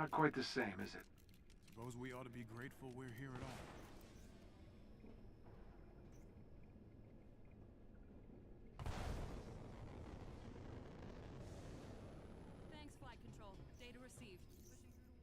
Not quite the same, is it? Suppose we ought to be grateful we're here at all. Thanks, Flight Control. Data received. Pushing through to wood.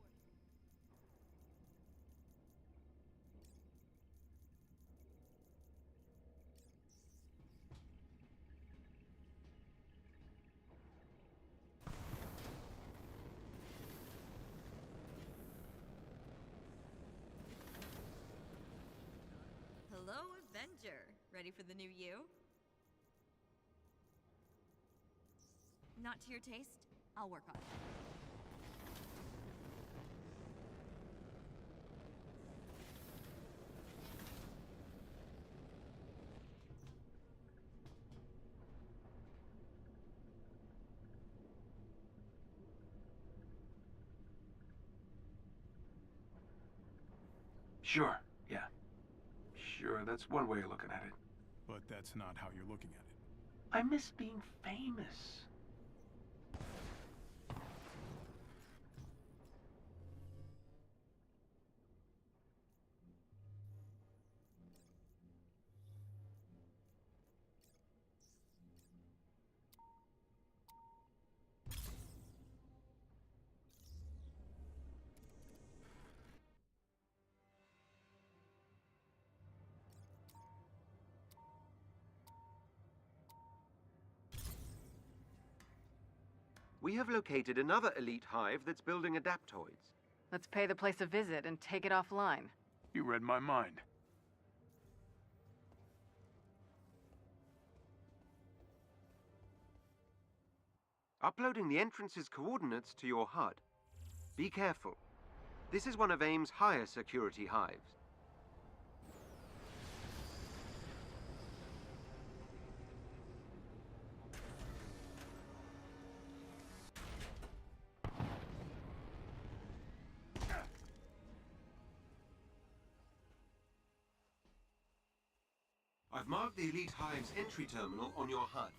Hello, Avenger. Ready for the new you? Not to your taste? I'll work on it. Sure, yeah. Sure, that's one way of looking at it. But that's not how you're looking at it. I miss being famous. We have located another elite hive that's building adaptoids. Let's pay the place a visit and take it offline. You read my mind. Uploading the entrance's coordinates to your HUD. Be careful. This is one of AIM's higher security hives. I've marked the Elite Hive's entry terminal on your HUD.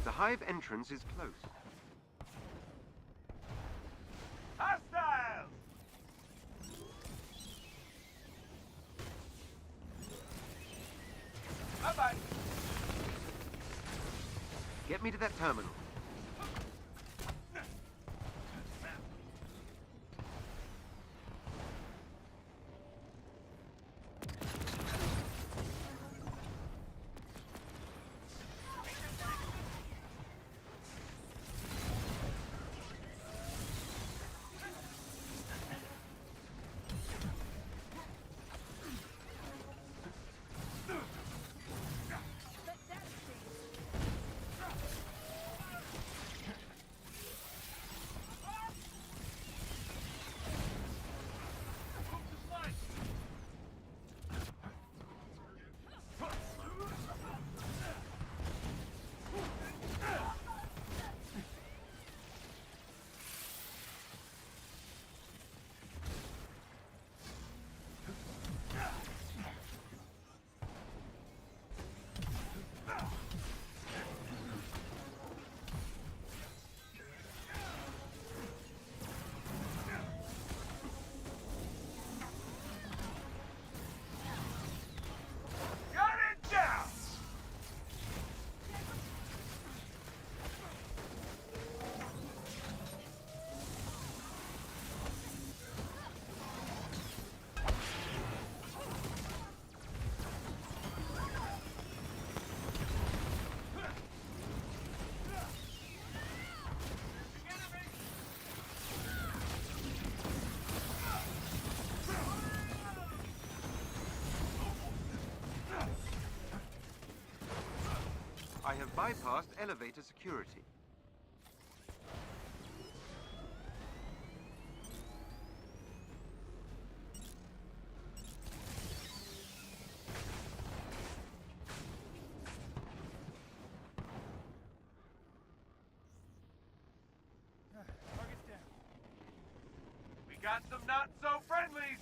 The hive entrance is close. Hostiles! Bye-bye. Get me to that terminal. have bypassed elevator security. Target's down. We got some not-so-friendlies!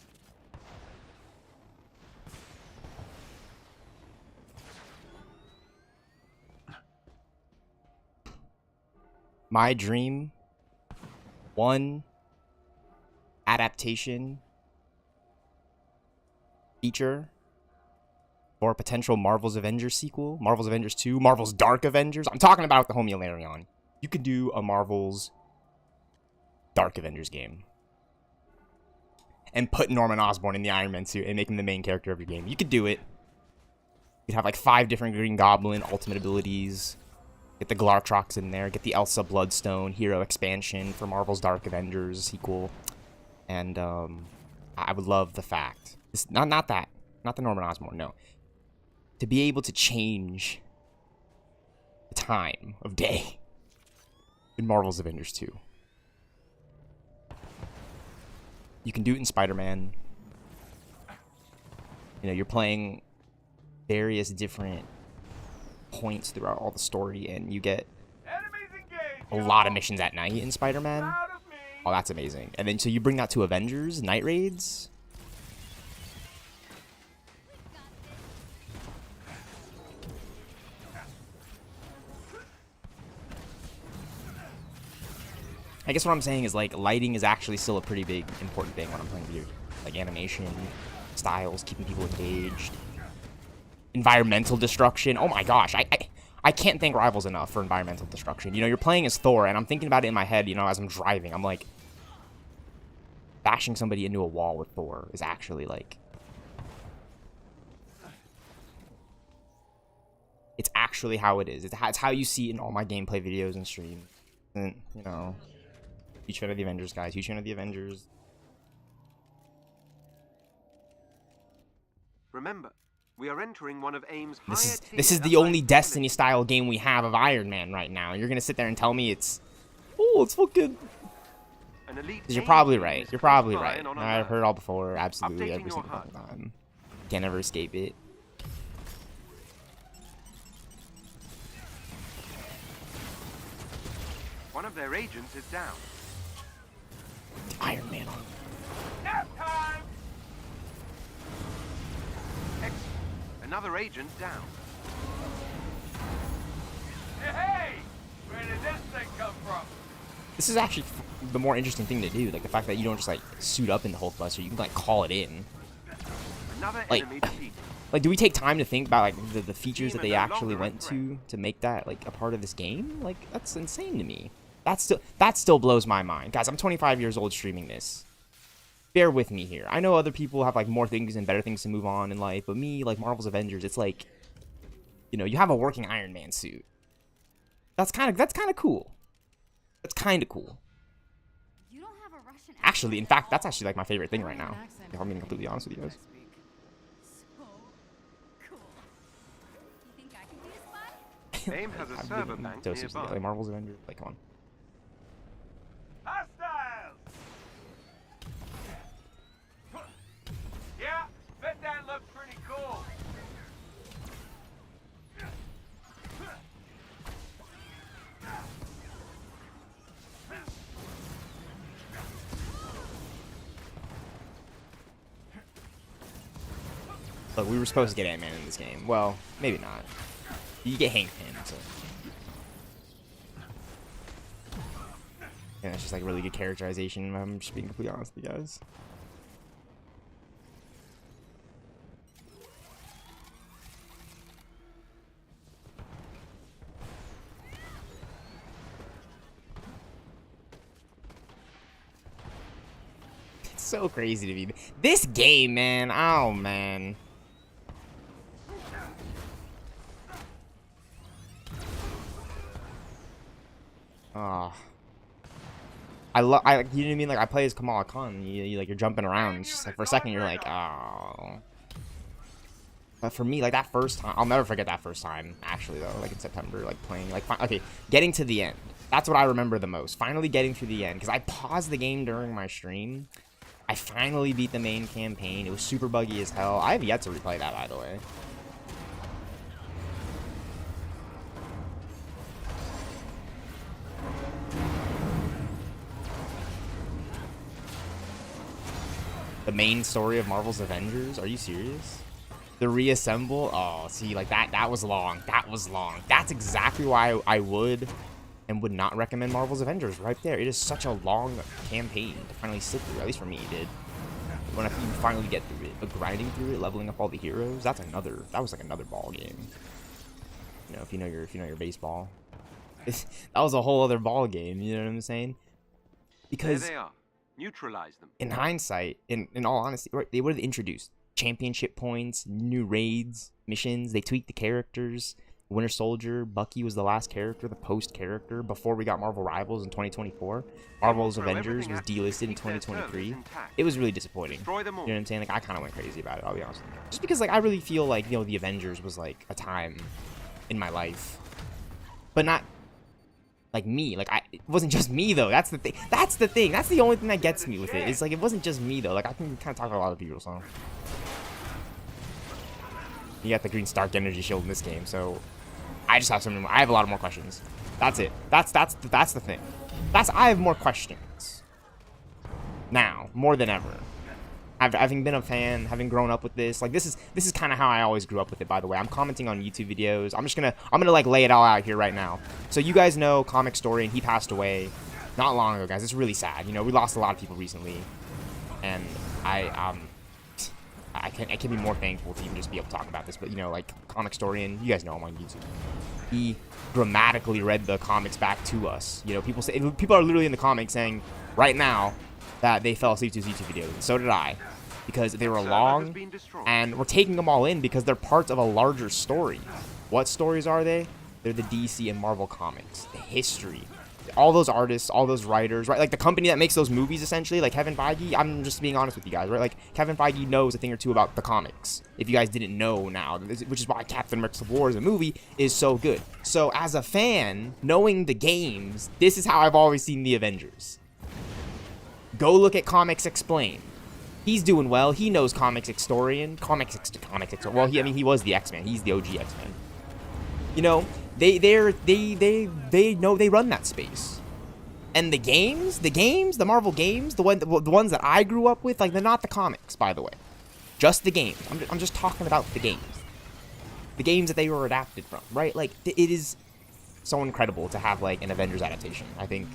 My dream, one adaptation feature for a potential Marvel's Avengers sequel, Marvel's Avengers 2, Marvel's Dark Avengers. I'm talking about the homie Ilarion. You could do a Marvel's Dark Avengers game and put Norman Osborn in the Iron Man suit and make him the main character of your game. You could do it. You'd have like 5 different Green Goblin ultimate abilities. Get the Glartrox in there. Get the Elsa Bloodstone hero expansion for Marvel's Dark Avengers sequel. And I would love the fact. Not that. Not the Norman Osborn, no. To be able to change the time of day in Marvel's Avengers 2. You can do it in Spider-Man. You know, you're playing various different points throughout all the story, and you get a lot of missions at night in Spider-Man. Oh, that's amazing. And then so you bring that to Avengers, night raids. I guess what I'm saying is, like, lighting is actually still a pretty big, important thing when I'm playing video. Like, animation, styles, keeping people engaged. Environmental destruction. Oh my gosh, I can't thank Rivals enough for environmental destruction. You know, you're playing as Thor, and I'm thinking about it in my head, you know, as I'm driving. I'm like, bashing somebody into a wall with Thor is actually, like... It's actually how it is. It's how you see it in all my gameplay videos and streams. And, you know... Huge fan of the Avengers, guys. Huge fan of the Avengers. Remember, we are entering one of AIM's This is the only Destiny-style game we have of Iron Man right now. You're gonna sit there and tell me it's... Oh, it's fucking... Because you're probably right. You're probably right. I've heard it all before. Absolutely. Every single fucking time. Can't ever escape it. One of their agents is down. Iron Man on. Nap time! Excellent. Another agent down. Hey! Where did this thing come from? This is actually the more interesting thing to do. Like, the fact that you don't just, like, suit up in the Hulkbuster. You can, like, call it in. Another Like, enemy defeated. like, do we take time to think about, like, the features that they actually went to make that, like, a part of this game? Like, that's insane to me. That still blows my mind. Guys, I'm 25 years old streaming this. Bear with me here. I know other people have, like, more things and better things to move on in life, but me, like, Marvel's Avengers, it's like, you know, you have a working Iron Man suit. That's kind of cool. That's kind of cool. You don't have a Russian Actually, in fact, that's actually, like, my favorite thing right now. If I'm being completely honest with you guys. So cool. You think I can be a spy? AIM has a server bank nearby. Like, Marvel's Avengers, like, come on. Hostiles! Yeah, bet that looked pretty cool. Look, we were supposed to get Ant-Man in this game. Well, maybe not. You get Hank Pym, so... And it's just like really good characterization. I'm just being completely honest with you guys. It's so crazy to me. This game, man. Oh, man. Oh. You know what I mean? Like, I play as Kamala Khan. You're jumping around. It's just like, for a second, you're like, oh. But for me, like, that first time, I'll never forget that first time, actually, though, like, in September, like, playing, like, okay, getting to the end. That's what I remember the most. Finally getting through the end, because I paused the game during my stream. I finally beat the main campaign. It was super buggy as hell. I have yet to replay that, by the way. The main story of Marvel's Avengers? Are you serious? The reassemble? Oh, see, like, that was long. That was long. That's exactly why I would and would not recommend Marvel's Avengers right there. It is such a long campaign to finally sit through. At least for me, it did. When you finally get through it. But grinding through it, leveling up all the heroes, that was like another ball game. You know, if you know your baseball. That was a whole other ball game, you know what I'm saying? Because There they are. Neutralize them. in hindsight, in all honesty, right, they would have introduced championship points, new raids, missions. They tweaked the characters. Winter Soldier, Bucky was the last character, the post character, before we got Marvel Rivals in 2024. Marvel's Avengers was delisted in 2023. It was really disappointing. You know what I'm saying? Like, I kind of went crazy about it, I'll be honest. Just because, like, I really feel like, you know, the Avengers was, like, a time in my life. But not, like, me. Like, it wasn't just me, though. That's the thing. That's the thing. That's the only thing that gets me with it. It's like, it wasn't just me, though. Like, I can kind of talk about a lot of people, so. You got the green Stark energy shield in this game, so I just have some. I have a lot of more questions. That's it. That's the thing. I have more questions now, more than ever. Having been a fan, having grown up with this, like, this is kind of how I always grew up with it. By the way, I'm commenting on YouTube videos. I'm gonna like lay it all out here right now. So you guys know Comic Story, and he passed away not long ago, guys. It's really sad. You know, we lost a lot of people recently, and I can be more thankful to even just be able to talk about this, but, you know, like, Comic Historian, you guys know him on YouTube. He dramatically read the comics back to us. You know, people are literally in the comments saying right now that they fell asleep to his YouTube videos, and so did I, because they were long, and we're taking them all in because they're parts of a larger story. What stories are they? They're the DC and Marvel comics, the history. All those artists, all those writers, right? Like, the company that makes those movies, essentially, like Kevin Feige, I'm just being honest with you guys, right? Like, Kevin Feige knows a thing or two about the comics. If you guys didn't know now, which is why Captain America Civil War as a movie is so good. So, as a fan, knowing the games, this is how I've always seen the Avengers. Go look at Comics Explained. He's doing well. He knows Comics Historian. Well, he was the X-Men. He's the OG X-Men. You know, they know they run that space. And the Marvel games, the ones that I grew up with, like, they're not the comics, by the way. Just the games. I'm just talking about the games. The games that they were adapted from, right? Like, it is so incredible to have, like, an Avengers adaptation. I think,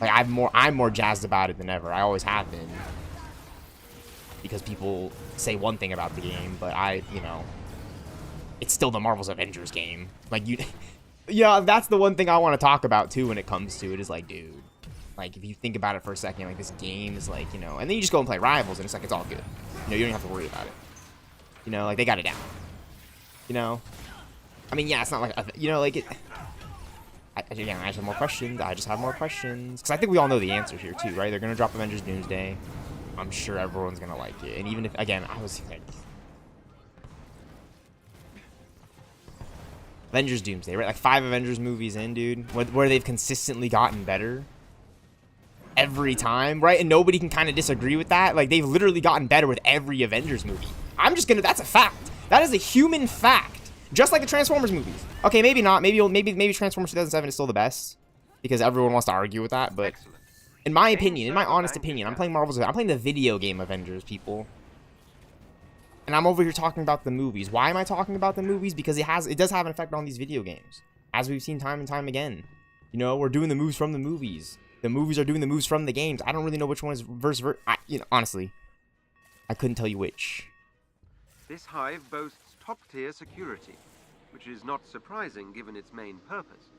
like, I'm more jazzed about it than ever. I always have been. Because people say one thing about the game, but you know, it's still the Marvel's Avengers game. Like, yeah, that's the one thing I want to talk about, too, when it comes to it, is like, dude, like, if you think about it for a second, like, this game is like, you know, and then you just go and play Rivals, and it's like, it's all good. You know, you don't have to worry about it. You know, like, they got it down. You know? I mean, yeah, it's not like, you know, like, again, I just have more questions. Because I think we all know the answer here, too, right? They're going to drop Avengers Doomsday. I'm sure everyone's going to like it. And even if, again, I was like, Avengers Doomsday, right? Like, 5 Avengers movies in, dude, where they've consistently gotten better every time, right? And nobody can kind of disagree with that. Like, they've literally gotten better with every Avengers movie. That's a fact. That is a human fact. Just like the Transformers movies. Okay, maybe not. Maybe Transformers 2007 is still the best, because everyone wants to argue with that, but in my opinion, in my honest opinion, I'm playing the video game Avengers, people. And I'm over here talking about the movies. Why am I talking about the movies? Because it does have an effect on these video games, as we've seen time and time again. You know, we're doing the moves from the movies. The movies are doing the moves from the games. I don't really know which one is versus. You know, honestly, I couldn't tell you which. This hive boasts top-tier security, which is not surprising given its main purpose.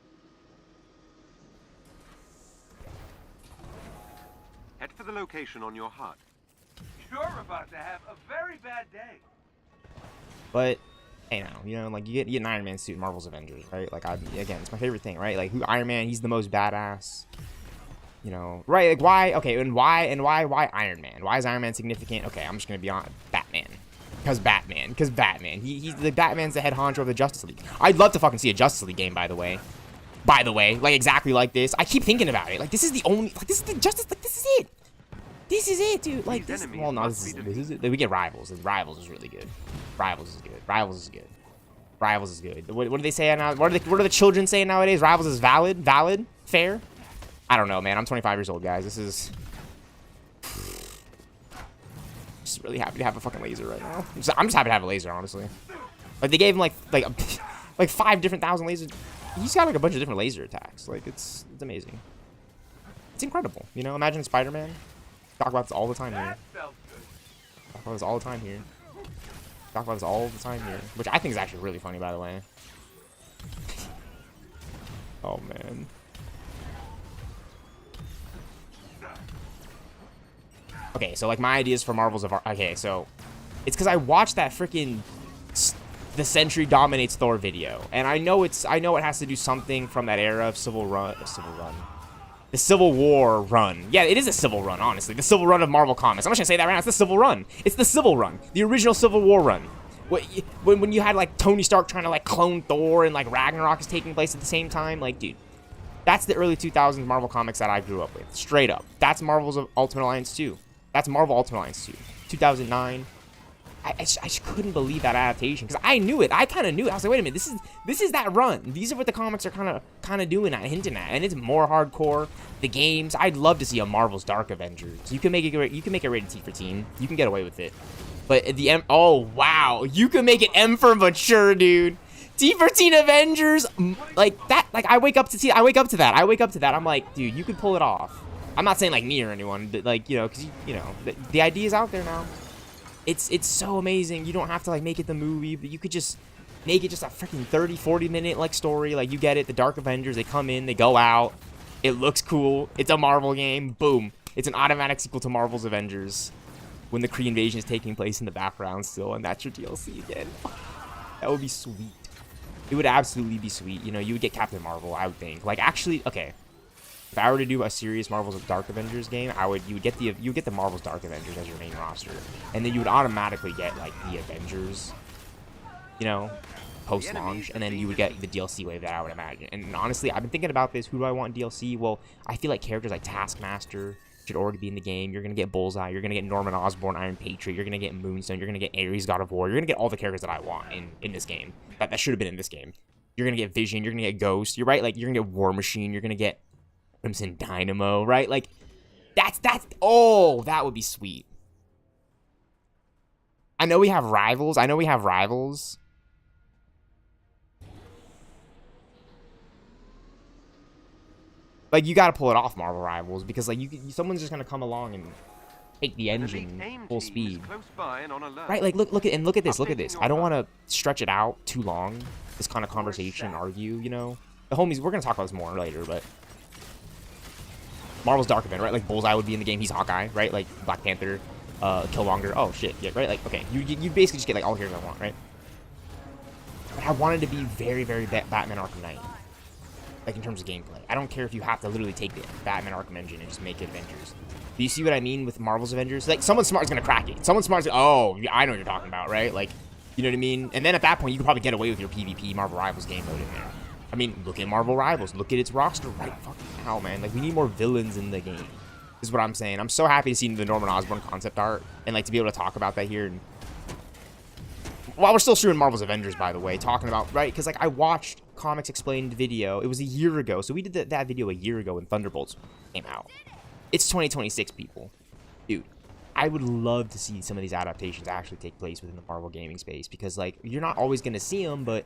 Head for the location on your HUD. You're about to have a very bad day. But, hey, now, you know, like, you get an Iron Man suit in Marvel's Avengers, right? Like, again, it's my favorite thing, right? Like, Iron Man, he's the most badass. You know, right? Like, why? Okay, and why Iron Man? Why is Iron Man significant? Okay, I'm just gonna be on Batman. Because Batman. Because Batman. He's the Batman's the head honcho of the Justice League. I'd love to fucking see a Justice League game, by the way. Like, exactly like this. I keep thinking about it. Like, this is the only... Like, this is the Justice... Like, this is it. This is it, dude. Like, this... Well, no, this is it. We get Rivals, and Rivals is really good. Rivals is good. Rivals is good. Rivals is good. What do they say now? What are the children saying nowadays? Rivals is valid? Valid? Fair? I don't know, man. I'm 25 years old, guys. This is... Just really happy to have a fucking laser right now. I'm just happy to have a laser, honestly. Like, they gave him, like 5 different thousand lasers. He's got, like, a bunch of different laser attacks. Like, it's amazing. It's incredible. You know, imagine Spider-Man. Talk about this all the time here. Talk about this all the time here. Talk about this all the time here. Which I think is actually really funny, by the way. Oh, man. Okay, so, like, my ideas for Marvels of... Okay, so... It's because I watched that freaking... The Century Dominates Thor video. And I know it has to do something from that era of The Civil War run. Yeah, it is a Civil run, honestly. The Civil run of Marvel Comics. I'm not gonna say that right now. It's the Civil run. It's the Civil run. The original Civil War run. When you had, like, Tony Stark trying to, like, clone Thor and, like, Ragnarok is taking place at the same time. Like, dude. That's the early 2000s Marvel Comics that I grew up with. Straight up. That's Marvel's Ultimate Alliance 2. That's Marvel Ultimate Alliance 2. 2009. I just couldn't believe that adaptation because I knew it. I kind of knew it. I was like, wait a minute, this is that run. These are what the comics are kind of doing, hinting at, and it's more hardcore. The games. I'd love to see a Marvel's Dark Avengers. You can make it rated T for teen. You can get away with it. But at the M, oh wow, you can make it M for mature, dude. T for teen Avengers, like that. Like I wake up to that. I'm like, dude, you could pull it off. I'm not saying like me or anyone, but like because you know the idea is out there now. It's so amazing. You don't have to like make it the movie, but you could just make it just a freaking 30-40 minute like story. Like you get it, the Dark Avengers, they come in, they go out. It looks cool. It's a Marvel game. Boom. It's an automatic sequel to Marvel's Avengers when the Kree invasion is taking place in the background still, and that's your DLC again. That would be sweet. It would absolutely be sweet. You know, you would get Captain Marvel, I would think. Like actually, okay. If I were to do a serious Marvel's Dark Avengers game, you would get the Marvel's Dark Avengers as your main roster, and then you would automatically get like the Avengers, you know, post-launch, and then you would get the DLC wave that I would imagine. And honestly, I've been thinking about this. Who do I want in DLC? Well, I feel like characters like Taskmaster should already be in the game. You're gonna get Bullseye. You're gonna get Norman Osborn, Iron Patriot. You're gonna get Moonstone. You're gonna get Ares, God of War. You're gonna get all the characters that I want in this game. That should have been in this game. You're gonna get Vision. You're gonna get Ghost. You're right. Like you're gonna get War Machine. You're gonna get Crimson Dynamo, right? Like, oh, that would be sweet. I know we have rivals. Like, you gotta pull it off, Marvel Rivals, because, like, someone's just gonna come along and take the engine full speed. Right, like, look at this. I don't want to stretch it out too long, this kind of conversation, argue, you know? The homies, we're gonna talk about this more later, but Marvel's Dark Event, right? Like Bullseye would be in the game. He's Hawkeye, right? Like Black Panther, Killmonger. Oh shit, yeah, right? Like okay, you basically just get like all the characters I want, right? But I wanted to be very Batman Arkham Knight, like in terms of gameplay. I don't care if you have to literally take the Batman Arkham engine and just make it Avengers. Do you see what I mean with Marvel's Avengers? Like someone smart is gonna crack it. Someone smart is oh, I know what you're talking about, right? Like, you know what I mean? And then at that point, you could probably get away with your PvP Marvel Rivals game mode in there. I mean, look at Marvel Rivals. Look at its roster right fucking now, man. Like, we need more villains in the game. This is what I'm saying. I'm so happy to see the Norman Osborn concept art and, like, to be able to talk about that here. And while we're still shooting Marvel's Avengers, by the way, talking about, right? Because, like, I watched Comics Explained video. It was a year ago. So we did that video a year ago when Thunderbolts came out. It's 2026, people. Dude, I would love to see some of these adaptations actually take place within the Marvel gaming space. Because, like, you're not always going to see them, but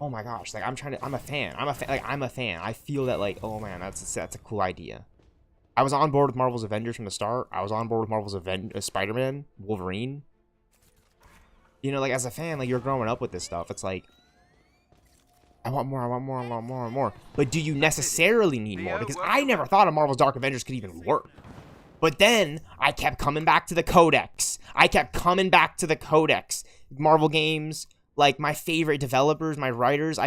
oh my gosh, like I'm a fan. I feel that like, oh man, that's a cool idea. I was on board with Marvel's Avengers from the start. I was on board with Marvel's Spider-Man, Wolverine. You know, like as a fan, like you're growing up with this stuff. It's like, I want more. But do you necessarily need more? Because I never thought a Marvel's Dark Avengers could even work. But then I kept coming back to the Codex. Marvel games. Like, my favorite developers, my writers,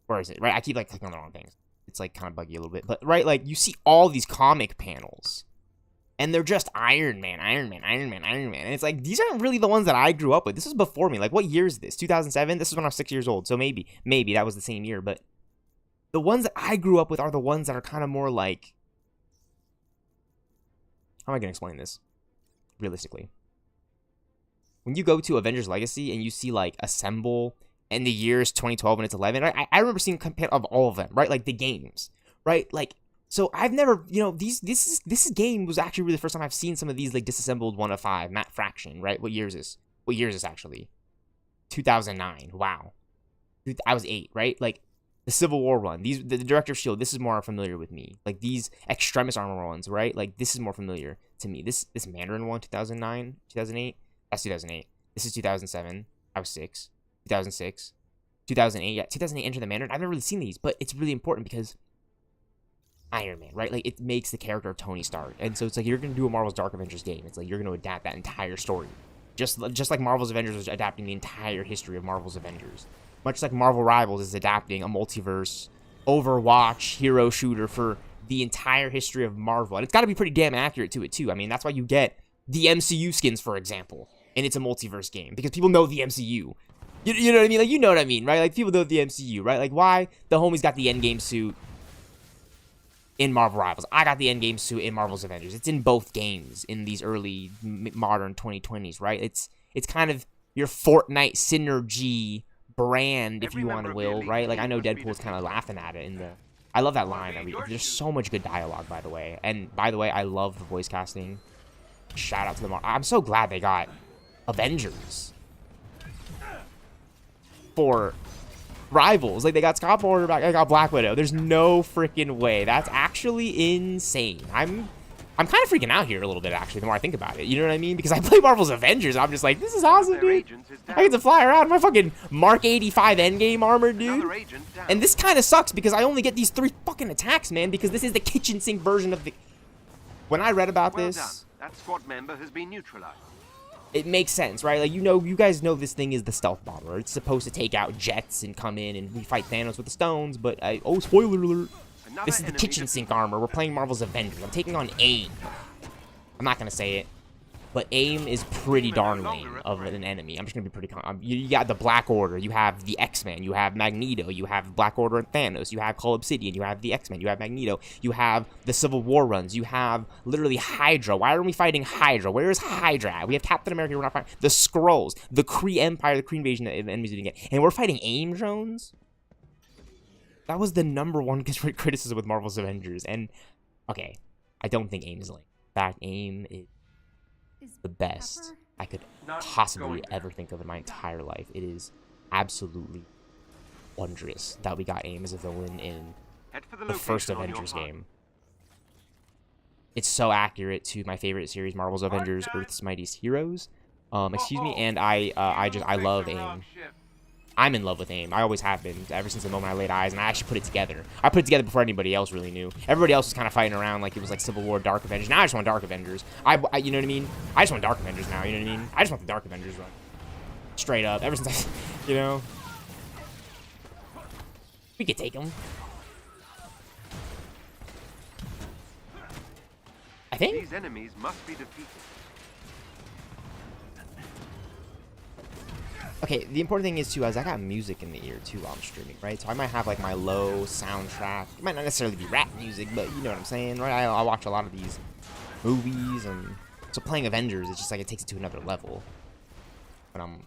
where is it, right? I keep, like, clicking on the wrong things. It's, like, kind of buggy a little bit. But, right, like, you see all these comic panels. And they're just Iron Man, Iron Man, Iron Man, Iron Man. And it's like, these aren't really the ones that I grew up with. This was before me. Like, what year is this? 2007? This is when I was 6 years old. So maybe that was the same year. But the ones that I grew up with are the ones that are kind of more like... How am I going to explain this? Realistically. When you go to Avengers Legacy and you see, like, Assemble in the years 2012 and it's 11, right? I remember seeing compare of all of them, right? Like, the games, right? Like, so I've never, you know, this game was actually really the first time I've seen some of these, like, disassembled 1 of 5, Matt Fraction, right? What year is this? What year is this, actually? 2009. Wow. I was 8, right? Like, the Civil War one, the Director of S.H.I.E.L.D., this is more familiar with me. Like, these Extremis Armor ones, right? Like, this is more familiar to me. This Mandarin one, 2009, 2008, that's 2008. This is 2007. I was 6. 2006. 2008. Yeah, 2008 Enter the Mandarin. I've never really seen these, but it's really important because Iron Man, right? Like, it makes the character of Tony Stark. And so it's like, you're going to do a Marvel's Dark Avengers game. It's like, you're going to adapt that entire story. Just like Marvel's Avengers was adapting the entire history of Marvel's Avengers. Much like Marvel Rivals is adapting a multiverse, Overwatch, hero shooter for the entire history of Marvel. And it's got to be pretty damn accurate to it, too. I mean, that's why you get the MCU skins, for example, and it's a multiverse game. Because people know the MCU. You know what I mean? Like, you know what I mean, right? Like, people know the MCU, right? Like, why? The homie's got the Endgame suit in Marvel Rivals. I got the Endgame suit in Marvel's Avengers. It's in both games in these early modern 2020s, right? It's kind of your Fortnite synergy brand, if you want to will, right? Like, I know Deadpool's kind of laughing at it in the... I love that line. There's so much good dialogue, by the way. And, by the way, I love the voice casting. Shout out to them all. I'm so glad they got Avengers for Rivals. Like, they got Scott Porter back. I got Black Widow. There's no freaking way. That's actually insane. I'm kind of freaking out here a little bit, actually, the more I think about it. You know what I mean? Because I play Marvel's Avengers. I'm just like, this is awesome, dude. I get to fly around in my fucking Mark 85 Endgame armor, dude. And this kind of sucks because I only get these 3 fucking attacks, man, because this is the kitchen sink version of the... When I read about this... That squad member has been neutralized. It makes sense, right? Like, you guys know this thing is the stealth bomber. It's supposed to take out jets and come in and we fight Thanos with the stones, but oh, spoiler alert. This is the kitchen sink armor. We're playing Marvel's Avengers. I'm taking on AIM. I'm not going to say it, but AIM is pretty darn lame of an enemy. I'm just going to be pretty... You got the Black Order. You have the X-Men. You have Magneto. You have Black Order and Thanos. You have Cull Obsidian. You have the X-Men. You have Magneto. You have the Civil War runs. You have literally Hydra. Why aren't we fighting Hydra? Where is Hydra? We have Captain America. We're not fighting... The Skrulls. The Kree Empire. The Kree invasion of enemies we didn't get. And we're fighting AIM drones? That was the #1 criticism with Marvel's Avengers. And, okay, I don't think AIM is lame. In fact, AIM is the best I could possibly ever think of in my entire life. It is absolutely wondrous that we got AIM as a villain in the first Avengers game. It's so accurate to my favorite series, Marvel's Avengers, Earth's Mightiest Heroes. Excuse me, and I love AIM. I'm in love with AIM. I always have been, ever since the moment I laid eyes, and I actually put it together. I put it together before anybody else really knew. Everybody else was kind of fighting around like it was like Civil War, Dark Avengers. Now I just want Dark Avengers. You know what I mean? I just want Dark Avengers now, you know what I mean? I just want the Dark Avengers run. Straight up. Ever since you know? We could take them. I think? These enemies must be defeated. Okay, the important thing is, too, is I got music in the ear, too, while I'm streaming, right? So I might have, like, my low soundtrack. It might not necessarily be rap music, but you know what I'm saying, right? I watch a lot of these movies, and so playing Avengers, it's just like it takes it to another level. When I'm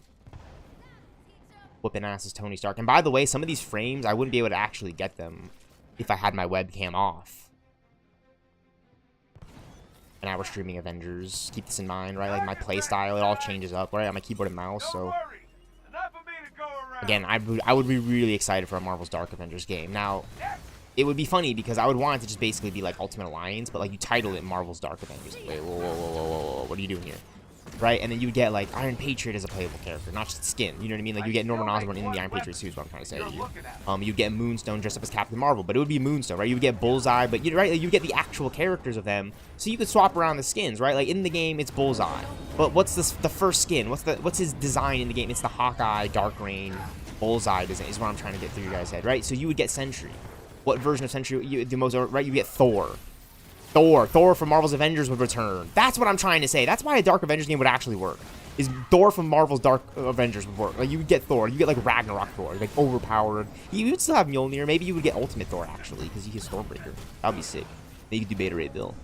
whooping ass as Tony Stark. And by the way, some of these frames, I wouldn't be able to actually get them if I had my webcam off. And I was streaming Avengers. Keep this in mind, right? Like, my playstyle, it all changes up, right? On my keyboard and mouse, so... Again, I would be really excited for a Marvel's Dark Avengers game. Now, it would be funny because I would want it to just basically be like Ultimate Alliance, but like you title it Marvel's Dark Avengers. Like, wait, whoa, what are you doing here? Right? And then you would get like Iron Patriot as a playable character, not just skin. You know what I mean? Like you get Norman Osborn in the Iron Patriot suit is what I'm trying to say to you. You'd get Moonstone dressed up as Captain Marvel, but it would be Moonstone, right? You would get Bullseye, but right, like, you get the actual characters of them, so you could swap around the skins, right? Like in the game, it's Bullseye, but what's the first skin? What's his design in the game? It's the Hawkeye, Dark Reign, Bullseye design is what I'm trying to get through your guys' head, right? So you would get Sentry. What version of Sentry? The most, right? You get Thor. Thor from Marvel's Avengers would return. That's what I'm trying to say. That's why a Dark Avengers game would actually work. Is Thor from Marvel's Dark Avengers would work. Like, you would get Thor. You get, like, Ragnarok Thor. Like, overpowered. You would still have Mjolnir. Maybe you would get Ultimate Thor, actually, because you get Stormbreaker. That would be sick. Maybe you could do Beta Ray Bill.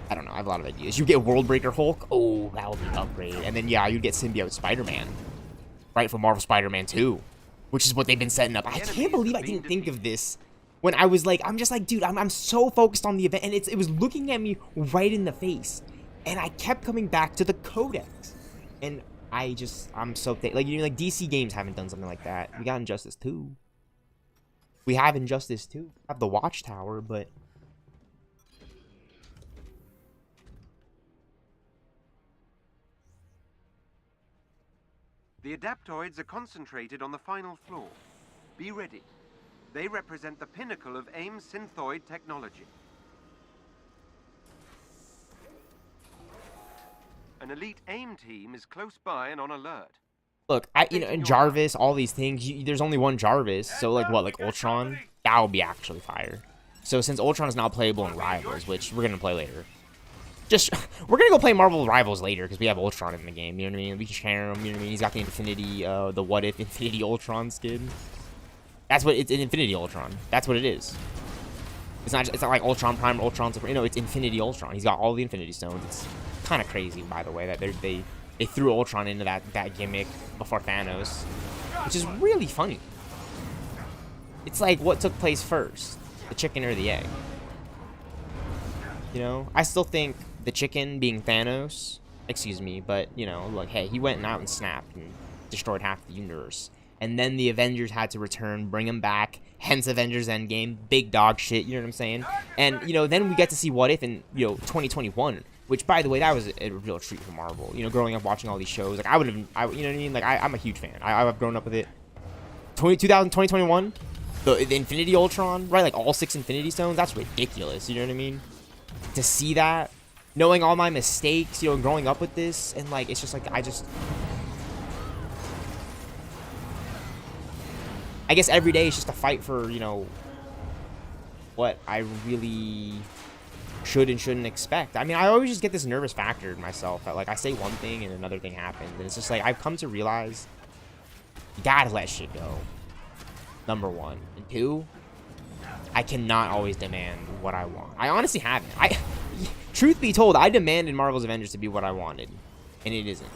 I don't know. I have a lot of ideas. You get Worldbreaker Hulk. Oh, that would be an upgrade. And then, yeah, you'd get Symbiote Spider-Man. Right, from Marvel Spider-Man 2. Which is what they've been setting up. I can't believe I didn't think of this. When I was like, I'm just like, dude, I'm so focused on the event. And it was looking at me right in the face. And I kept coming back to the Codex. And I'm so like, you know, like DC games haven't done something like that. We got Injustice 2. We have Injustice 2. We have the Watchtower, but The adaptoids are concentrated on the final floor. Be ready. They represent the pinnacle of AIM's synthoid technology. An elite AIM team is close by and on alert. look, you know, and Jarvis, all these things. There's only one Jarvis, so like what, like Ultron? That would be actually fire. So since Ultron is now playable in Rivals, which we're gonna play later, we're gonna go play Marvel Rivals later because we have Ultron in the game. You know what I mean? We can share him. You know what I mean? He's got the Infinity, the What If Infinity Ultron skin. That's what it's an Infinity Ultron. That's what it is. It's not like Ultron Prime or Ultron Supreme. You know, it's Infinity Ultron. He's got all the Infinity Stones. It's kind of crazy, by the way, that they threw Ultron into that gimmick before Thanos, which is really funny. It's like, what took place first, the chicken or the egg? You know, I still think the chicken being Thanos, excuse me, but you know, like, hey, he went out and snapped and destroyed half the universe. And then the Avengers had to return, bring him back, hence Avengers Endgame, big dog shit, you know what I'm saying? And, you know, then we get to see What If in, you know, 2021, which, by the way, that was a real treat for Marvel. You know, growing up watching all these shows, like, you know what I mean? Like, I'm a huge fan. I've grown up with it. 2021, the Infinity Ultron, right? Like, all 6 Infinity Stones, that's ridiculous, you know what I mean? To see that, knowing all my mistakes, you know, growing up with this, and, like, it's just, like, I guess every day is just a fight for, you know, what I really should and shouldn't expect. I mean, I always just get this nervous factor in myself that, like, I say one thing and another thing happens. And it's just like, I've come to realize you gotta let shit go. Number 1. And 2, I cannot always demand what I want. I honestly haven't. Truth be told, I demanded Marvel's Avengers to be what I wanted. And it isn't.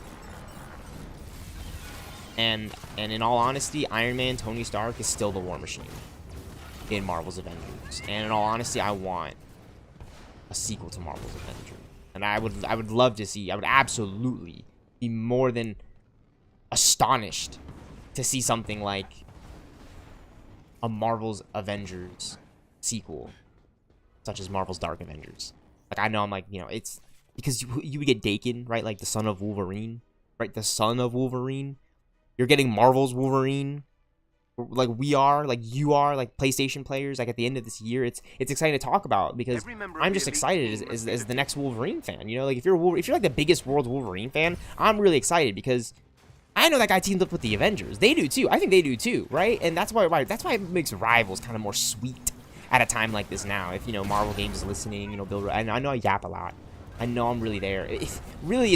And in all honesty, Iron Man, Tony Stark is still the War Machine in Marvel's Avengers. And in all honesty, I want a sequel to Marvel's Avengers. And I would love to see, I would absolutely be more than astonished to see something like a Marvel's Avengers sequel, such as Marvel's Dark Avengers. Like, I know I'm like, you know, it's because you would get Dakin, right? Like the son of Wolverine, right? The son of Wolverine. You're getting Marvel's Wolverine, like we are, like you are, like PlayStation players. Like at the end of this year, it's exciting to talk about because I'm just excited as the next Wolverine fan. You know, like if you're like the biggest world Wolverine fan, I'm really excited because I know that guy teamed up with the Avengers. They do too. I think they do too, right? And that's why it makes Rivals kind of more sweet at a time like this now. If you know Marvel Games is listening, you know, Bill. I know I yap a lot. I know I'm really there. It's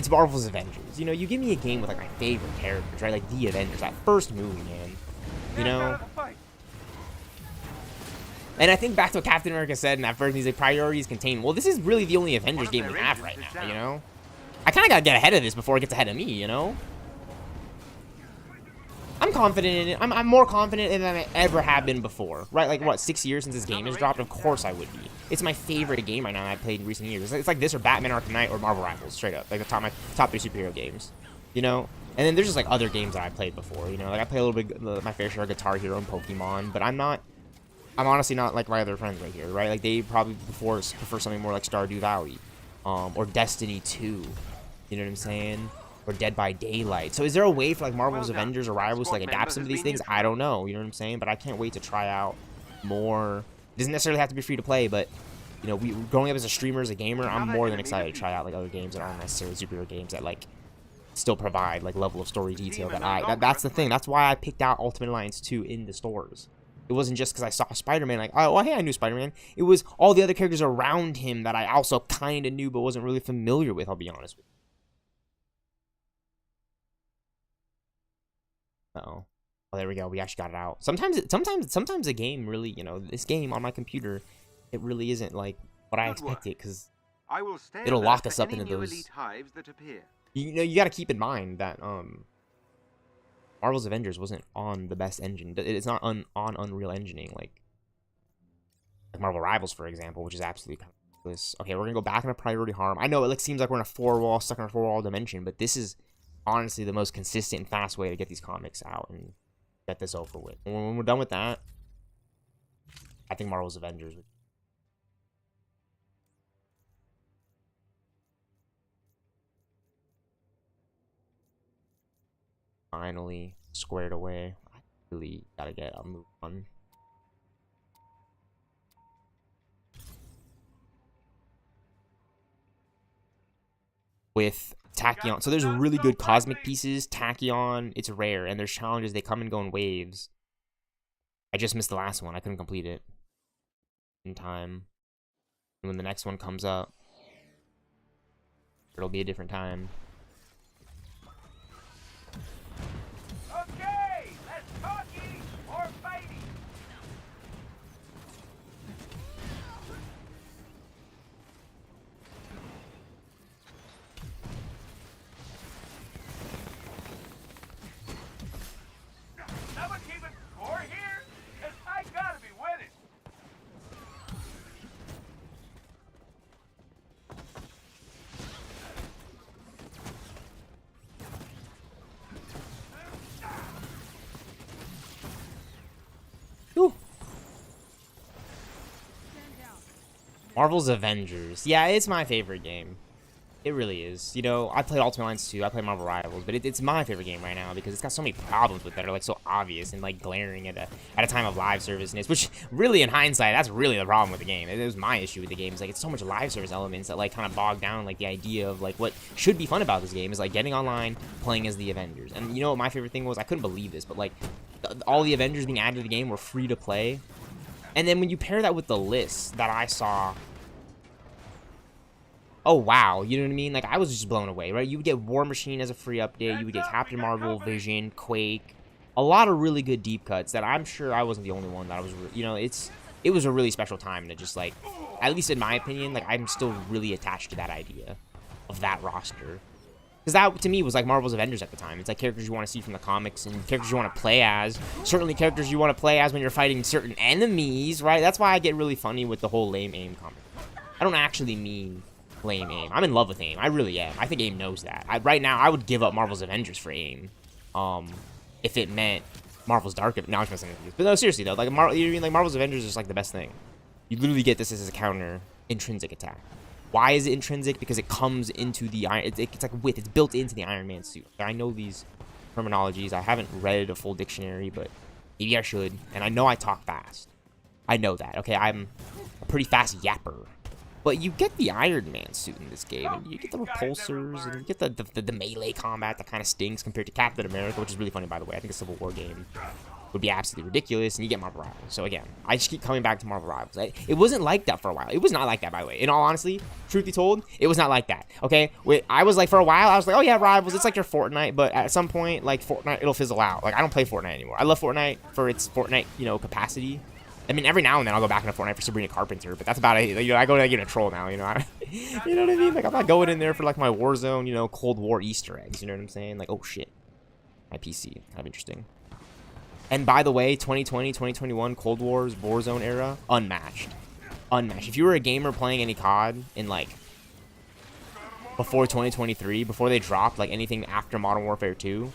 Marvel's Avengers. You know, you give me a game with, like, my favorite characters, right? Like, the Avengers, that first movie, man. You know? And I think back to what Captain America said in that first, he's like, priorities contained. Well, this is really the only Avengers game we have right now, you know? I kind of got to get ahead of this before it gets ahead of me, you know? I'm confident in it. I'm more confident in it than I ever have been before, right? Like, what, 6 years since this game has dropped? Of course I would be. It's my favorite game right now that I've played in recent years. It's like this or Batman Arkham Knight or Marvel Rivals, straight up. Like, my top 3 superhero games, you know? And then there's just, like, other games that I played before, you know? Like, I play a little bit, my fair share of Guitar Hero and Pokemon, but I'm honestly not like my other friends right here, right? Like, they probably prefer something more like Stardew Valley, or Destiny 2, you know what I'm saying? Or Dead by Daylight. So is there a way for like Marvel's Avengers or Rivals to like adapt some of these things? I don't know. You know what I'm saying? But I can't wait to try out more. It doesn't necessarily have to be free to play, but you know, growing up as a streamer, as a gamer, I'm more than excited to try out like other games that aren't necessarily superhero games that like still provide like level of story detail that that's the thing. That's why I picked out Ultimate Alliance 2 in the stores. It wasn't just because I saw Spider-Man, like, oh, well, hey, I knew Spider-Man. It was all the other characters around him that I also kind of knew but wasn't really familiar with, I'll be honest with you. Uh-oh. Oh, there we go. We actually got it out. Sometimes a game really, you know, this game on my computer, it really isn't like what I expected, because it'll lock us up into those hives that appear. You know, you got to keep in mind that Marvel's Avengers wasn't on the best engine. It's not on Unreal Engineering like Marvel Rivals, for example, which is absolutely ridiculous. Okay, we're gonna go back into priority harm. I know it seems like we're in a stuck in a four-wall dimension, but this is honestly the most consistent and fast way to get these comics out and get this over with. And when we're done with that, I think Marvel's Avengers would. Finally squared away. I really gotta get a move on. With Tachyon, so there's really good cosmic pieces. Tachyon, it's rare, and there's challenges. They come and go in waves. I just missed the last one. I couldn't complete it in time. And when the next one comes up, it'll be a different time. Marvel's Avengers. Yeah, it's my favorite game. It really is. You know, I played Ultimate Alliance 2, I play Marvel Rivals, but it's my favorite game right now because it's got so many problems with it that are like so obvious and like glaring at a time of live serviceness, which really in hindsight, that's really the problem with the game. It was my issue with the game. It's like it's so much live service elements that like kind of bog down like the idea of like what should be fun about this game is like getting online, playing as the Avengers. And you know what my favorite thing was? I couldn't believe this, but like all the Avengers being added to the game were free to play. And then when you pair that with the list that I saw, oh wow, you know what I mean? Like I was just blown away, right? You would get War Machine as a free update, you would get Captain Marvel, Vision, Quake, a lot of really good deep cuts that I'm sure I wasn't the only one that I was, you know, it was a really special time to just like, at least in my opinion, like I'm still really attached to that idea of that roster. Because that, to me, was like Marvel's Avengers at the time. It's like characters you want to see from the comics and characters you want to play as. Certainly characters you want to play as when you're fighting certain enemies, right? That's why I get really funny with the whole lame aim comment. I don't actually mean lame aim. I'm in love with aim. I really am. I think aim knows that. Right now, I would give up Marvel's Avengers for aim. If it meant Marvel's Dark... No, I'm just messing with you. But no, seriously, though. Like, you mean, like Marvel's Avengers is like the best thing. You literally get this as a counter intrinsic attack. Why is it intrinsic? Because it comes into the Iron... It's like width. It's built into the Iron Man suit. I know these terminologies. I haven't read a full dictionary, but maybe I should. And I know I talk fast. I know that. Okay, I'm a pretty fast yapper. But you get the Iron Man suit in this game, and you get the repulsors, and you get the melee combat that kind of stings compared to Captain America, which is really funny, by the way. I think a Civil War game would be absolutely ridiculous, and you get Marvel Rivals. So again, I just keep coming back to Marvel Rivals. It wasn't like that for a while. It was not like that, by the way. In all honesty, truth be told, it was not like that, okay? I was like, for a while, I was like, oh yeah, Rivals, it's like your Fortnite, but at some point, like, Fortnite, it'll fizzle out. Like, I don't play Fortnite anymore. I love Fortnite for its Fortnite, you know, capacity. I mean, every now and then I'll go back into Fortnite for Sabrina Carpenter, but that's about it. You know, I go to get a troll now, you know. You know what I mean? Like, I'm not going in there for, like, my Warzone, you know, Cold War Easter eggs, you know what I'm saying? Like, oh, shit. My PC. Kind of interesting. And by the way, 2020, 2021, Cold War's Warzone era, unmatched. Unmatched. If you were a gamer playing any COD in, like, before 2023, before they dropped, like, anything after Modern Warfare 2,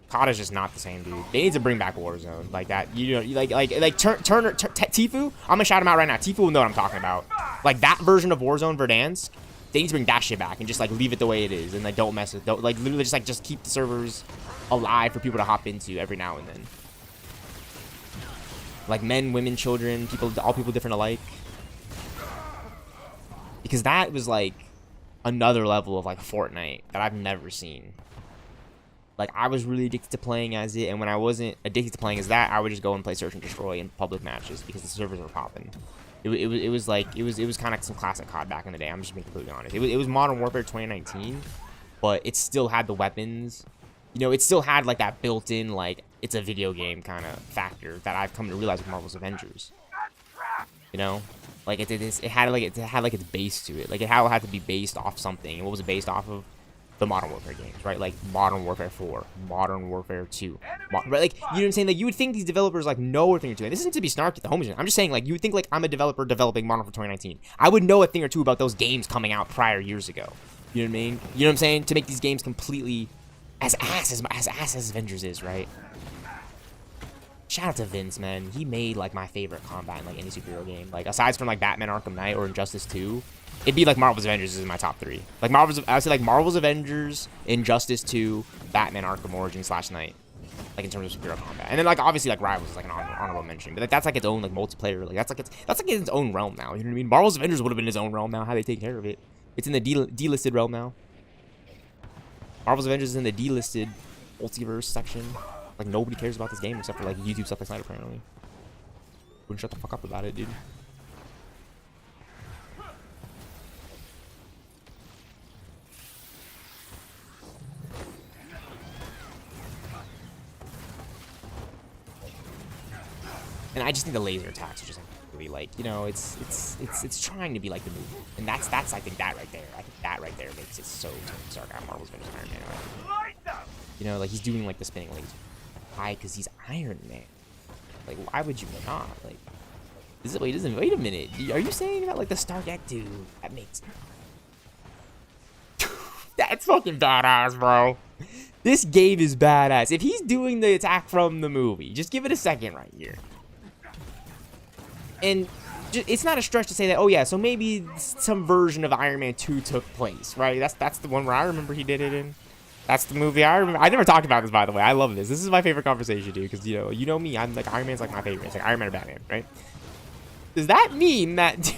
COD is just not the same, dude. They need to bring back Warzone like that. You know, like Turner, Tifu. I'm gonna shout him out right now. Tifu will know what I'm talking about. Like that version of Warzone Verdansk. They need to bring that shit back and just like leave it the way it is and like don't mess with. Like literally just keep the servers alive for people to hop into every now and then. Like men, women, children, people, all people different alike. Because that was like another level of like Fortnite that I've never seen. Like, I was really addicted to playing as it, and when I wasn't addicted to playing as that, I would just go and play Search and Destroy in public matches because the servers were popping. It was kind of some classic COD back in the day. I'm just being completely honest. It was Modern Warfare 2019, but it still had the weapons. You know, it still had like that built-in like it's a video game kind of factor that I've come to realize with Marvel's Avengers. You know, like it had its base to it. Like it had to be based off something. And what was it based off of? The Modern Warfare games, right? Like Modern Warfare 4, Modern Warfare 2, right? Like, you know what I'm saying? Like, you would think these developers, like, know a thing or two. And this isn't to be snarky, the homies. I'm just saying, like, you would think, like, I'm a developer developing Modern Warfare 2019. I would know a thing or two about those games coming out prior years ago. You know what I mean? You know what I'm saying? To make these games completely as ass as Avengers is, right? Shout out to Vince, man. He made, like, my favorite combat in, like, any superhero game. Like, aside from, like, Batman Arkham Knight or Injustice 2, it'd be like Marvel's Avengers is in my top 3. Like I would say like Marvel's Avengers, Injustice 2, Batman Arkham Origins / Knight. Like in terms of superhero combat. And then like obviously like Rivals is like an honorable mention. But like that's like its own like multiplayer. Like that's like its own realm now. You know what I mean? Marvel's Avengers would have been its own realm now. How they take care of it. It's in the delisted realm now. Marvel's Avengers is in the delisted multiverse section. Like nobody cares about this game except for like YouTube stuff like Snyder apparently. Wouldn't shut the fuck up about it, dude. And I just think the laser attacks are just like really like, you know, it's trying to be like the movie. And that's I think that right there. I think that right there makes it so Tony Stark out Marvel's Avengers Iron Man. You know, like he's doing like the spinning laser. Why? Because he's Iron Man. Like why would you not? Like wait a minute. Are you saying that like the Stark Act 2? That makes that's fucking badass, bro. This game is badass. If he's doing the attack from the movie, just give it a second right here. And it's not a stretch to say that, oh yeah, so maybe some version of Iron Man 2 took place, right? That's the one where I remember he did it in. That's the movie I remember. I never talked about this, by the way. I love this. This is my favorite conversation, dude, because, you know me. I'm like, Iron Man's like my favorite. It's like Iron Man or Batman, right? Does that mean that, dude,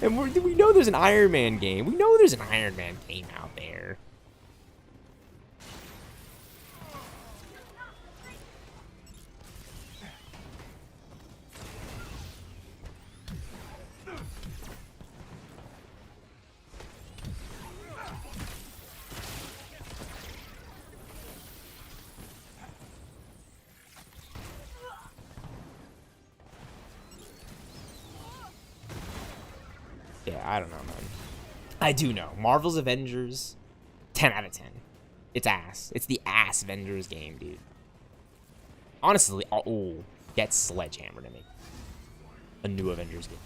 and we know there's an Iron Man game. We know there's an Iron Man game out there. Yeah, I don't know, man. I do know. Marvel's Avengers, 10 out of 10. It's ass. It's the ass Avengers game, dude. Honestly, get Sledgehammer to make a new Avengers game.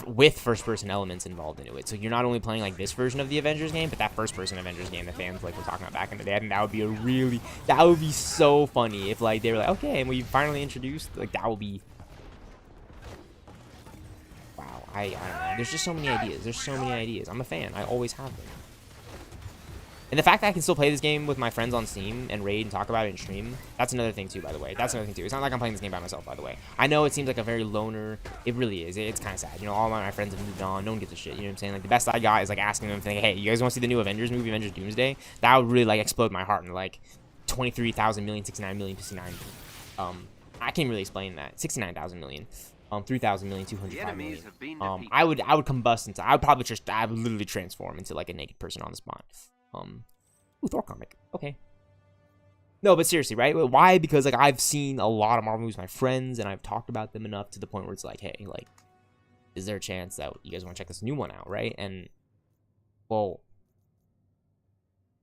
With first-person elements involved into it. So you're not only playing, like, this version of the Avengers game, but that first-person Avengers game that fans, like, were talking about back in the day. I think that would be that would be so funny if, like, they were like, okay, and we finally introduced, like, that would be... I don't know. There's just so many ideas. There's so many ideas. I'm a fan. I always have been. And the fact that I can still play this game with my friends on Steam and raid and talk about it and stream, that's another thing too, by the way. That's another thing too. It's not like I'm playing this game by myself, by the way. I know it seems like a very loner. It really is. It's kind of sad. You know, all my friends have moved on. No one gives a shit. You know what I'm saying? Like, the best I got is, like, asking them, thinking, hey, you guys want to see the new Avengers movie, Avengers Doomsday? That would really, like, explode my heart into, like, 23,000 million, 69 million, 59 million. I can't really explain that. 69,000 million. 3,000 million, 205 million. I would combust into. I would literally transform into like a naked person on the spot. Ooh, Thor comic. Okay. No, but seriously, right? Why? Because like I've seen a lot of Marvel movies with my friends, and I've talked about them enough to the point where it's like, hey, like, is there a chance that you guys want to check this new one out, right? And well,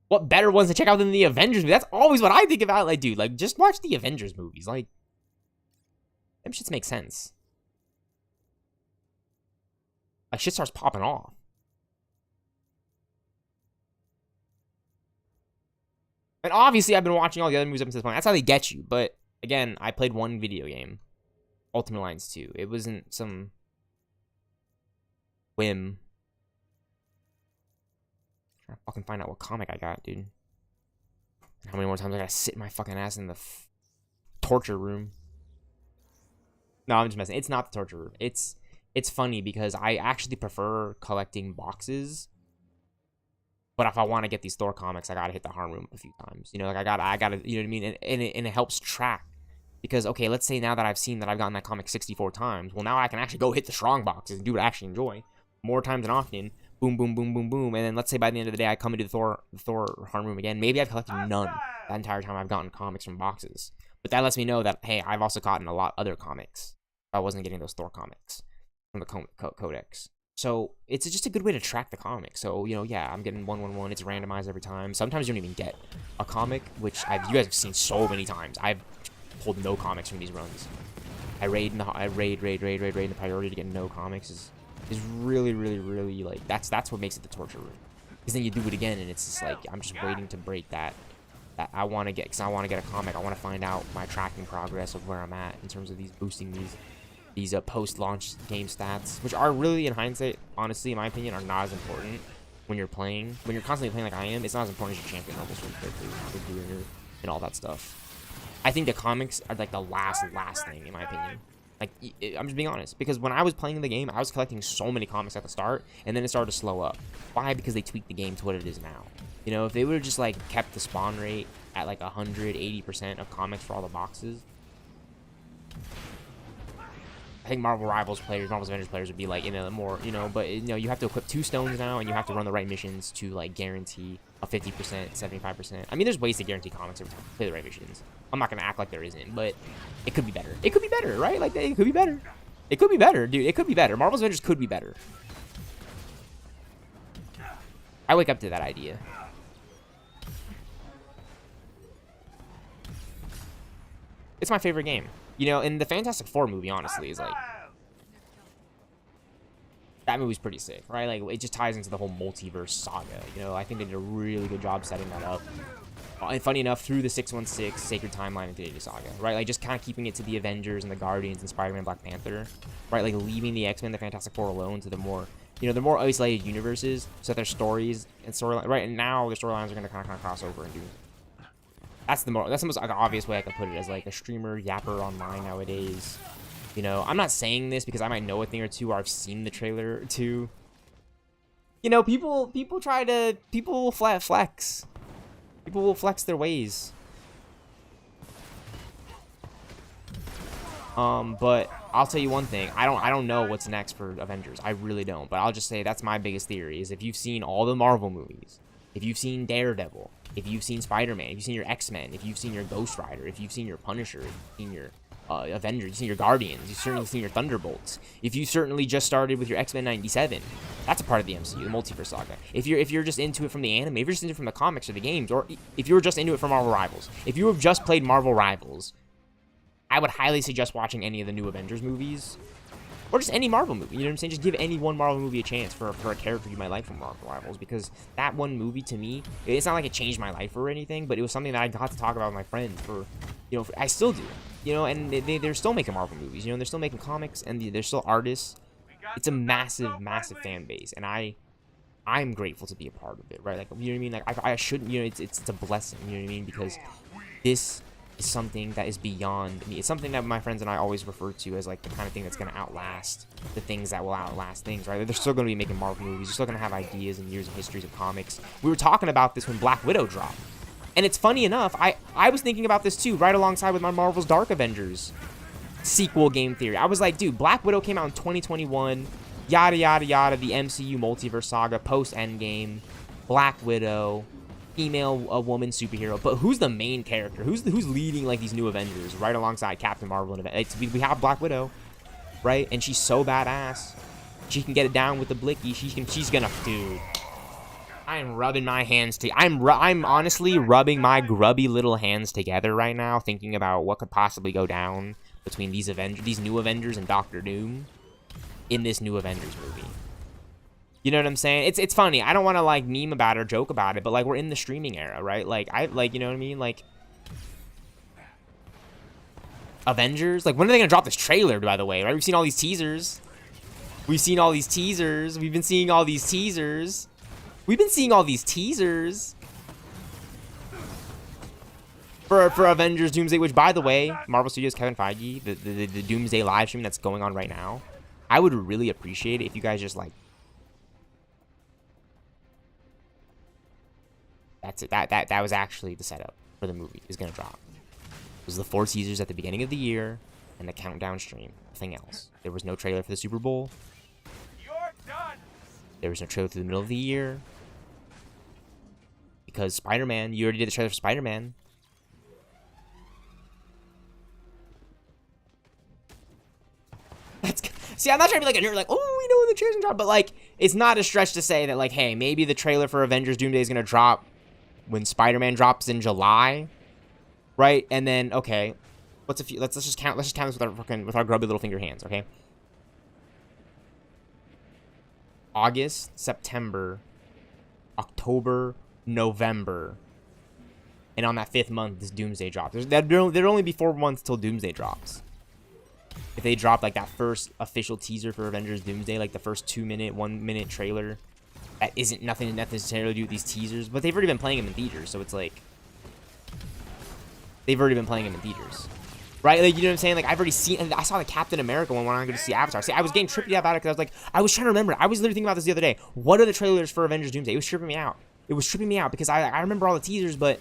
what better ones to check out than the Avengers movie? That's always what I think about. Like, dude, like just watch the Avengers movies. Like, them shits make sense. Like, shit starts popping off. And obviously, I've been watching all the other movies up until this point. That's how they get you. But, again, I played one video game. Ultimate Alliance 2. It wasn't some whim. I'm trying to fucking find out what comic I got, dude. And how many more times I gotta sit my fucking ass in the torture room. No, I'm just messing. It's not the torture room. It's funny because I actually prefer collecting boxes But if I want to get these Thor comics, I gotta hit the harm room a few times. You know, like I gotta, you know what I mean? And it helps track. Because, okay, let's say now that I've seen that I've gotten that comic 64 times, well, now I can actually go hit the strong boxes and do what I actually enjoy. More times than often. Boom, boom, boom, boom, boom. And then let's say by the end of the day, I come into the Thor harm room again. Maybe I've collected none that entire time I've gotten comics from boxes. But that lets me know that, hey, I've also gotten a lot other comics. I wasn't getting those Thor comics from the codex. So it's just a good way to track the comic. So, you know, yeah, I'm getting 111. It's randomized every time. Sometimes you don't even get a comic, which you guys have seen so many times. I've pulled no comics from these runs. I raid in the priority to get no comics is really, really, really, like, that's what makes it the torture room. Because then you do it again, and it's just like, I'm just waiting to break that I want to get, because I want to get a comic. I want to find out my tracking progress of where I'm at in terms of these boosting these post-launch game stats, which are really, in hindsight, honestly, in my opinion, are not as important when you're playing. When you're constantly playing like I am, it's not as important as your champion levels and all that stuff. I think the comics are like the last thing, in my opinion. Like, I'm just being honest, because when I was playing the game, I was collecting so many comics at the start, and then it started to slow up. Why? Because they tweaked the game to what it is now. You know, if they would have just like kept the spawn rate at like 180% of comics for all the boxes, I think Marvel's Avengers players would be like in a more, you know, but you know, you have to equip 2 stones now, and you have to run the right missions to like guarantee a 50%, 75%. I mean, there's ways to guarantee comics every time you play the right missions. I'm not gonna act like there isn't, but it could be better. It could be better, right? Like, it could be better. It could be better, dude. It could be better. Marvel's Avengers could be better. I wake up to that idea. It's my favorite game. You know, and the Fantastic Four movie, honestly, is like, that movie's pretty sick, right? Like, it just ties into the whole multiverse saga. You know, I think they did a really good job setting that up. And funny enough, through the 616 Sacred Timeline Infinity Saga, right? Like, just kind of keeping it to the Avengers and the Guardians and Spider-Man, Black Panther, right? Like, leaving the X-Men, the Fantastic Four alone to the more, you know, the more isolated universes, so that their stories and storyline, right? And now their storylines are going to kind of cross over and do. That's the most like, obvious way I can put it, as like a streamer, yapper online nowadays. You know, I'm not saying this because I might know a thing or two, or I've seen the trailer or two. You know, people will flex. People will flex their ways. But I'll tell you one thing. I don't know what's next for Avengers. I really don't. But I'll just say that's my biggest theory, is if you've seen all the Marvel movies, if you've seen Daredevil, if you've seen Spider-Man, if you've seen your X-Men, if you've seen your Ghost Rider, if you've seen your Punisher, if you've seen your Avengers, you've seen your Guardians, you've certainly seen your Thunderbolts, if you certainly just started with your X-Men 97, that's a part of the MCU, the Multiverse Saga. If you're just into it from the anime, if you're just into it from the comics or the games, or if you were just into it from Marvel Rivals, if you have just played Marvel Rivals, I would highly suggest watching any of the new Avengers movies, or just any Marvel movie. You know what I'm saying? Just give any one Marvel movie a chance for a character you might like from Marvel Rivals, because that one movie, to me, it's not like it changed my life or anything, but it was something that I got to talk about with my friends for, you know, I still do, you know, and they're still making Marvel movies, you know, they're still making comics, and they're still artists. It's a massive fan base, and I'm grateful to be a part of it, right? Like, you know what I mean? Like, I shouldn't, you know, it's a blessing, you know what I mean? Because this is something that is beyond me. It's something that my friends and I always refer to as like the kind of thing that's going to outlast the things that will outlast things, right? They're still going to be making Marvel movies. They're still going to have ideas and years and histories of comics. We were talking about this when Black Widow dropped. And it's funny enough, I was thinking about this too, right alongside with my Marvel's Dark Avengers sequel game theory. I was like, dude, Black Widow came out in 2021, yada, yada, yada, the MCU Multiverse Saga, post-Endgame, Black Widow, female woman superhero, but who's the main character? Who's leading like these new Avengers right alongside Captain Marvel and we have Black Widow, right? And she's so badass. She can get it down with the blicky. She's gonna, dude. I'm rubbing my hands I'm honestly rubbing my grubby little hands together right now, thinking about what could possibly go down between these new Avengers and Doctor Doom in this new Avengers movie. You know what I'm saying? It's funny. I don't want to like meme about it or joke about it, but like, we're in the streaming era, right? Like, you know what I mean? Like, Avengers, like, when are they gonna drop this trailer, by the way, right? We've seen all these teasers. We've been seeing all these teasers for Avengers Doomsday, which, by the way, Marvel Studios Kevin Feige, the Doomsday live stream that's going on right now, I would really appreciate it if you guys just like That's it. That was actually the setup for the movie. Is gonna drop. It was the 4 teasers at the beginning of the year and the countdown stream. Nothing else. There was no trailer for the Super Bowl. You're done. There was no trailer through the middle of the year. Because Spider-Man, you already did the trailer for Spider-Man. See, I'm not trying to be like a nerd, like, oh, we know when the trailer's gonna drop, but like, it's not a stretch to say that, like, hey, maybe the trailer for Avengers Doomsday is gonna drop when Spider-Man drops in July, right? And then, okay, let's just count this with our grubby little finger hands, okay? August, September, October, November, and on that 5th month, this Doomsday drops. There'd only be 4 months till Doomsday drops. If they drop like that first official teaser for Avengers Doomsday, like the first 2-minute, 1-minute trailer, that isn't nothing necessarily to do with these teasers, but they've already been playing them in theaters, so it's like they've already been playing them in theaters, right? Like, you know what I'm saying? Like, I've already seen. I saw the Captain America one when I go to see Avatar. See, I was getting trippy about it because I was trying to remember. I was literally thinking about this the other day. What are the trailers for Avengers Doomsday? It was tripping me out. It was tripping me out because I remember all the teasers, but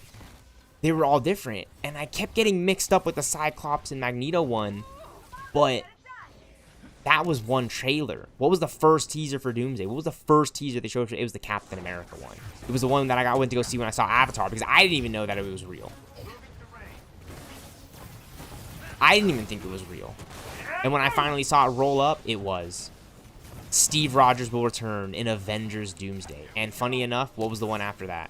they were all different, and I kept getting mixed up with the Cyclops and Magneto one. But that was one trailer. What was the first teaser for Doomsday? What was the first teaser they showed? It was the Captain America one. It was the one that I went to go see when I saw Avatar because I didn't even know that it was real. I didn't even think it was real. And when I finally saw it roll up, it was. Steve Rogers will return in Avengers Doomsday. And funny enough, what was the one after that?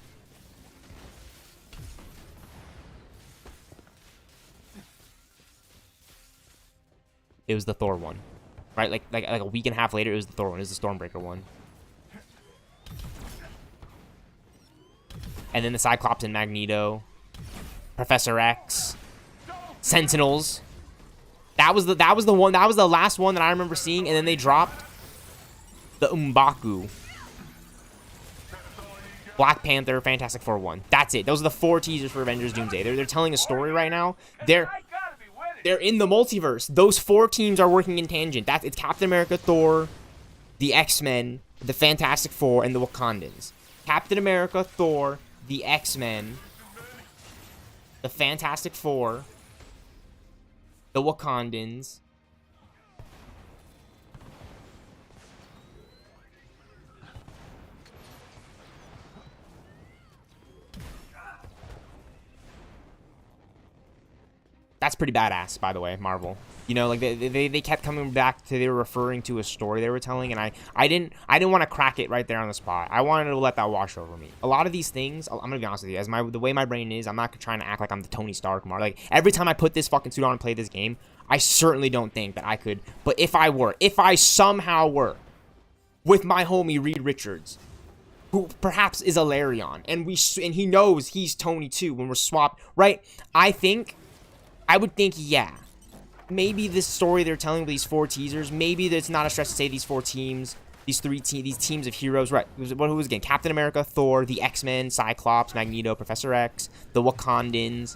It was the Thor one, right? Like a week and a half later, it was the Thor one. It was the Stormbreaker one. And then the Cyclops and Magneto, Professor X, Sentinels. That was the one. That was the last one that I remember seeing. And then they dropped the M'Baku, Black Panther, Fantastic Four one. That's it. Those are the 4 teasers for Avengers Doomsday. They're telling a story right now. They're in the multiverse. Those 4 teams are working in tangent. It's Captain America, Thor, the X-Men, the Fantastic Four, and the Wakandans. Captain America, Thor, the X-Men, the Fantastic Four, the Wakandans, that's pretty badass, by the way, Marvel. You know, like they kept coming back to, they were referring to a story they were telling, and I didn't want to crack it right there on the spot. I wanted to let that wash over me. A lot of these things, I'm gonna be honest with you, the way my brain is, I'm not trying to act like I'm the Tony Stark Marvel. Like, every time I put this fucking suit on and play this game, I certainly don't think that I could. But if I somehow were with my homie Reed Richards, who perhaps is a Larion, and he knows he's Tony too when we're swapped, right? I would think, yeah, maybe this story they're telling with these 4 teasers, maybe it's not a stretch to say these 4 teams, these teams of heroes, right? Who was again? Captain America, Thor, the X-Men, Cyclops, Magneto, Professor X, the Wakandans,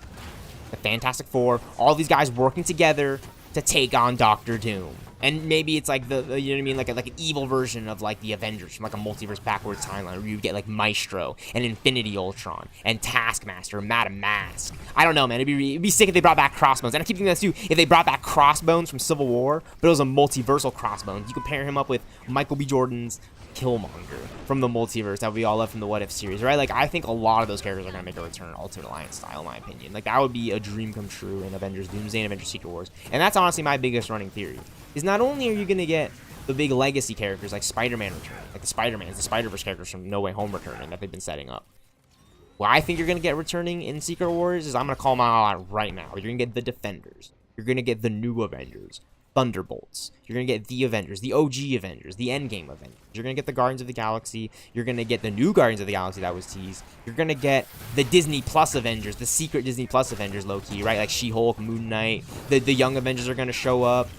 the Fantastic Four, all these guys working together to take on Doctor Doom. And maybe it's like you know what I mean, like an evil version of like the Avengers from like a multiverse backwards timeline where you get like Maestro and Infinity Ultron and Taskmaster and Madam Mask. I don't know, man. It'd be sick if they brought back Crossbones. And I keep thinking that too. If they brought back Crossbones from Civil War, but it was a multiversal Crossbones, you could pair him up with Michael B. Jordan's Killmonger from the multiverse that we all love from the What If series, right? Like, I think a lot of those characters are going to make a return Ultimate Alliance style, in my opinion. Like, that would be a dream come true in Avengers Doomsday and Avengers Secret Wars. And that's honestly my biggest running theory, is not only are you going to get the big legacy characters like Spider-Man returning, like the Spider-Mans, the Spider-Verse characters from No Way Home returning that they've been setting up. What I think you're going to get returning in Secret Wars is, I'm going to call them all out right now. You're going to get the Defenders. You're going to get the new Avengers. Thunderbolts. You're going to get the Avengers, the OG Avengers, the Endgame Avengers. You're going to get the Guardians of the Galaxy. You're going to get the new Guardians of the Galaxy that was teased. You're going to get the Disney Plus Avengers, the secret Disney Plus Avengers, low-key, right? Like She-Hulk, Moon Knight. The young Avengers are going to show up.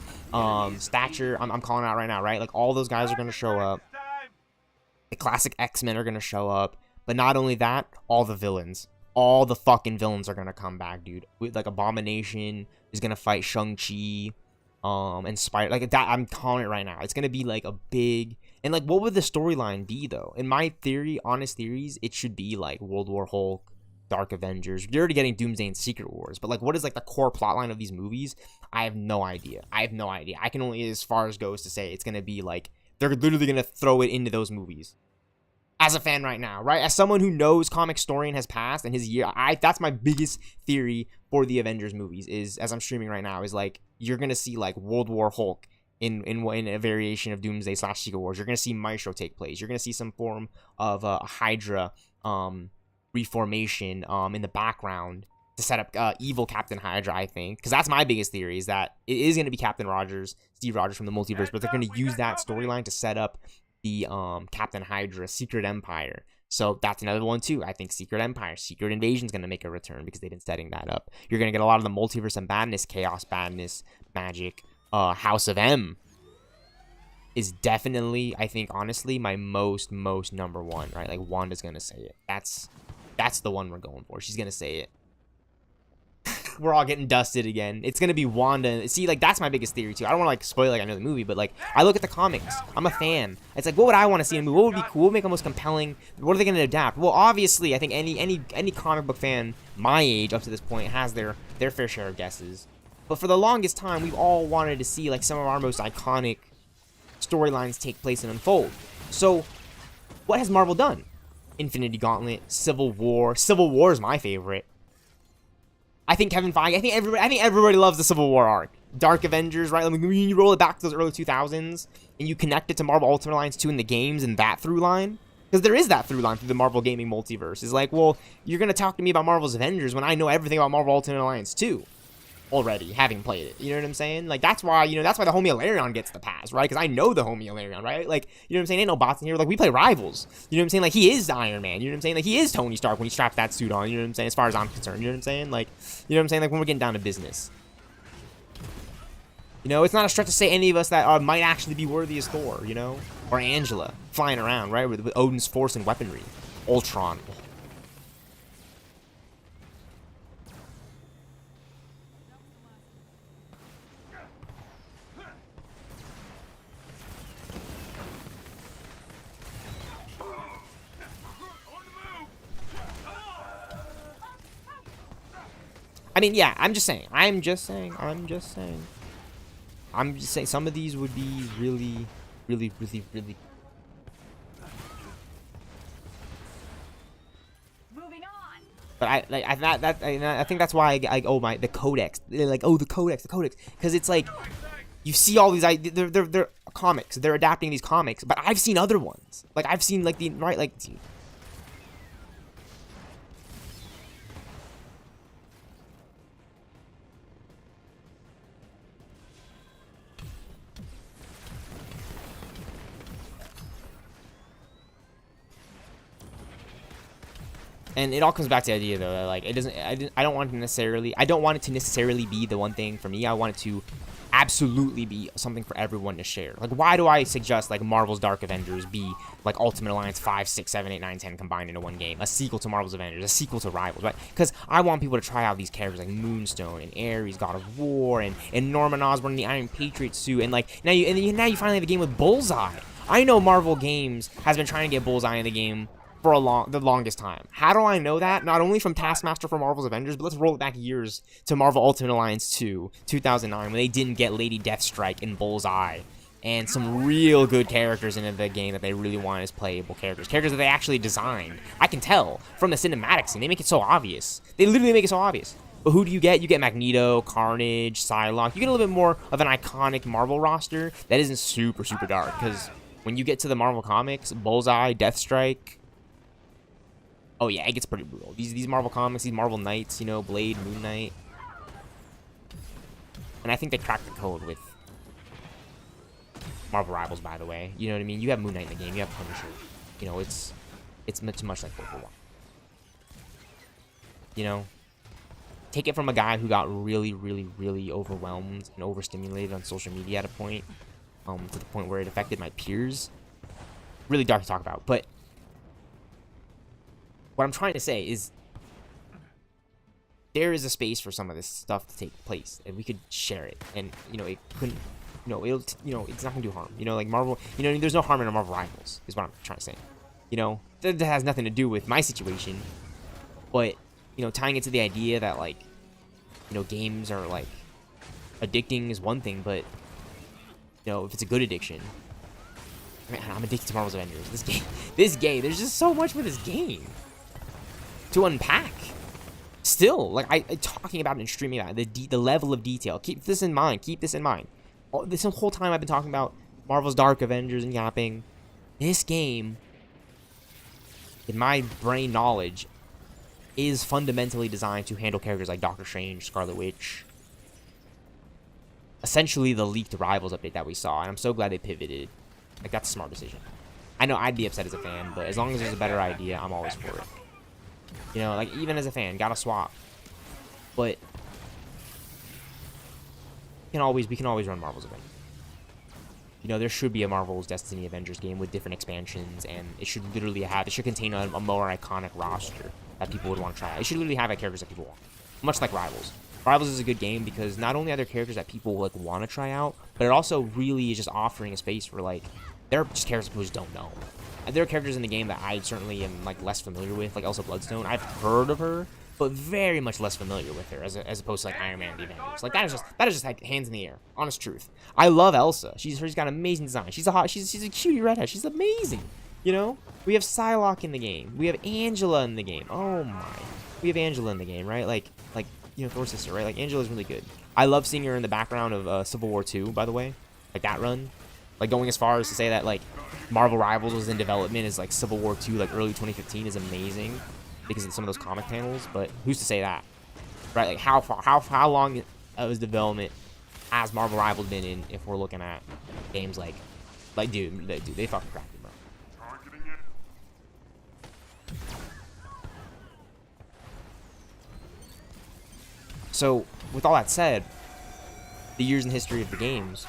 Stature, I'm calling out right now, right? Like, all those guys are going to show up. The classic X-Men are going to show up. But not only that, all the villains. All the fucking villains are going to come back, dude. Like, Abomination is going to fight Shang-Chi. And Spider, like that, I'm calling it right now. It's gonna be like a big And like, what would the storyline be though? In my theory, honest theories, it should be like World War Hulk, Dark Avengers. You're already getting Doomsday and Secret Wars, but like, what is like the core plotline of these movies? I have no idea. I can only, as far as goes to say, it's gonna be like they're literally gonna throw it into those movies. As a fan right now, right? As someone who knows comic story and has passed and his year, that's my biggest theory for the Avengers movies is, as I'm streaming right now, is like you're gonna see like World War Hulk in a variation of Doomsday / Secret Wars. You're gonna see Maestro take place. You're gonna see some form of a Hydra reformation in the background to set up evil Captain Hydra, I think, because that's my biggest theory, is that it is gonna be Captain Rogers, Steve Rogers from the multiverse, but they're gonna use that storyline to set up the Captain Hydra Secret Empire. So that's another one too. I think Secret Empire, Secret Invasion is going to make a return because they've been setting that up. You're going to get a lot of the multiverse of madness, chaos, badness, magic. House of M is definitely, I think, honestly, my most number one, right? Like, Wanda's going to say it. That's the one we're going for. She's going to say it. We're all getting dusted again. It's gonna be Wanda. See, like, that's my biggest theory too. I don't want to like spoil like I know the movie, but like I look at the comics. I'm a fan. It's like, what would I want to see in a movie? What would be cool? What would make the most compelling? What are they gonna adapt? Well, obviously, I think any comic book fan my age up to this point has their fair share of guesses. But for the longest time, we've all wanted to see like some of our most iconic storylines take place and unfold. So, what has Marvel done? Infinity Gauntlet, Civil War. Civil War is my favorite. I think Kevin Feige, I think everybody loves the Civil War arc. Dark Avengers, right? I mean, when you roll it back to those early 2000s and you connect it to Marvel Ultimate Alliance 2 in the games and that through line, because there is that through line through the Marvel gaming multiverse. It's like, well, you're going to talk to me about Marvel's Avengers when I know everything about Marvel Ultimate Alliance 2 already, having played it. You know what I'm saying? Like, that's why the homie Alarion gets the pass, right? Because I know the homie Alarion, right? Like, you know what I'm saying? Ain't no bots in here. Like, we play rivals. You know what I'm saying? Like, he is Iron Man. You know what I'm saying? Like, he is Tony Stark when he strapped that suit on. You know what I'm saying? As far as I'm concerned. You know what I'm saying? Like, you know what I'm saying? Like, when we're getting down to business. You know, it's not a stretch to say any of us that might actually be worthy as Thor, you know? Or Angela, flying around, right? With Odin's force and weaponry. Ultron. I mean, yeah, I'm just saying some of these would be really. Moving on. But I think that's why the codex. They're like, oh, the codex, because it's like you see all these. They're comics. They're adapting these comics, but I've seen other ones. Like I've seen like And it all comes back to the idea, though, that, like, I don't want it to necessarily be the one thing for me. I want it to absolutely be something for everyone to share. Like, why do I suggest, like, Marvel's Dark Avengers be, like, Ultimate Alliance 5, 6, 7, 8, 9, 10 combined into one game? A sequel to Marvel's Avengers, a sequel to Rivals, right? Because I want people to try out these characters like Moonstone and Ares, God of War, and Norman Osborn in the Iron Patriot suit, and, like, now you finally have a game with Bullseye. I know Marvel Games has been trying to get Bullseye in the game for the longest time. How do I know that? Not only from Taskmaster for Marvel's Avengers, but let's roll it back years to Marvel Ultimate Alliance 2, 2009, when they didn't get Lady Deathstrike and Bullseye, and some real good characters in the game that they really want as playable characters that they actually designed. I can tell from the cinematics, and they make it so obvious. They literally make it so obvious. But who do you get? You get Magneto, Carnage, Psylocke. You get a little bit more of an iconic Marvel roster that isn't super dark, because when you get to the Marvel comics, Bullseye, Deathstrike, oh yeah, it gets pretty brutal. These Marvel comics, these Marvel Knights, you know, Blade, Moon Knight. And I think they cracked the code with Marvel Rivals, by the way. You know what I mean? You have Moon Knight in the game, you have Punisher. You know, it's much like World War I. You know? Take it from a guy who got really overwhelmed and overstimulated on social media at a point, to the point where it affected my peers. Really dark to talk about, but what I'm trying to say is there is a space for some of this stuff to take place, and we could share it. And, you know, it couldn't it's not gonna do harm. Like Marvel, there's no harm in a Marvel Rivals, is what I'm trying to say. That has nothing to do with my situation, but tying it to the idea that like, games are like addicting is one thing, but if it's a good addiction. Man, I'm addicted to Marvel's Avengers. This game, there's just so much with this game to unpack. Still, like I talking about it and streaming about it, the level of detail. Keep this in mind. This whole time I've been talking about Marvel's Dark Avengers and yapping. This game, in my brain knowledge, is fundamentally designed to handle characters like Doctor Strange, Scarlet Witch. Essentially the leaked Rivals update that we saw, and I'm so glad they pivoted. Like, that's a smart decision. I know I'd be upset as a fan, but as long as there's a better idea, I'm always for it. Like, even as a fan, gotta swap. But we can always run Marvel's Avengers. There should be a Marvel's Destiny Avengers game with different expansions, and it should contain a more iconic roster that people would want to try out. It should literally have characters that people want. Much like Rivals. Rivals is a good game because not only are there characters that people like want to try out, but it also really is just offering a space for like, there are just characters people just don't know. And there are characters in the game that I certainly am like less familiar with, like Elsa Bloodstone. I've heard of her, but very much less familiar with her as opposed to like Iron Man and the Avengers. Like that is just like hands in the air, honest truth. I love Elsa. She's got amazing design. She's a cutie redhead. She's amazing. We have Psylocke in the game. We have Angela in the game. Oh my, we have Angela in the game, right? Like Thor's sister, right? Like Angela's really good. I love seeing her in the background of Civil War 2, by the way, like that run. Like going as far as to say that like Marvel Rivals was in development is like Civil War 2, like early 2015 is amazing because of some of those comic panels. But who's to say that, right? Like how long of his development has Marvel Rivals been in? If we're looking at games like dude, they fucking cracked it, bro. So with all that said, the years in history of the games.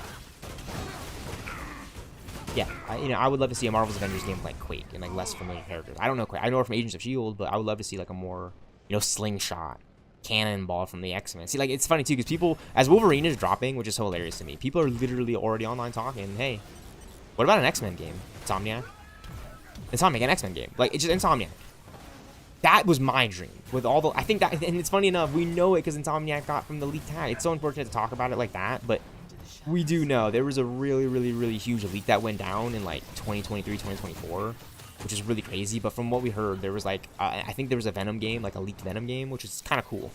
Yeah, I would love to see a Marvel's Avengers game like Quake and like less familiar characters. I don't know Quake. I know her from Agents of S.H.I.E.L.D., but I would love to see like a more, slingshot, cannonball from the X-Men. See, like it's funny too because people, as Wolverine is dropping, which is so hilarious to me, people are literally already online talking, hey, what about an X-Men game? Insomniac, an X-Men game. Like it's just Insomniac. That was my dream. With all the, I think that, and it's funny enough, we know it because Insomniac got from the leaked tag. It's so unfortunate to talk about it like that, but we do know there was a really, really, really huge leak that went down in like 2023, 2024, which is really crazy. But from what we heard, there was like, I think there was a Venom game, like a leaked Venom game, which is kind of cool.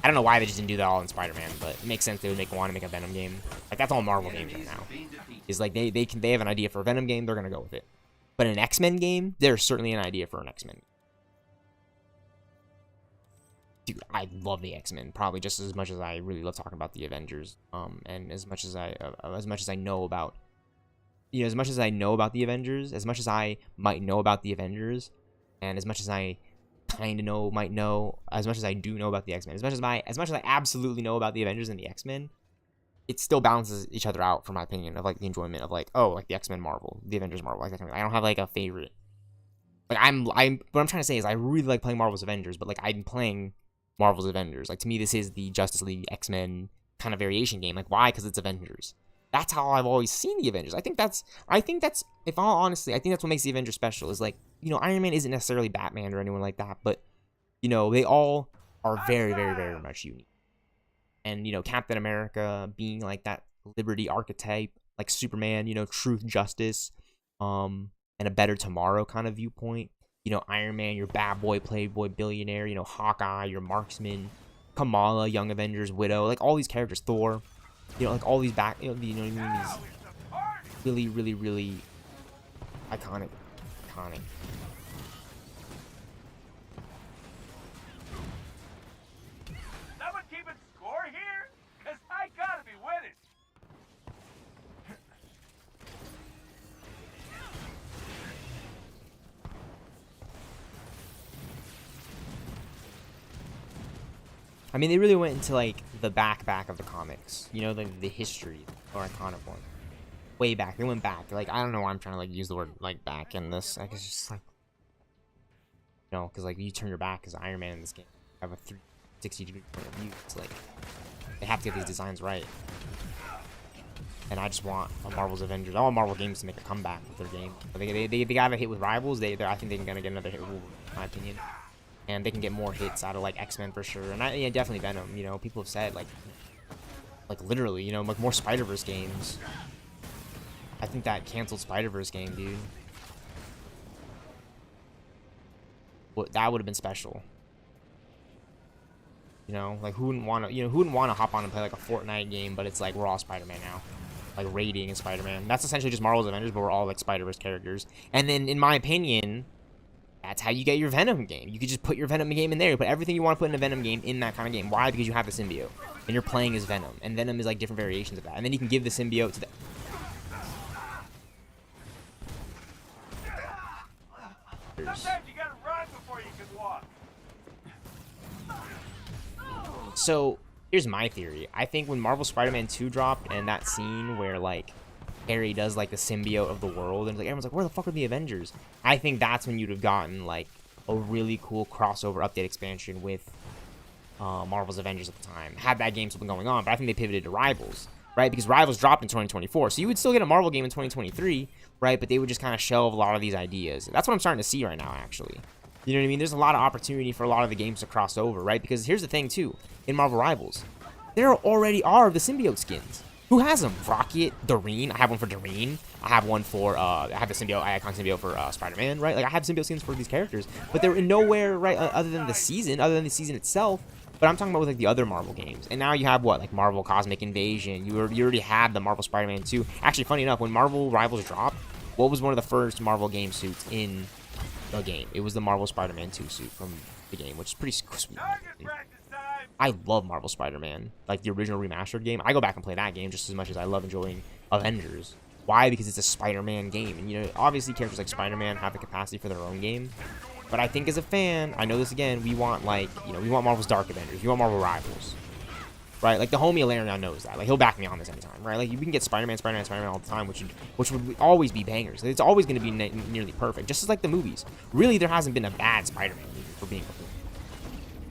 I don't know why they just didn't do that all in Spider-Man, but it makes sense they would want to make a Venom game. Like that's all Marvel games right now. Is like they have an idea for a Venom game, they're gonna go with it. But an X-Men game, there's certainly an idea for an X-Men. Dude, I love the X-Men probably just as much as I really love talking about the Avengers. And as much as I know about, as much as I know about the Avengers, as much as I might know about the Avengers, and as much as I kind of might know, as much as I do know about the X-Men, as much as I absolutely know about the Avengers and the X-Men, it still balances each other out, for my opinion, of like the enjoyment of like, oh, like the X-Men Marvel, the Avengers Marvel. Like I don't have like a favorite. Like what I'm trying to say is I really like playing Marvel's Avengers, but like I'm playing Marvel's Avengers. Like to me, this is the Justice League X-Men kind of variation game. Like why? Because it's Avengers. That's how I've always seen the Avengers. I think that's, if all honestly, I think that's what makes the Avengers special. Is like, Iron Man isn't necessarily Batman or anyone like that, but they all are very, very, very much unique. And Captain America being like that liberty archetype, like Superman, truth, justice, and a better tomorrow kind of viewpoint. Iron Man, your bad boy, playboy, billionaire, Hawkeye, your marksman, Kamala, Young Avengers, Widow, like all these characters, Thor, like all these these really, really, really iconic. Someone keeping score here? Cause I gotta be winning. I mean, they really went into like the back of the comics, the history or iconic one, way back. They went back. Like I don't know why I'm trying to like use the word like back in this. I guess it's just like, because like you turn your back as Iron Man in this game, have a 360-degree point of view. It's like they have to get these designs right. And I just want a Marvel's Avengers. I want Marvel games to make a comeback with their game. They got a hit with Rivals. I think they're gonna get another hit, in my opinion. And they can get more hits out of like X-Men for sure. And yeah, definitely Venom. You know, people have said like literally, you know, like more Spider-Verse games. I think that canceled Spider-Verse game, dude. Well, that would have been special. You know, like who wouldn't want to hop on and play like a Fortnite game, but it's like we're all Spider-Man now. Like raiding and Spider-Man. That's essentially just Marvel's Avengers, but we're all like Spider-Verse characters. And then in my opinion, that's how you get your Venom game. You could just put your Venom game in there. You put everything you want to put in a Venom game in that kind of game. Why? Because you have the symbiote. And you're playing as Venom. And Venom is like different variations of that. And then you can give the symbiote to the... Sometimes you gotta run before you can walk. So, here's my theory. I think when Marvel Spider-Man 2 dropped and that scene where, like, Harry does, like, the symbiote of the world, and like everyone's like, where the fuck are the Avengers? I think that's when you'd have gotten, like, a really cool crossover update expansion with Marvel's Avengers at the time. Had that game still been going on, but I think they pivoted to Rivals, right? Because Rivals dropped in 2024, so you would still get a Marvel game in 2023, right? But they would just kind of shelve a lot of these ideas. That's what I'm starting to see right now, actually. You know what I mean? There's a lot of opportunity for a lot of the games to cross over, right? Because here's the thing, too. In Marvel Rivals, there already are the symbiote skins. Who has them? Rocket, Doreen. I have one for Doreen. I have one for, I have the symbiote, icon symbiote for Spider-Man, right? Like, I have symbiote skins for these characters. But they're in nowhere, right, other than the season itself. But I'm talking about with, like, the other Marvel games. And now you have, what, like, Marvel Cosmic Invasion. You already had the Marvel Spider-Man 2. Actually, funny enough, when Marvel Rivals dropped, what was one of the first Marvel game suits in the game? It was the Marvel Spider-Man 2 suit from the game, which is pretty sweet. I love Marvel Spider-Man, like the original remastered game. I go back and play that game just as much as I love enjoying Avengers. Why? Because it's a Spider-Man game. And, you know, obviously characters like Spider-Man have the capacity for their own game. But I think as a fan, I know this again, we want, like, you know, we want Marvel's Dark Avengers. We want Marvel Rivals. Right? Like, the homie Alarion knows that. Like, he'll back me on this anytime, right? Like, we can get Spider-Man all the time, which would always be bangers. It's always going to be nearly perfect, just as like the movies. Really, there hasn't been a bad Spider-Man movie for being a movie.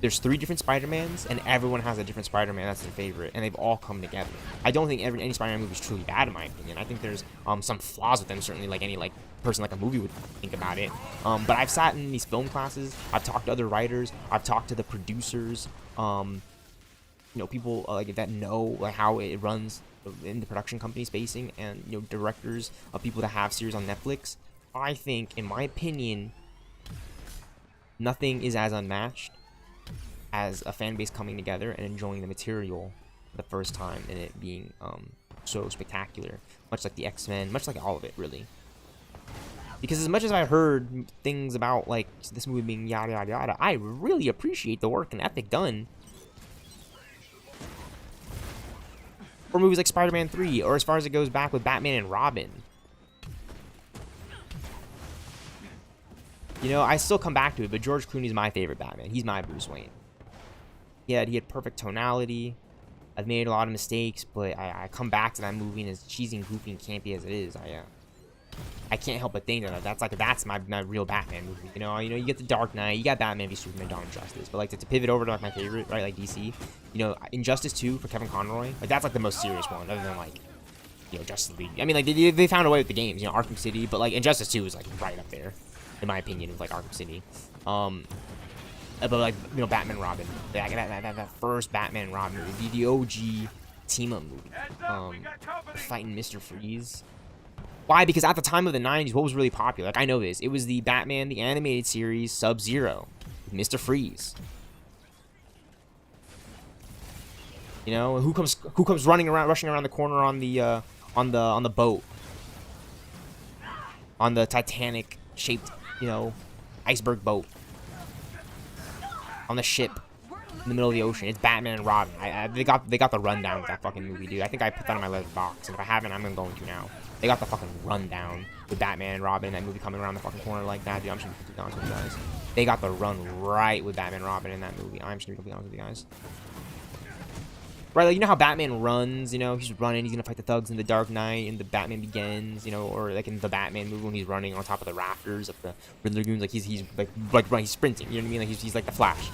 There's 3 different Spider-Mans, and everyone has a different Spider-Man that's their favorite, and they've all come together. I don't think any Spider-Man movie is truly bad, in my opinion. I think there's some flaws with them, certainly like any person like a movie would think about it. But I've sat in these film classes, I've talked to other writers, I've talked to the producers, you know, people like that know like how it runs in the production company spacing, and you know, directors of people that have series on Netflix. I think, in my opinion, nothing is as unmatched as a fan base coming together and enjoying the material for the first time, and it being so spectacular, much like the X-Men, much like all of it, really. Because as much as I heard things about like this movie being yada yada yada, I really appreciate the work and ethic done for movies like Spider-Man 3, or as far as it goes back with Batman and Robin. You know, I still come back to it, but George Clooney's my favorite Batman. He's my Bruce Wayne. Yeah, he had perfect tonality. I've made a lot of mistakes, but I come back to that movie, and as cheesy and goofy and campy as it is, I can't help but think that that's my real Batman movie. You know, you get the Dark Knight, you got Batman v Superman: Dawn of Justice, but like to pivot over to like my favorite, right, like DC. You know, Injustice 2 for Kevin Conroy, like that's like the most serious one, other than like, you know, Justice League. I mean, like they found a way with the games, you know, Arkham City, but like Injustice 2 is like right up there, in my opinion, with like Arkham City. But like, you know, Batman Robin, that first Batman Robin movie, the OG team up movie, fighting Mr. Freeze. Why? Because at the time of the 90s, what was really popular? Like, I know this. It was the Batman, the animated series, Sub-Zero, with Mr. Freeze. You know, who comes rushing around the corner on the boat, on the Titanic-shaped, you know, iceberg boat, on the ship in the middle of the ocean? It's Batman and Robin. They got the rundown with that fucking movie, dude. I think I put that on my letterbox, and if I haven't, I'm going to now. They got the fucking rundown with Batman and Robin, that movie coming around the fucking corner like that, dude. I'm just gonna be completely honest with you guys. They got the run right with Batman and Robin in that movie. I'm just gonna be completely honest with you guys. Right, like, you know how Batman runs, you know, he's running, he's gonna fight the thugs in The Dark Knight, and the Batman Begins, you know, or like in the Batman movie when he's running on top of the rafters of the Riddler goons, like he's he's sprinting, you know what I mean? Like he's like the Flash.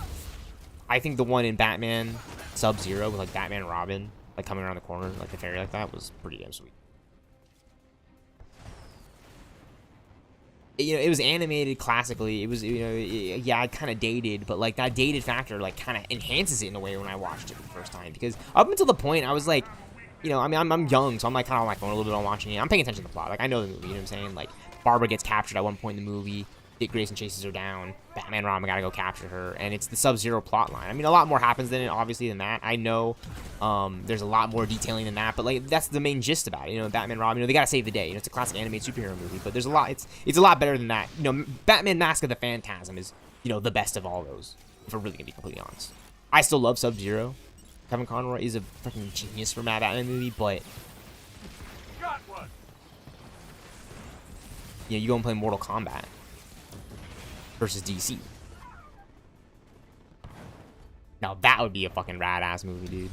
I think the one in Batman Sub-Zero with like Batman and Robin, like coming around the corner like the ferry like that, was pretty damn sweet. you know, it was animated classically. It was, you know, yeah, kind of dated, but like that dated factor like kind of enhances it in a way when I watched it for the first time. Because up until the point I was like, you know, I mean, I'm young, so I'm like kind of like going a little bit on watching it. I'm paying attention to the plot. Like I know the movie, you know what I'm saying? Like Barbara gets captured at one point in the movie. Dick Grayson chases her down. Batman, Robin gotta go capture her, and it's the Sub-Zero plot line. I mean, a lot more happens than it, obviously, than that. I know there's a lot more detailing than that, but like that's the main gist about it. You know, Batman, Robin, you know, they gotta save the day. You know, it's a classic animated superhero movie, but there's a lot. It's a lot better than that. You know, Batman: Mask of the Phantasm is, you know, the best of all those. If we're really gonna be completely honest, I still love Sub-Zero. Kevin Conroy is a freaking genius for that Batman movie, but Got one. you know, you go and play Mortal Kombat versus DC. Now that would be a fucking rad-ass movie, dude.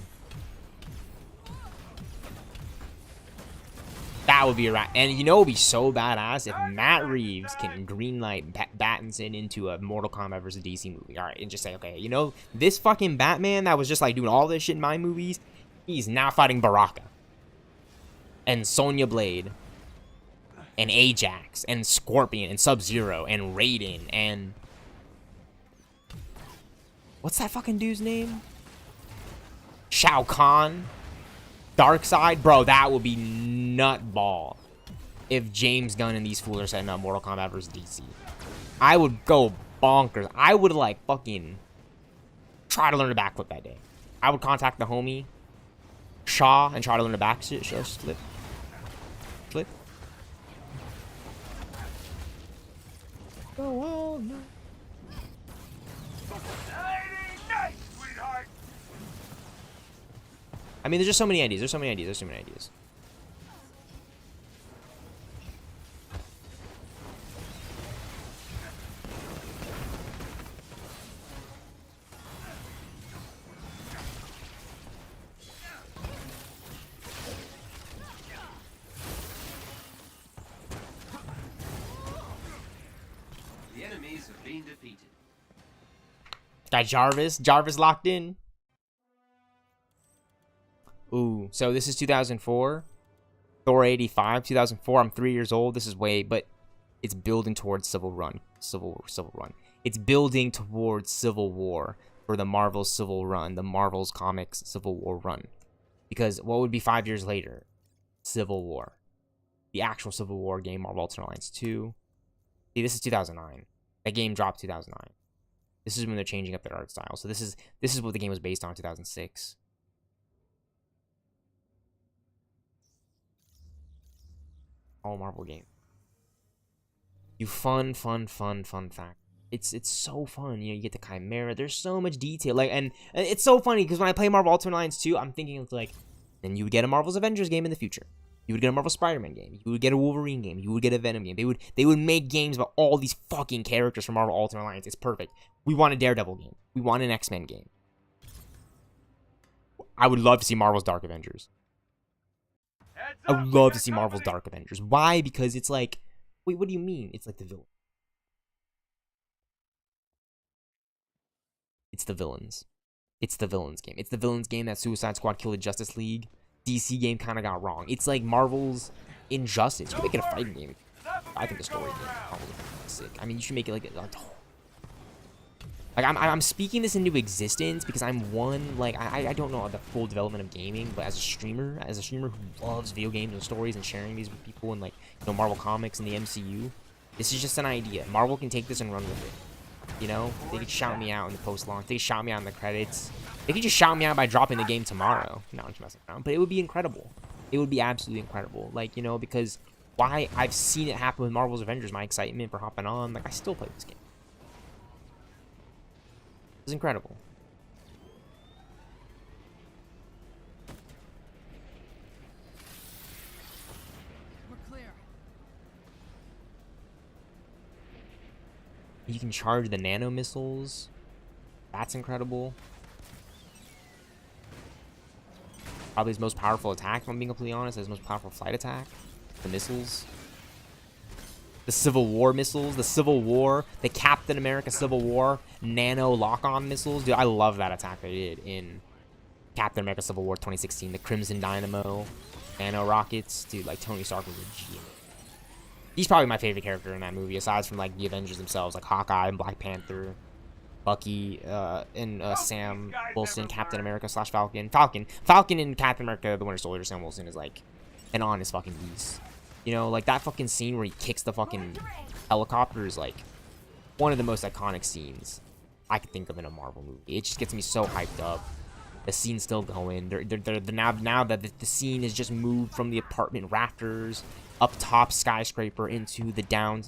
That would be a rat. And you know it would be so badass if Matt Reeves can greenlight Battinson into a Mortal Kombat versus DC movie. Alright, and just say, okay, you know, this fucking Batman that was just like doing all this shit in my movies, he's now fighting Baraka. And Sonya Blade. And Ajax, and Scorpion, and Sub-Zero, and Raiden, and... What's that fucking dude's name? Shao Kahn? Darkseid? Bro, that would be nutball if James Gunn and these fools are setting up Mortal Kombat vs. DC. I would go bonkers. I would, like, fucking try to learn a backflip that day. I would contact the homie, Shaw, and try to learn a back flip. Flip. Oh, no. Night, sweetheart. I mean, there's just so many ideas. The enemies have been defeated. Got Jarvis locked in. Ooh, so this is 2004. Thor 85, 2004. I'm 3 years old. This is way, but it's building towards Civil Run. It's building towards Civil War for the Marvel's Civil Run, the Marvel's Comics Civil War run. Because what would be 5 years later? Civil War. The actual Civil War game, Marvel Ultimate Alliance 2. See, this is 2009. That game dropped 2009. This is when they're changing up their art style. So this is what the game was based on in 2006. All Marvel game. You fun fact. It's so fun. You know, you get the Chimera. There's so much detail. Like, and it's so funny because when I play Marvel Ultimate Alliance 2, I'm thinking it's like, then you would get a Marvel's Avengers game in the future. You would get a Marvel Spider-Man game. You would get a Wolverine game. You would get a Venom game. They would make games about all these fucking characters from Marvel Ultimate Alliance. It's perfect. We want a Daredevil game. We want an X-Men game. I would love to see Marvel's Dark Avengers. I would love to see Marvel's Dark Avengers. Why? Because it's like, wait, what do you mean? It's like the villain. It's the villains. It's the villains game. It's the villains game that Suicide Squad killed the Justice League. DC game kind of got wrong. It's like Marvel's Injustice. You should make it a fighting game. I think the story game probably sick. I mean, you should make it like I'm speaking this into existence because I'm one, like, I don't know the full development of gaming, but as a streamer who loves video games and stories and sharing these with people and, like, you know, Marvel Comics and the MCU, this is just an idea. Marvel can take this and run with it. You know, they could shout me out in the post-launch. They could shout me out in the credits. They could just shout me out by dropping the game tomorrow. No, I'm just messing around. But it would be incredible. It would be absolutely incredible. Like, you know, because why I've seen it happen with Marvel's Avengers, my excitement for hopping on. Like, I still play this game. It's incredible. We're clear. You can charge the nano missiles. That's incredible. Probably his most powerful attack, if I'm being completely honest. His most powerful flight attack. The missiles. The Civil War missiles. The Civil War. The Captain America Civil War nano lock-on missiles. Dude, I love that attack they did in Captain America Civil War 2016. The Crimson Dynamo. Nano rockets. Dude, like, Tony Stark was a genius. He's probably my favorite character in that movie, aside from like the Avengers themselves, like Hawkeye and Black Panther, Bucky, and Sam Wilson, Captain America / Falcon. Falcon and Captain America, the Winter Soldier, Sam Wilson is like an honest fucking beast. You know, like that fucking scene where he kicks the fucking helicopter is like one of the most iconic scenes I could think of in a Marvel movie. It just gets me so hyped up. The scene's still going. They're now that the scene is just moved from the apartment rafters up top skyscraper into the down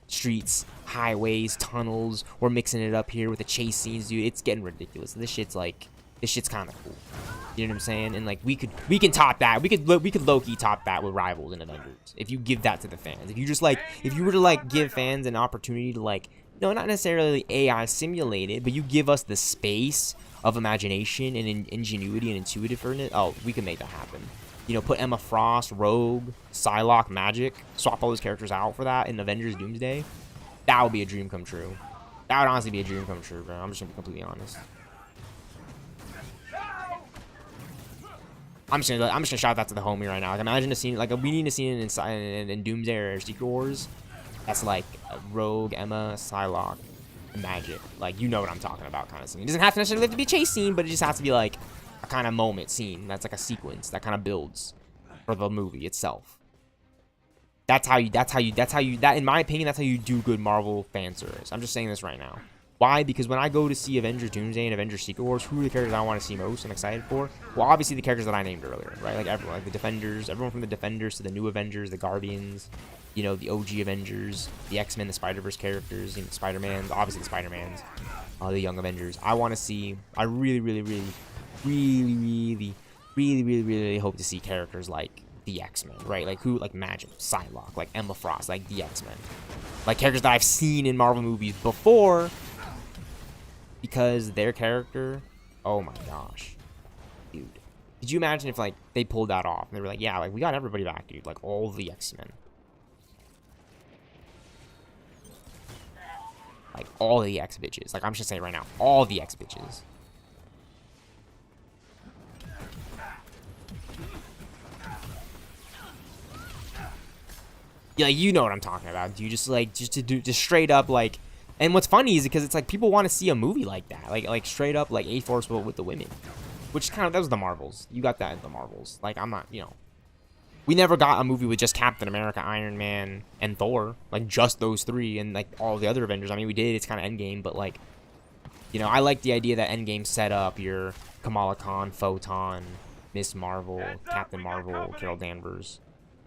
streets, highways, tunnels. We're mixing it up here with the chase scenes, dude. It's getting ridiculous. This shit's kind of cool. You know what I'm saying? And like we can top that. We could low-key top that with Rivals and Avengers if you give that to the fans. If you just like if you were to like give fans an opportunity to like, no, not necessarily AI simulated, but you give us the space of imagination and ingenuity and intuitiveness. Oh, we can make that happen. You know, put Emma Frost, Rogue, Psylocke, Magic, swap all those characters out for that in Avengers Doomsday. That would be a dream come true. That would honestly be a dream come true, bro. I'm just gonna be completely honest. I'm just gonna shout that to the homie right now. Like, imagine a scene like we need a scene in Doomsday or Secret Wars. That's like Rogue, Emma, Psylocke, and Magic. Like, you know what I'm talking about, kind of scene. It doesn't have to necessarily have to be a chase scene, but it just has to be like a kind of moment scene. That's like a sequence that kind of builds for the movie itself. That in my opinion, that's how you do good Marvel fan service. I'm just saying this right now. Why? Because when I go to see Avengers Doomsday and Avengers Secret Wars, who are the characters I want to see most and excited for? Well, obviously the characters that I named earlier, right? Like everyone, like the Defenders, everyone from the Defenders to the new Avengers, the Guardians, you know, the OG Avengers, the X-Men, the Spider-Verse characters, you know, Spider-Mans, obviously the Spider-Mans, the Young Avengers. I want to see, I really hope to see characters like the X-Men, right? Like who, like Magic, Psylocke, like Emma Frost, like the X-Men. Like characters that I've seen in Marvel movies before, because their character, oh my gosh, dude. Could you imagine if like they pulled that off and they were like, yeah, like we got everybody back, dude, like all the X-Men. Like all the X-bitches. Like I'm just saying right now, all the X-bitches. Yeah, you know what I'm talking about, dude. Just straight up like, and what's funny is because it's like people want to see a movie like that, like straight up like A-Force but with the women, which kind of, that was the Marvels. You got that in the Marvels. Like I'm not, you know, we never got a movie with just Captain America, Iron Man, and Thor, like just those three, and like all the other Avengers. I mean, we did. It's kind of Endgame, but like, you know, I like the idea that Endgame set up your Kamala Khan, Photon, Miss Marvel, Captain Marvel, Carol Danvers,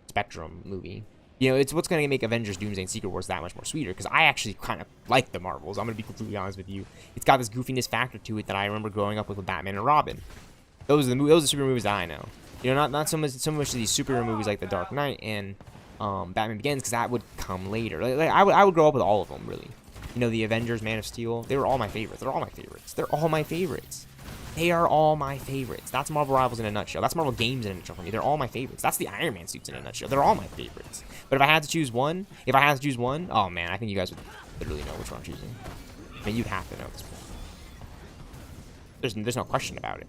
Spectrum movie. You know, it's what's going to make Avengers Doomsday and Secret Wars that much more sweeter, because I actually kind of like the Marvels. I'm going to be completely honest with you. It's got this goofiness factor to it that I remember growing up with Batman and Robin. Those are the super movies that I know. You know, not so much of these superhero movies like The Dark Knight and Batman Begins, because that would come later. Like I would grow up with all of them, really. You know, the Avengers, Man of Steel, they were all my favorites. They're all my favorites. They're all my favorites. They are all my favorites. That's Marvel Rivals in a nutshell. That's Marvel Games in a nutshell for me. They're all my favorites. That's the Iron Man suits in a nutshell. They're all my favorites. But if I had to choose one, oh man, I think you guys would literally know which one I'm choosing. I mean, you'd have to know at this point. There's no question about it.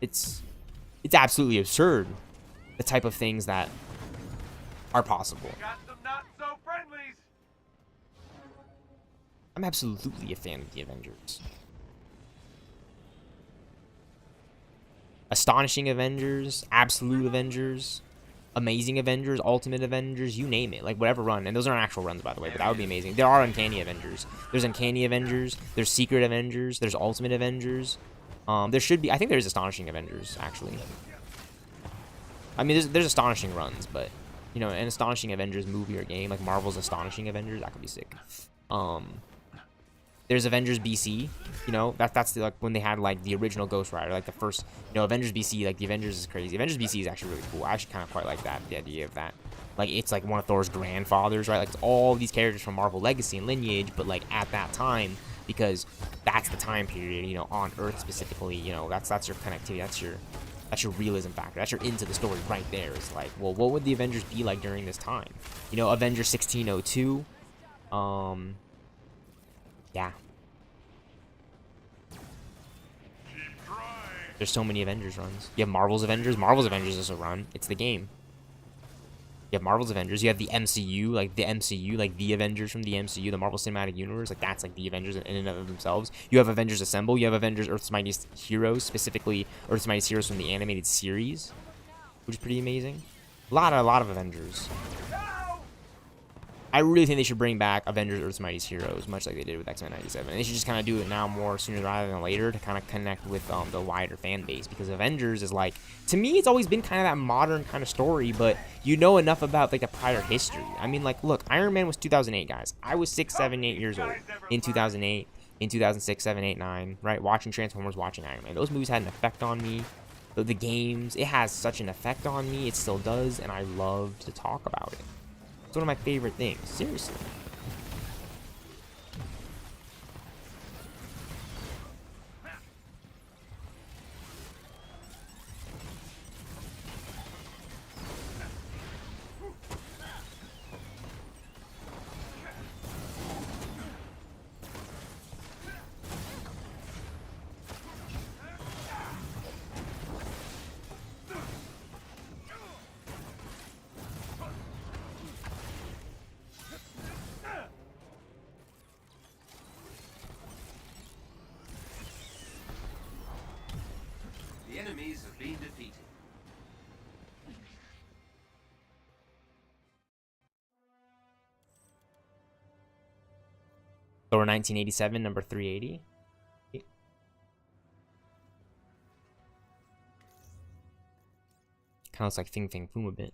It's absolutely absurd, the type of things that are possible. Got some not so friendlies. I'm absolutely a fan of the Avengers. Astonishing Avengers, Absolute Avengers, Amazing Avengers, Ultimate Avengers, you name it. Like, whatever run. And those aren't actual runs, by the way, but that would be amazing. There are Uncanny Avengers. There's Uncanny Avengers. There's Secret Avengers. There's Ultimate Avengers. There should be... I think there's Astonishing Avengers, actually. I mean, there's Astonishing runs, but... You know, an Astonishing Avengers movie or game, like Marvel's Astonishing Avengers, that could be sick. There's Avengers BC, you know, that's the, like when they had like the original Ghost Rider, like the first, you know, Avengers BC, like the Avengers is crazy. Avengers BC is actually really cool. I actually kind of quite like that, the idea of that. Like it's like one of Thor's grandfathers, right? Like it's all these characters from Marvel Legacy and lineage, but like at that time, because that's the time period, you know, on Earth specifically, you know, that's your connectivity, that's your realism factor, that's your into the story right there. It's like, well, what would the Avengers be like during this time? You know, Avengers 1602, yeah. There's so many Avengers runs. You have Marvel's Avengers. Marvel's Avengers is a run. It's the game. You have Marvel's Avengers. You have the MCU, like the MCU, like the Avengers from the MCU, the Marvel Cinematic Universe. Like that's like the Avengers in and of themselves. You have Avengers Assemble. You have Avengers Earth's Mightiest Heroes, specifically Earth's Mightiest Heroes from the animated series, which is pretty amazing. A lot of Avengers. I really think they should bring back Avengers Earth's Mightiest Heroes, much like they did with X-Men 97. And they should just kind of do it now more sooner rather than later to kind of connect with the wider fan base. Because Avengers is like, to me, it's always been kind of that modern kind of story, but you know enough about like the prior history. I mean, like, look, Iron Man was 2008, guys. I was 6, 7, 8 years old in 2008, in 2006, 7, 8, 9, right? Watching Transformers, watching Iron Man. Those movies had an effect on me. The games, it has such an effect on me. It still does, and I love to talk about it. It's one of my favorite things, seriously. The enemies have been defeated. Thor 1987, number 380. Kind of looks like Fing Fang Foom a bit.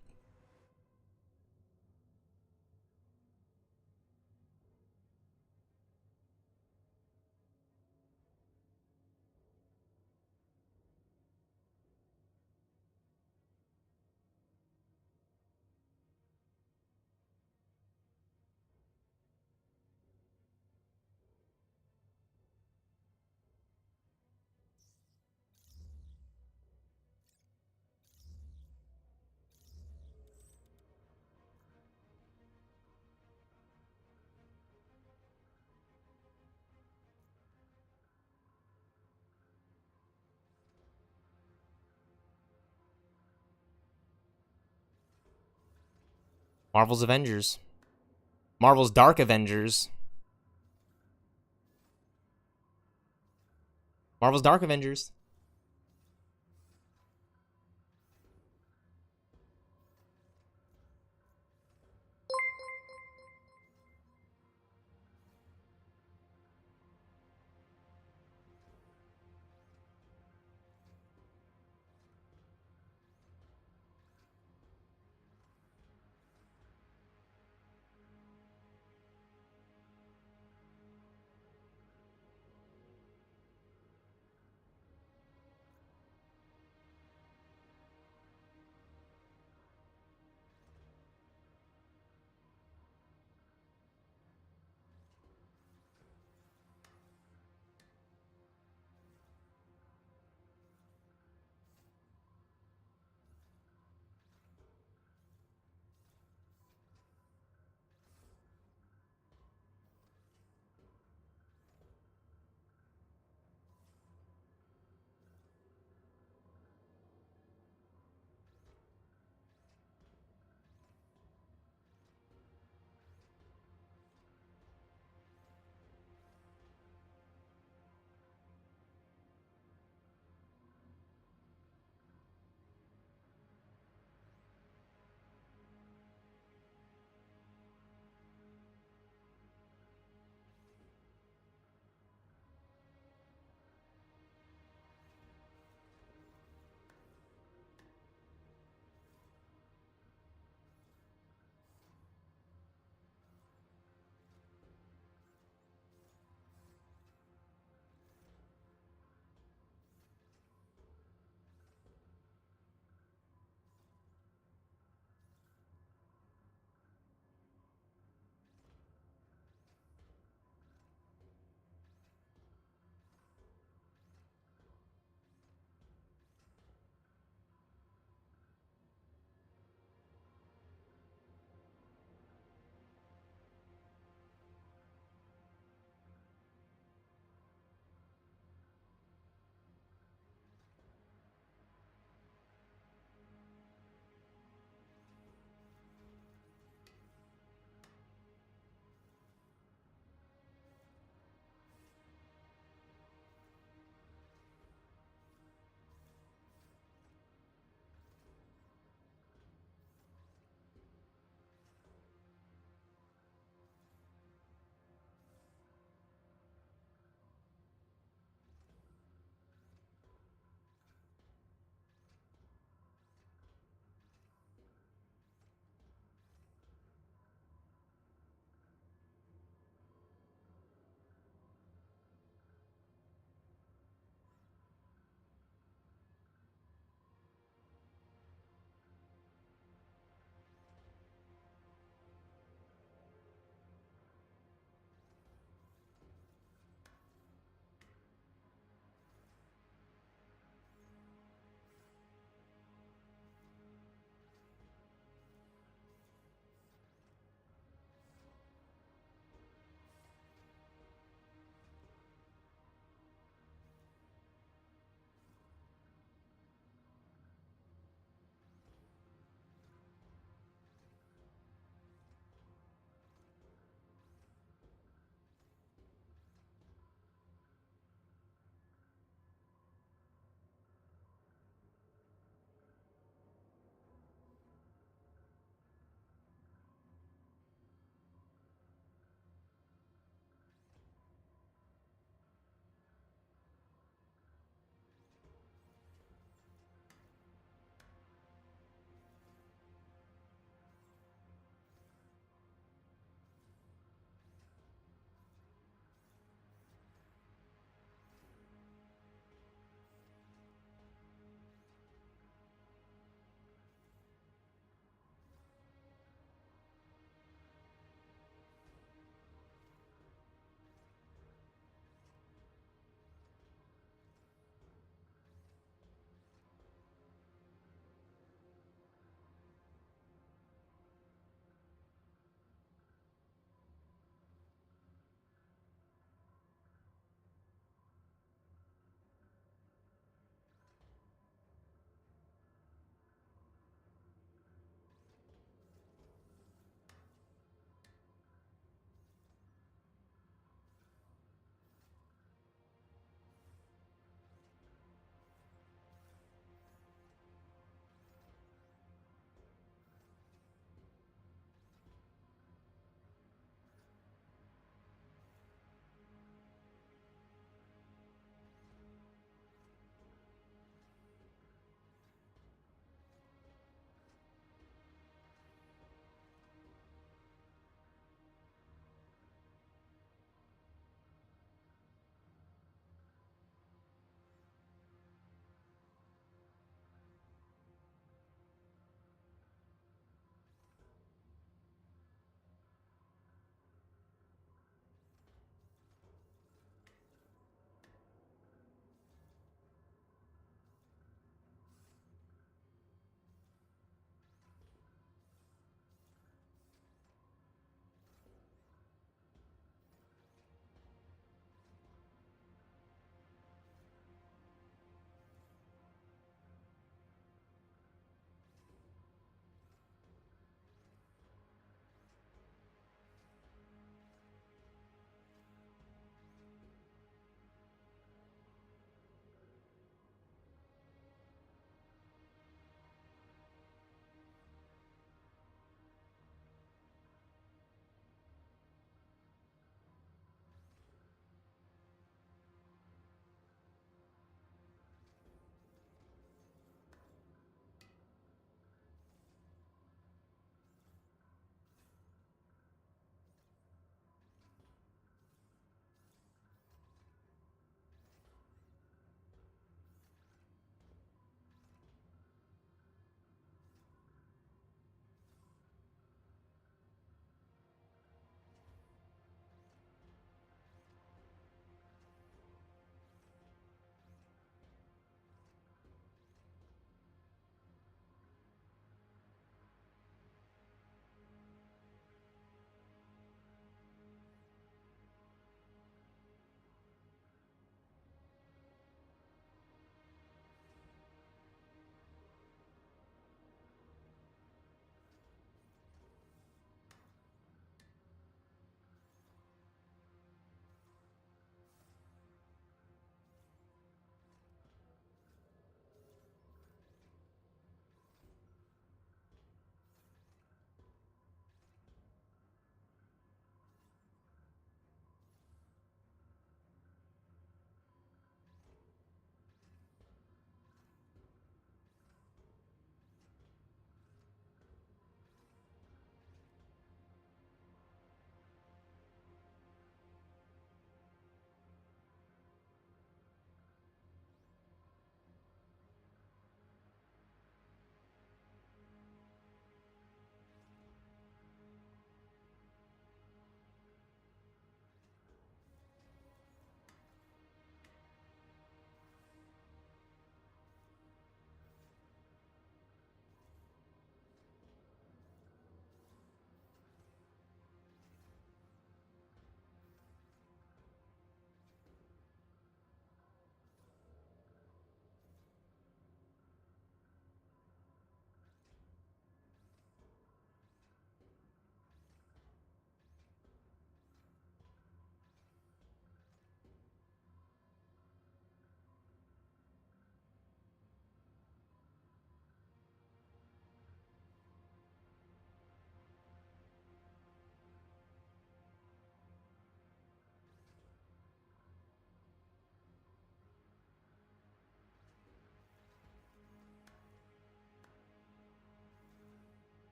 Marvel's Avengers. Marvel's Dark Avengers. Marvel's Dark Avengers.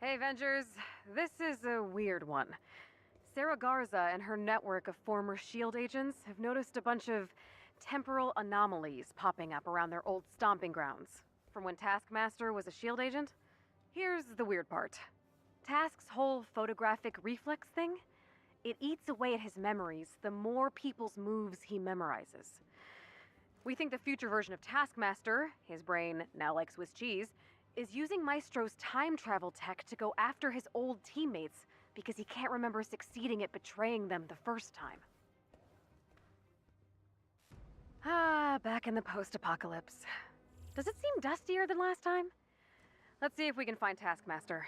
Hey, Avengers. This is a weird one. Sarah Garza and her network of former S.H.I.E.L.D. agents have noticed a bunch of temporal anomalies popping up around their old stomping grounds. From when Taskmaster was a S.H.I.E.L.D. agent? Here's the weird part. Task's whole photographic reflex thing? It eats away at his memories the more people's moves he memorizes. We think the future version of Taskmaster, his brain now like Swiss cheese, is using Maestro's time travel tech to go after his old teammates because he can't remember succeeding at betraying them the first time. Back in the post-apocalypse. Does it seem dustier than last time? Let's see if we can find Taskmaster.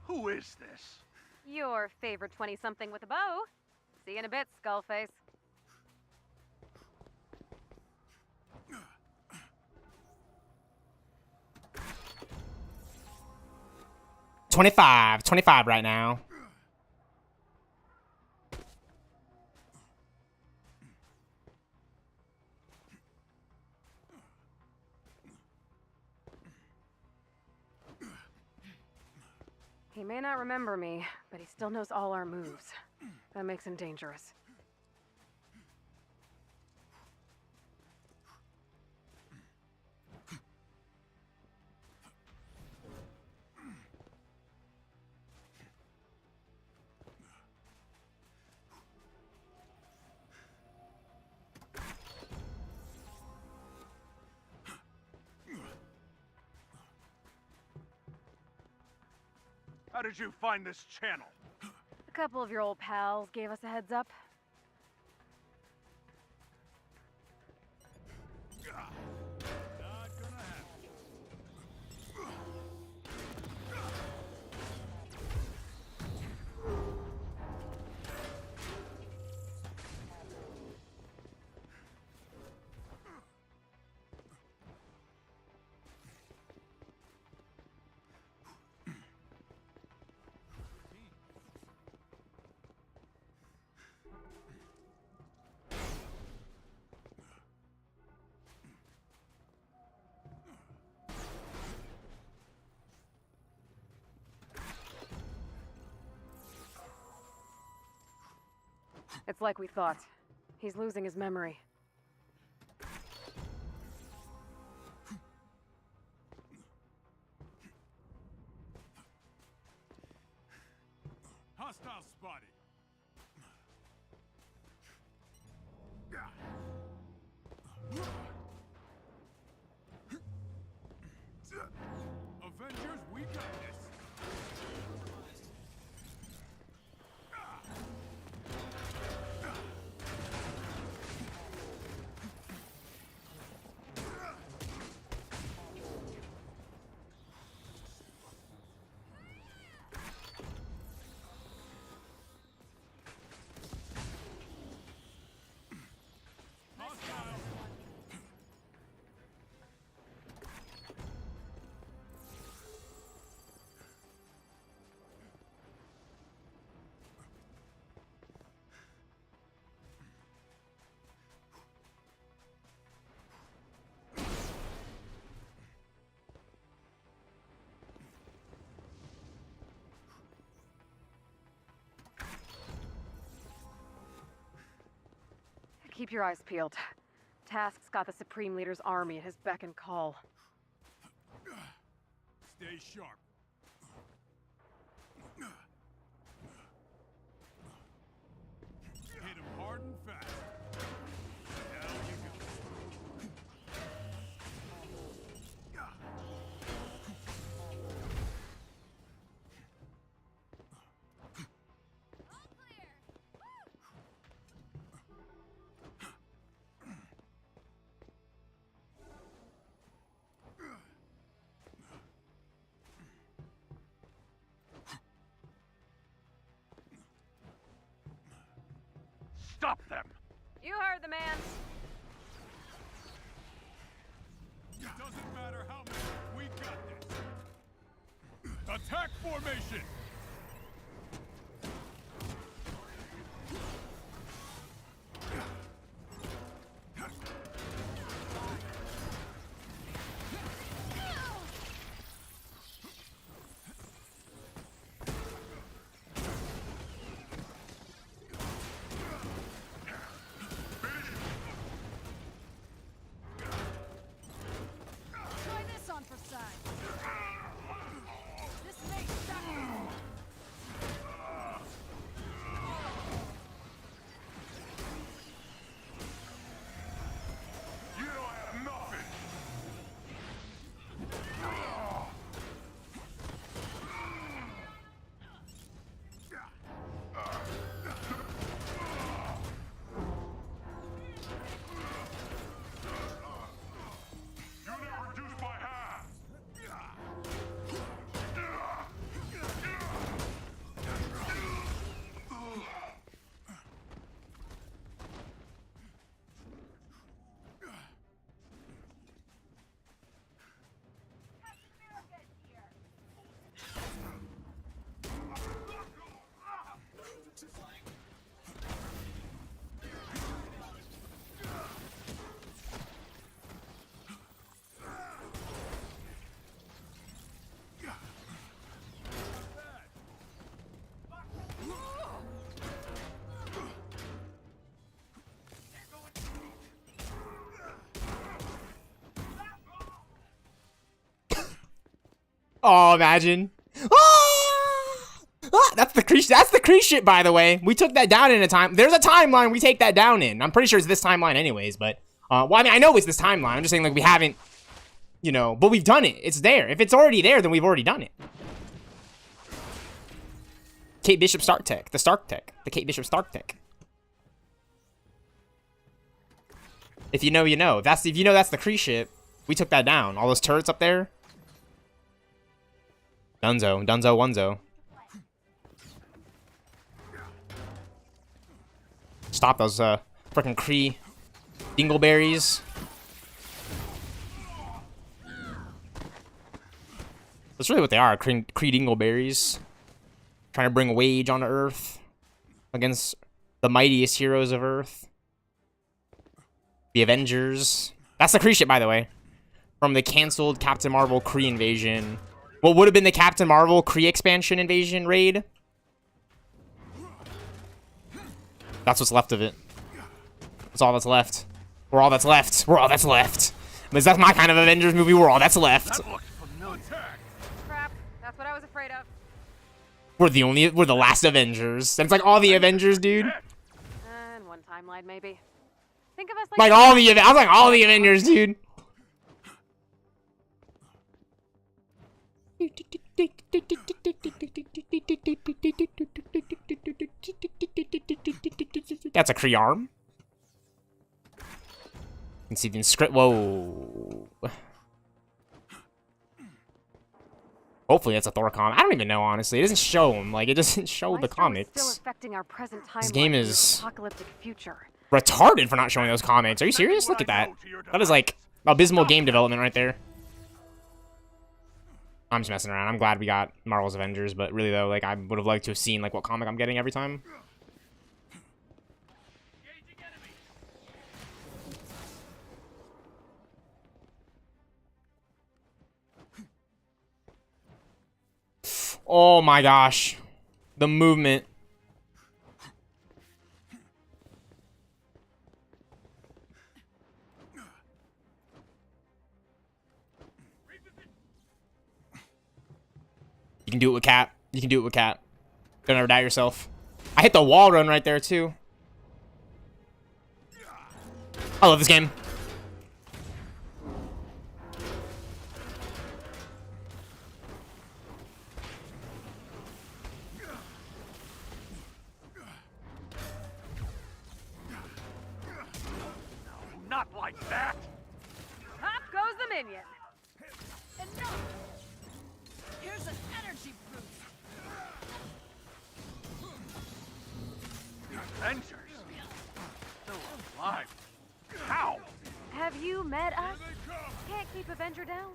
Who is this? Your favorite 20-something with a bow. See you in a bit, Skullface. $25 right now. He may not remember me, but he still knows all our moves. That makes him dangerous. How did you find this channel? A couple of your old pals gave us a heads up. Not gonna happen. It's like we thought. He's losing his memory. Hostile spotted. Avengers, we got this. Keep your eyes peeled. Task's got the Supreme Leader's army at his beck and call. Stay sharp. Hit him hard and fast. Down you go. Stop them! You heard the man. It doesn't matter how many. We got this. formation. Try this on for size. This may suck. You don't have nothing. You're not reduced by half. Oh, imagine. That's the Kree. That's the Kree shit, by the way. We took that down in a time. There's a timeline we take that down in. I'm pretty sure it's this timeline, anyways. But well, I mean, I know it's this timeline. I'm just saying, like, we haven't, you know, but we've done it. It's there. If it's already there, then we've already done it. Kate Bishop Stark Tech, the Stark Tech, the Kate Bishop Stark Tech. If you know, you know. If you know that's the Kree ship, we took that down. All those turrets up there. Dunzo, Onezo. Stop those frickin' Kree dingleberries. That's really what they are, Kree dingleberries. Trying to bring wage onto Earth against the mightiest heroes of Earth. The Avengers. That's the Kree ship, by the way. From the canceled Captain Marvel Kree invasion. What would have been the Captain Marvel Kree expansion invasion raid? That's what's left of it. That's all that's left. We're all that's left. We're all that's left. Because that's my kind of Avengers movie. We're all that's left. That looks familiar. Crap. That's what I was afraid of. We're the last Avengers. It's like all the Avengers, dude. And one timeline, maybe. Think of us Like all the, I was like all the Avengers, dude. That's a Kree arm. You can see the script. Whoa. Hopefully that's a Thor comic. I don't even know, honestly. It doesn't show him. Like, it doesn't show the comics. Still affecting our present This timeline game in the is apocalyptic future. retarded for not showing those comics. Are you serious? Look at that. That is like abysmal game development right there. I'm just messing around. I'm glad we got Marvel's Avengers, but really though, like I would have liked to have seen like what comic I'm getting every time. Oh my gosh. The movement. You can do it with Cap. You can do it with Cap. Don't ever doubt yourself. I hit the wall run right there too. I love this game. Not like that. Up goes the minion. Enough! Here's an energy boost. Avengers. Still alive. How? Have you met us? Can't keep Avenger down.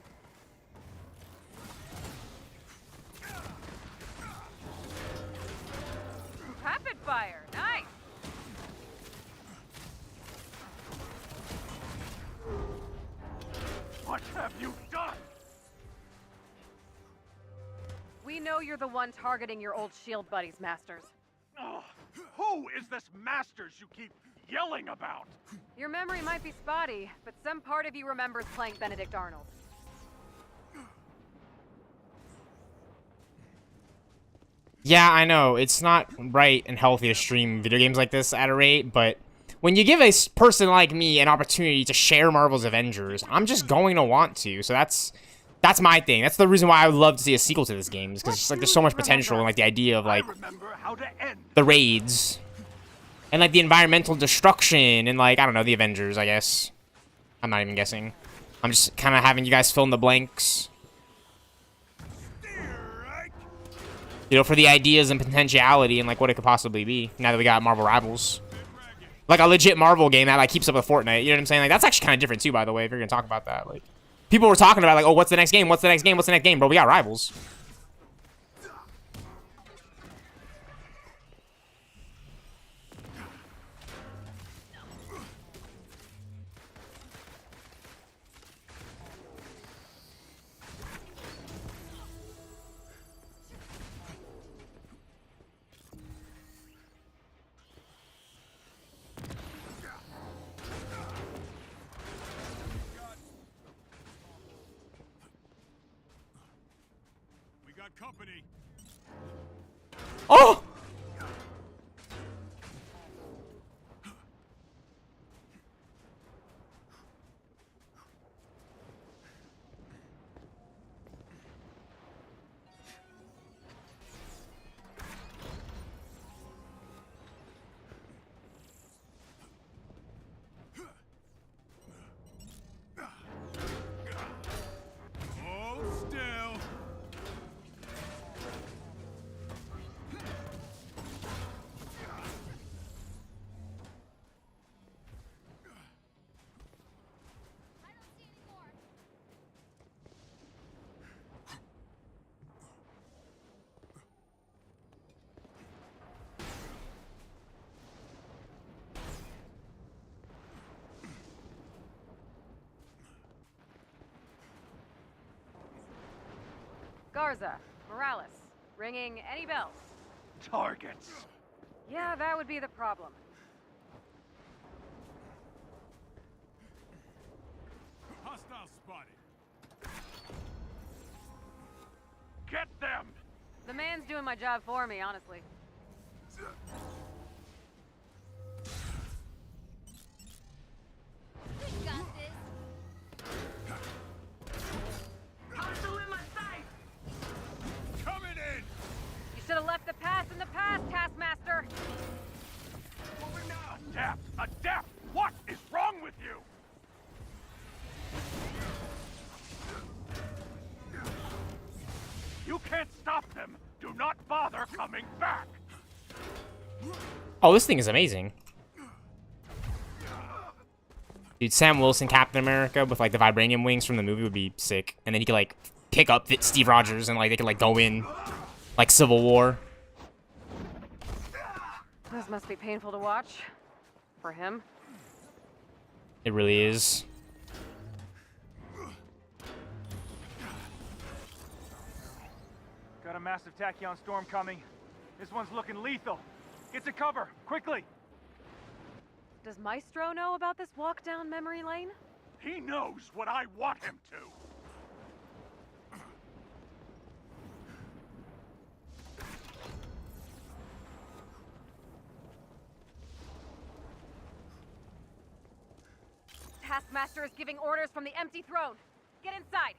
Rapid fire. Nice. What have you done? We know you're the one targeting your old shield buddies, Masters. Oh, who is this Masters you keep yelling about? Your memory might be spotty, but some part of you remembers playing Benedict Arnold. Yeah, I know, it's not right and healthy to stream video games like this at a rate, but when you give a person like me an opportunity to share Marvel's Avengers, I'm just going to want to, so that's my thing. That's the reason why I would love to see a sequel to this game, because like there's so much potential and like the idea of like the raids and like the environmental destruction and like I don't know, the Avengers, I guess. I'm not even guessing. I'm just kind of having you guys fill in the blanks. You know, for the ideas and potentiality and like what it could possibly be now that we got Marvel Rivals. Like a legit Marvel game that like keeps up with Fortnite, you know what I'm saying? Like that's actually kind of different too, by the way, if you're gonna talk about that. Like people were talking about like, oh, what's the next game? What's the next game? What's the next game? Bro, we got Rivals. We got company. Oh! Hold still. I don't see any more. Garza, Morales, ringing any bells? Targets. Yeah, that would be the problem. Hostile spotted. Get them. The man's doing my job for me, honestly. We got this. Coming in. You should have left the past in the past, Taskmaster! Adapt. Adapt. What is wrong with you? You can't stop them. Do not bother coming back. Oh, this thing is amazing. Dude, Sam Wilson, Captain America, with like the vibranium wings from the movie would be sick. And then he could like pick up Steve Rogers and like they could like go in like Civil War. This must be painful to watch. For him. It really is. Got a massive tachyon storm coming. This one's looking lethal. Get to cover, quickly! Does Maestro know about this walk down memory lane? He knows what I want him to. Taskmaster is giving orders from the empty throne. Get inside.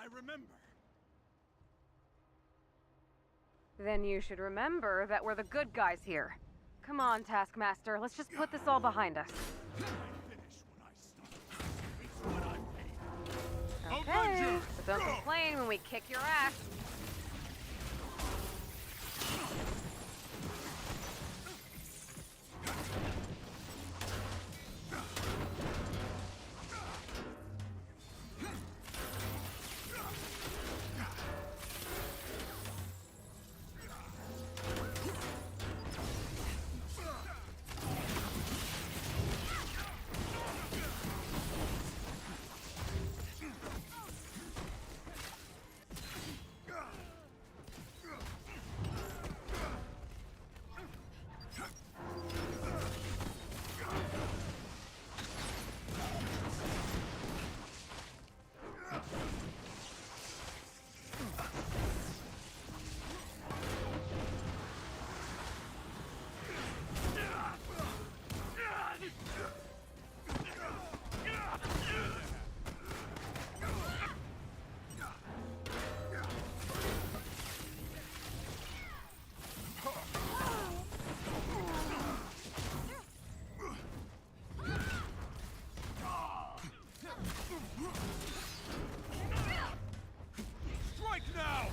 I remember. Then you should remember that we're the good guys here. Come on, Taskmaster, let's just put this all behind us. I finish when I start. It's what I paid. Okay, Avengers, but don't go! complain when we kick your ass. Strike now!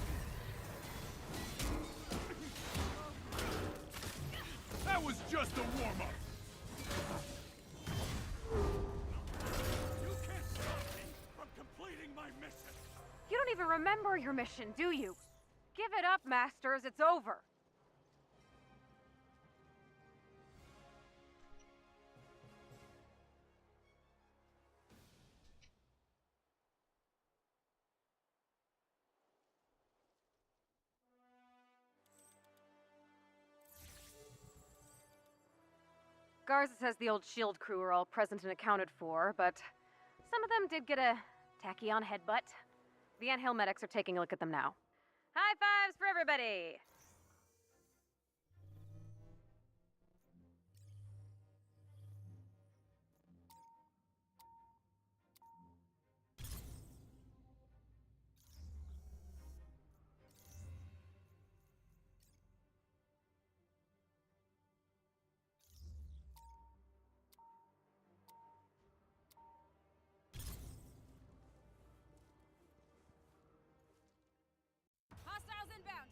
That was just a warm-up. You can't stop me from completing my mission. You don't even remember your mission, do you? Give it up, Masters, it's over. Garza says the old SHIELD crew are all present and accounted for, but some of them did get a tachyon headbutt. The anthill medics are taking a look at them now. High fives for everybody! Hostiles inbound.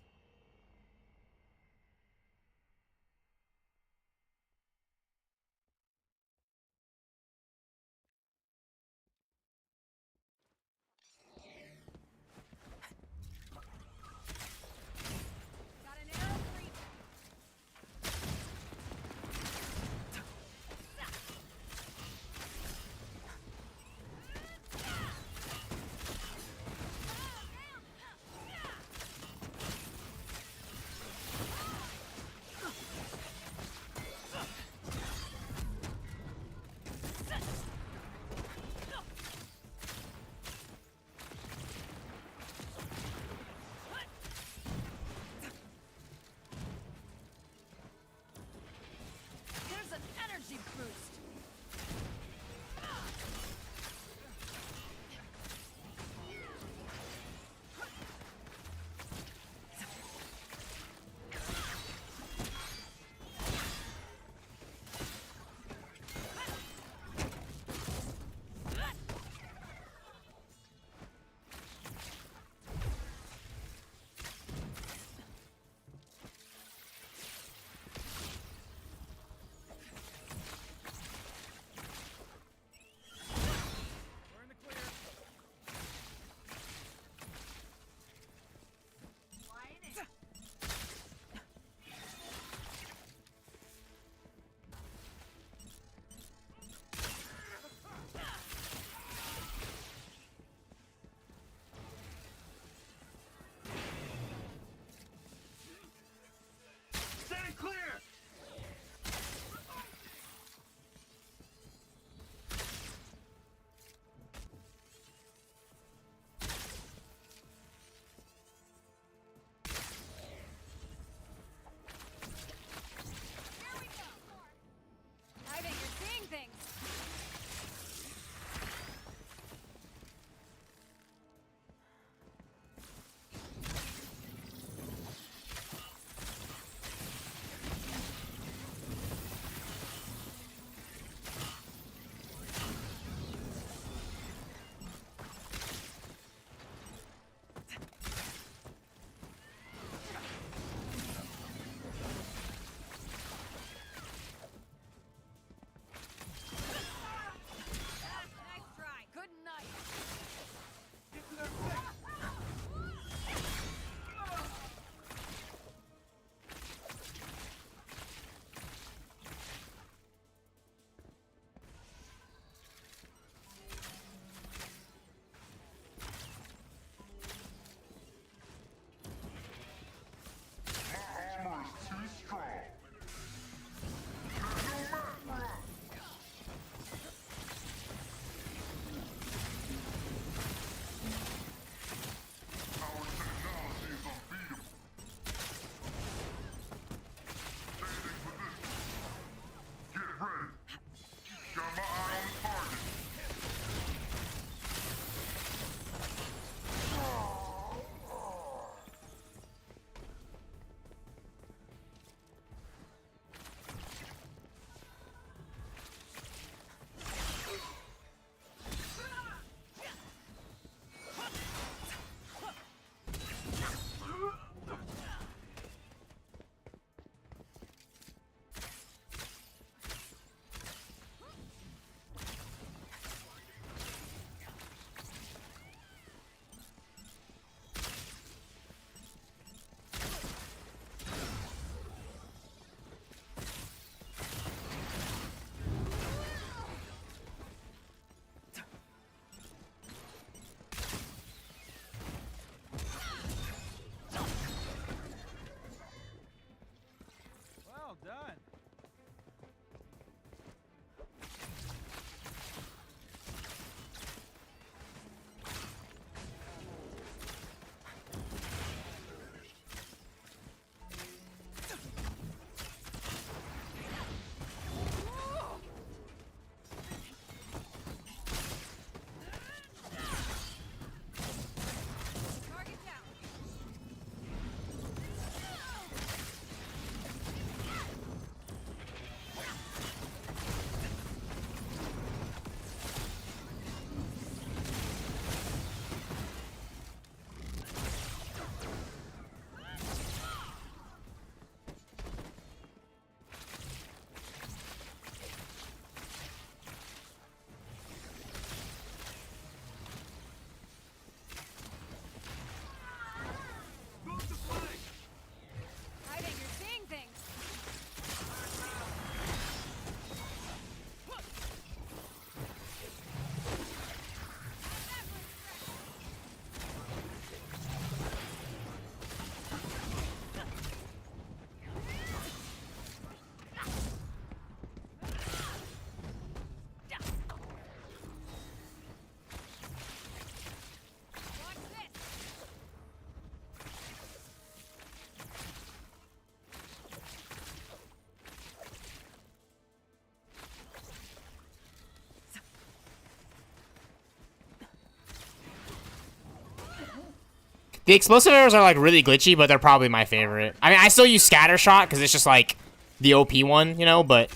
The explosive arrows are like really glitchy, but they're probably my favorite. I mean, I still use scatter shot because it's just like the OP one, you know. But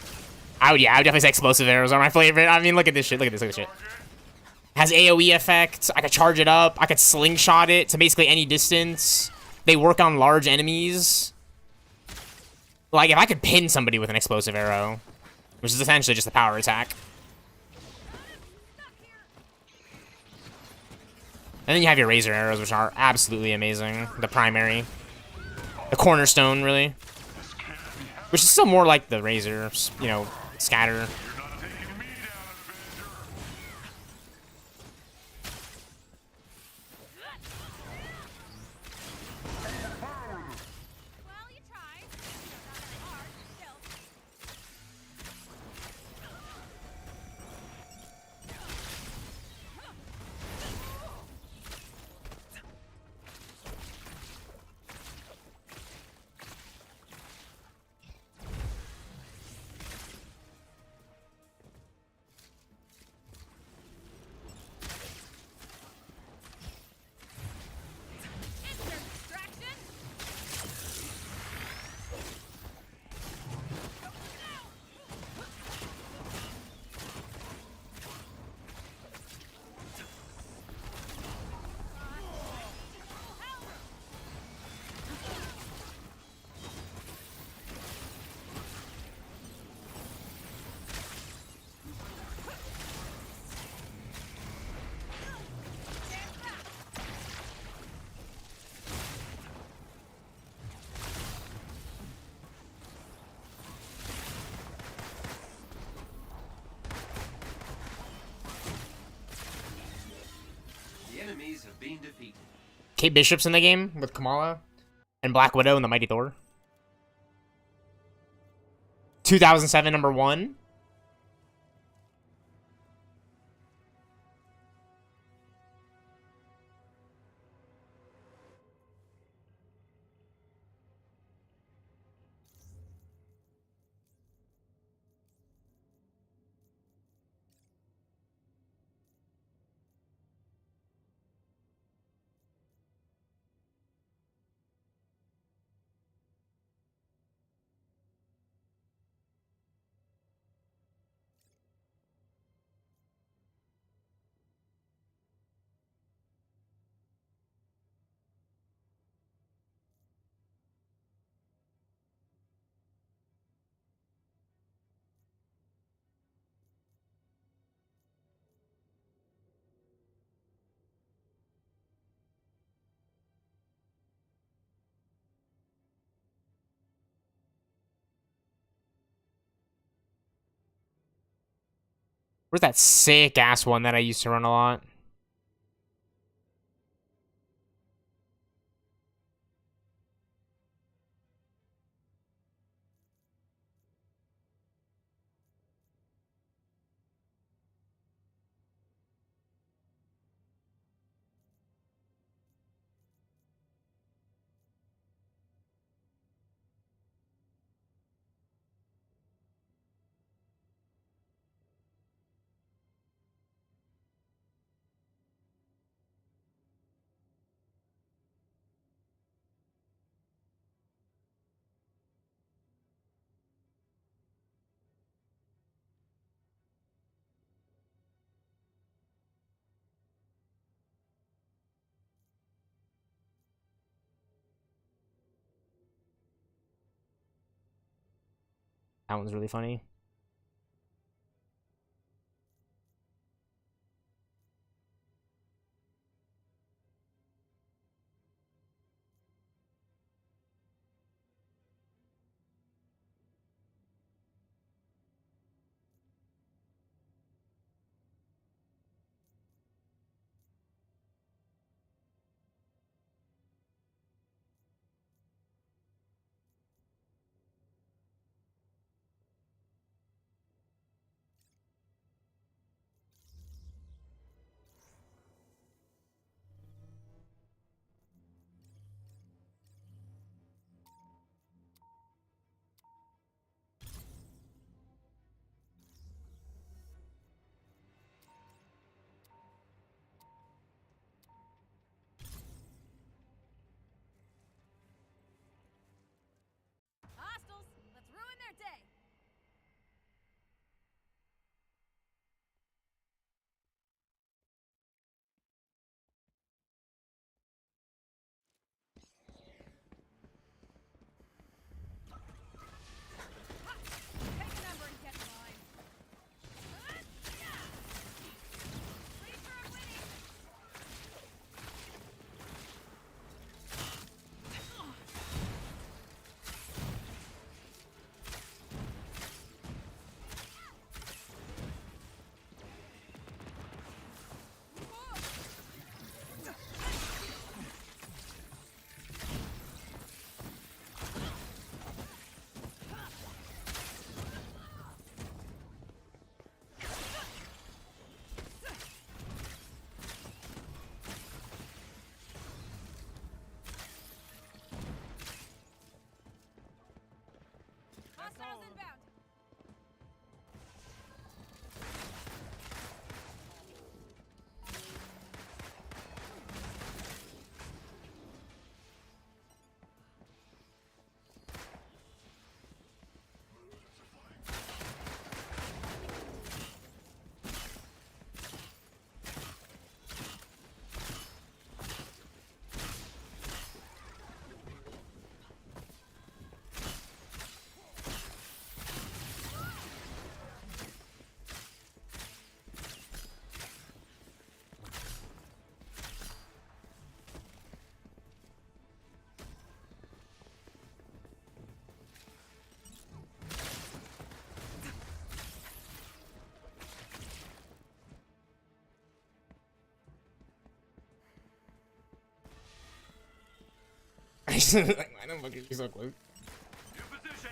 I would definitely say explosive arrows are my favorite. I mean, look at this shit. Look at this. Look at this shit. Has AOE effects. I could charge it up. I could slingshot it to basically any distance. They work on large enemies. Like if I could pin somebody with an explosive arrow, which is essentially just a power attack. And then you have your razor arrows, which are absolutely amazing. The primary. The cornerstone, really. Which is still more like the razor, you know, scatter. Well, you tried. Not very hard, still. Insert distraction. The enemies have been defeated. Kate Bishop's in the game with Kamala and Black Widow and the Mighty Thor. 2007 #1. Where's that sick ass one that I used to run a lot? That one's really funny. Hostiles inbound. Like, why the fuck is she so close? New position.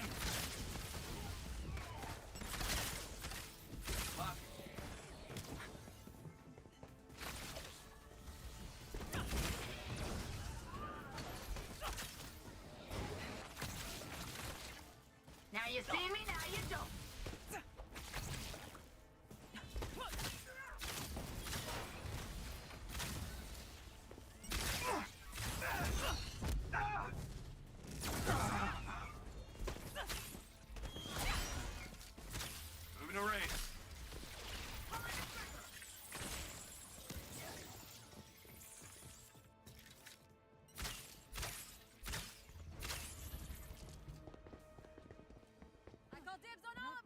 Now you see me, now you don't. Moving to range. I call dibs on all of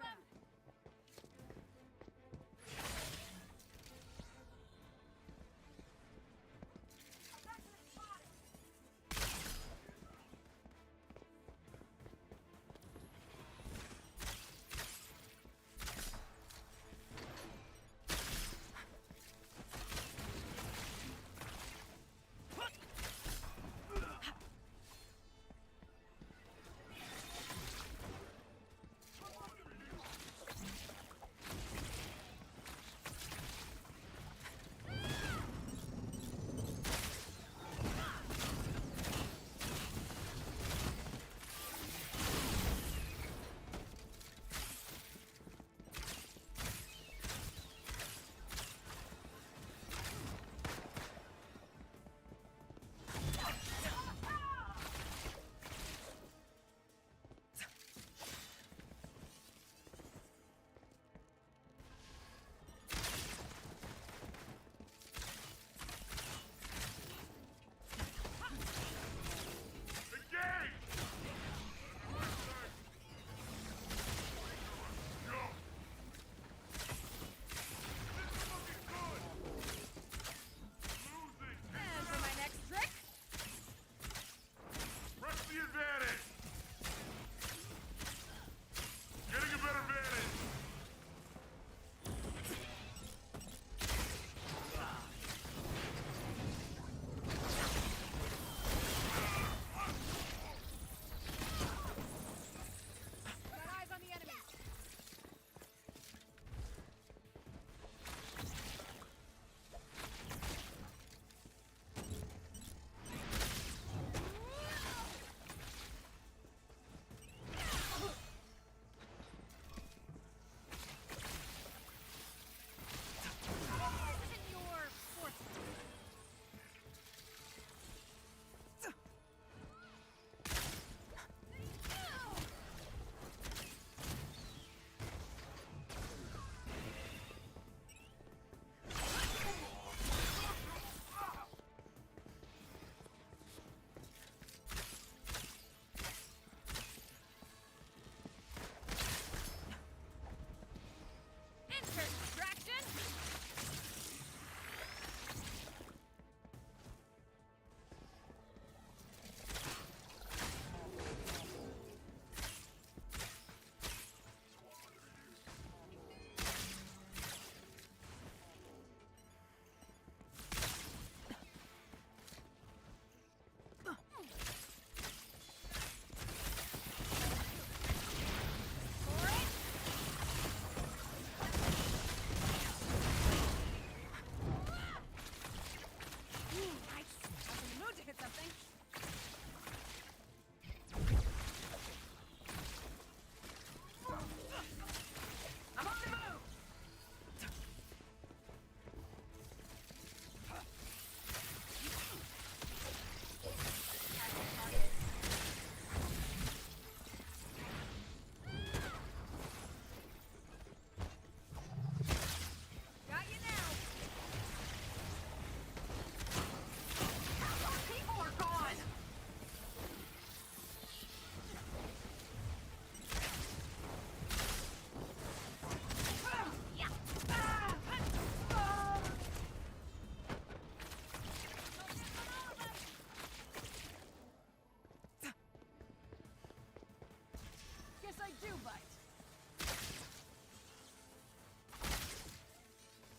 shoe bite.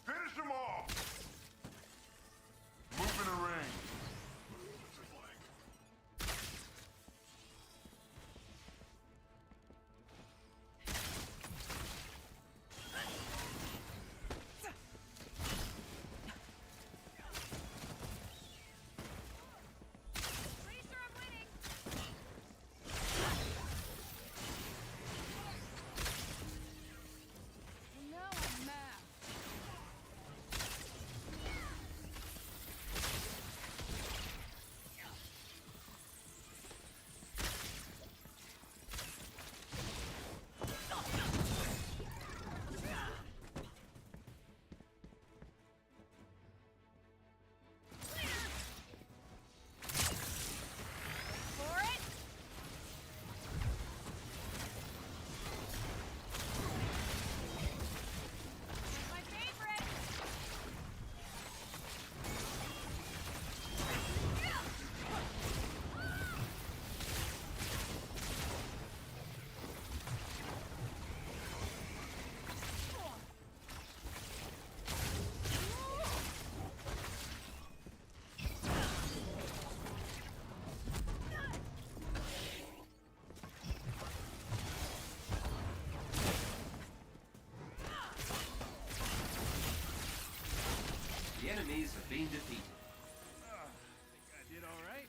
Finish them all! Move in the ring. Pretty sure I'm winning. Well, now I'm mad. For it. Here's my favorite. The enemies have been defeated. Think I did all right.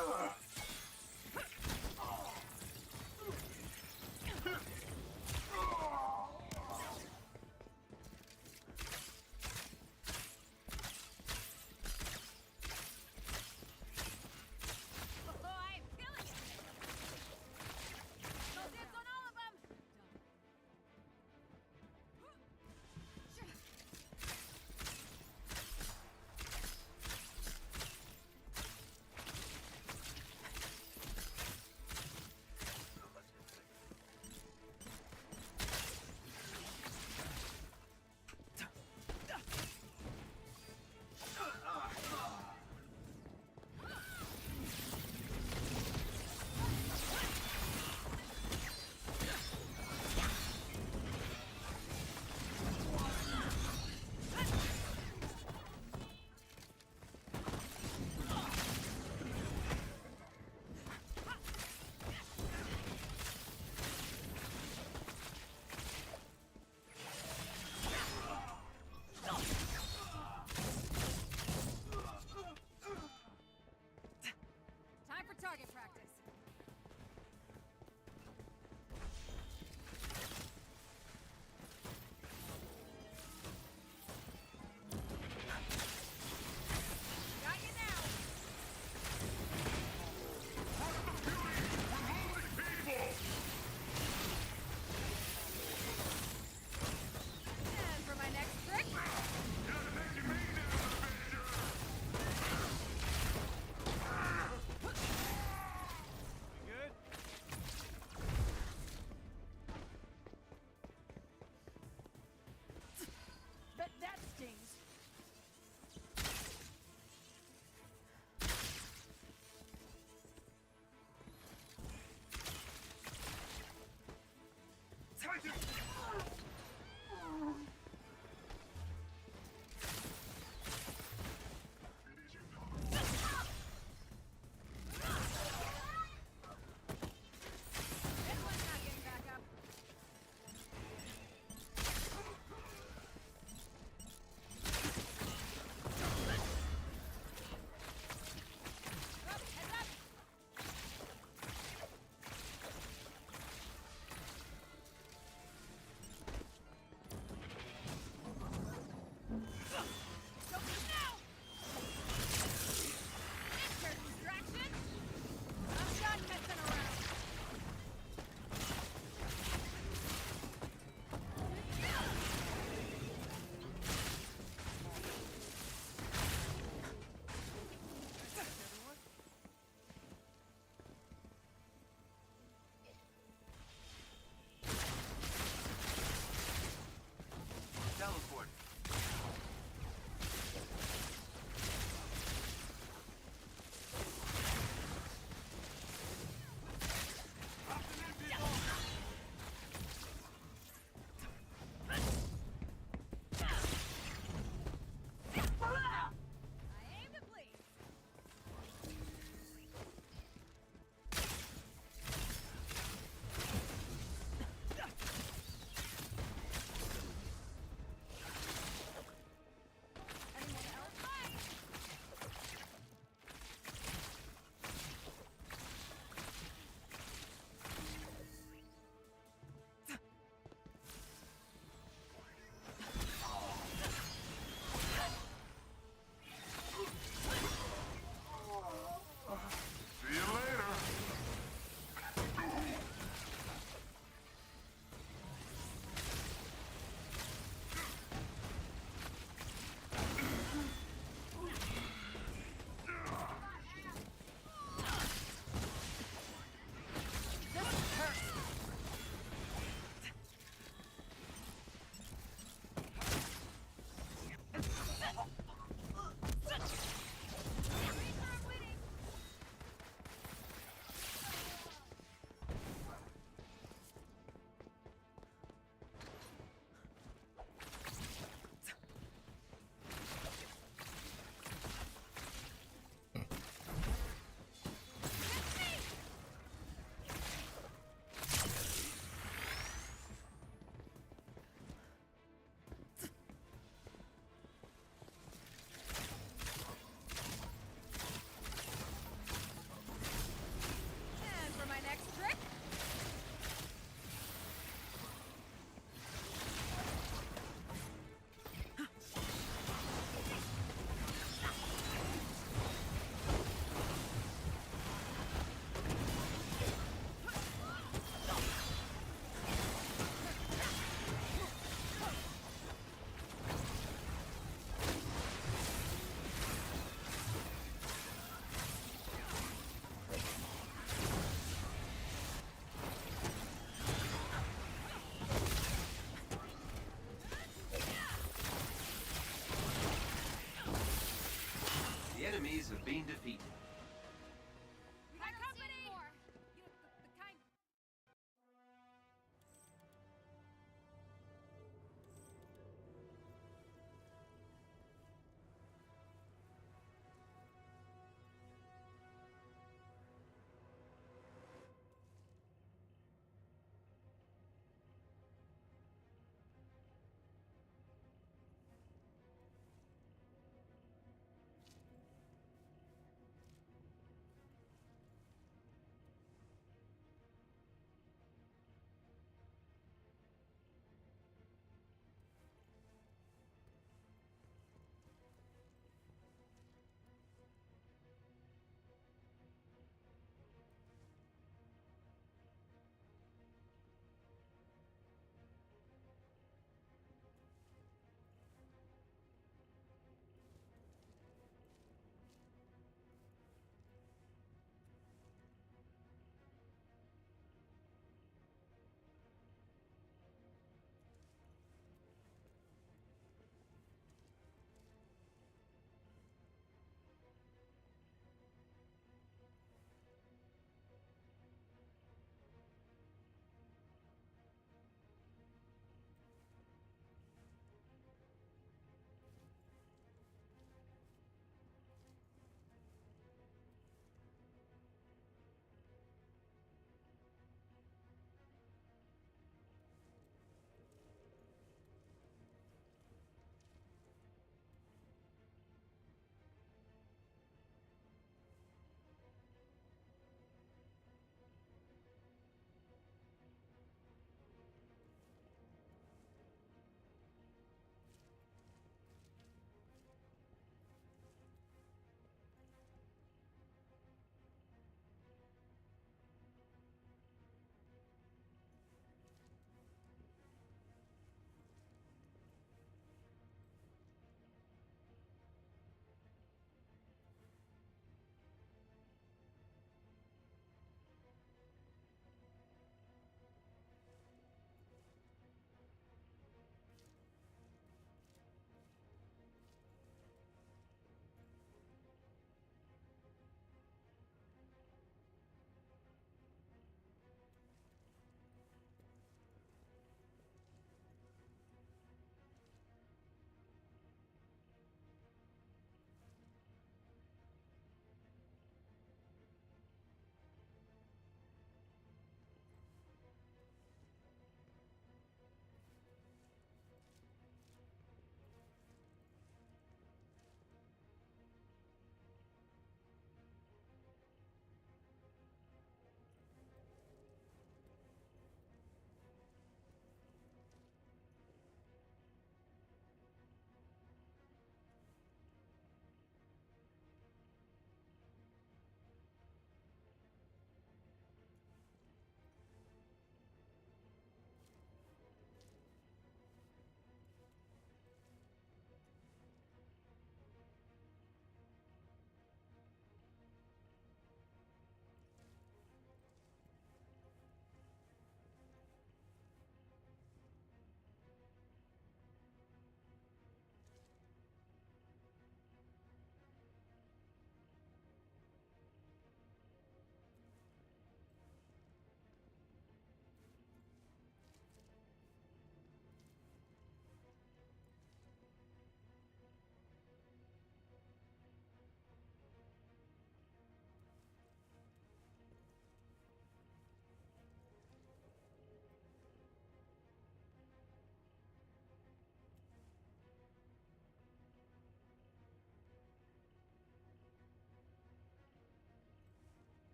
I'm killing it. No dibs on all of them. Time for target practice. Got you now. And for my next trick. been defeated. We got company! You know, the kind...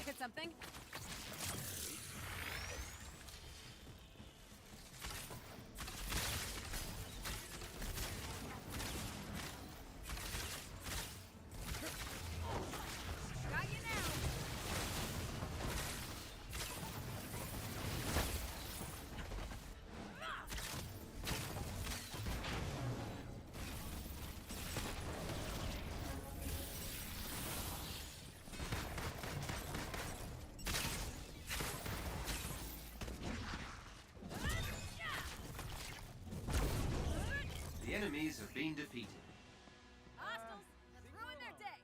to hit something. Got you now. The enemies have been defeated. Hostiles have ruined their day.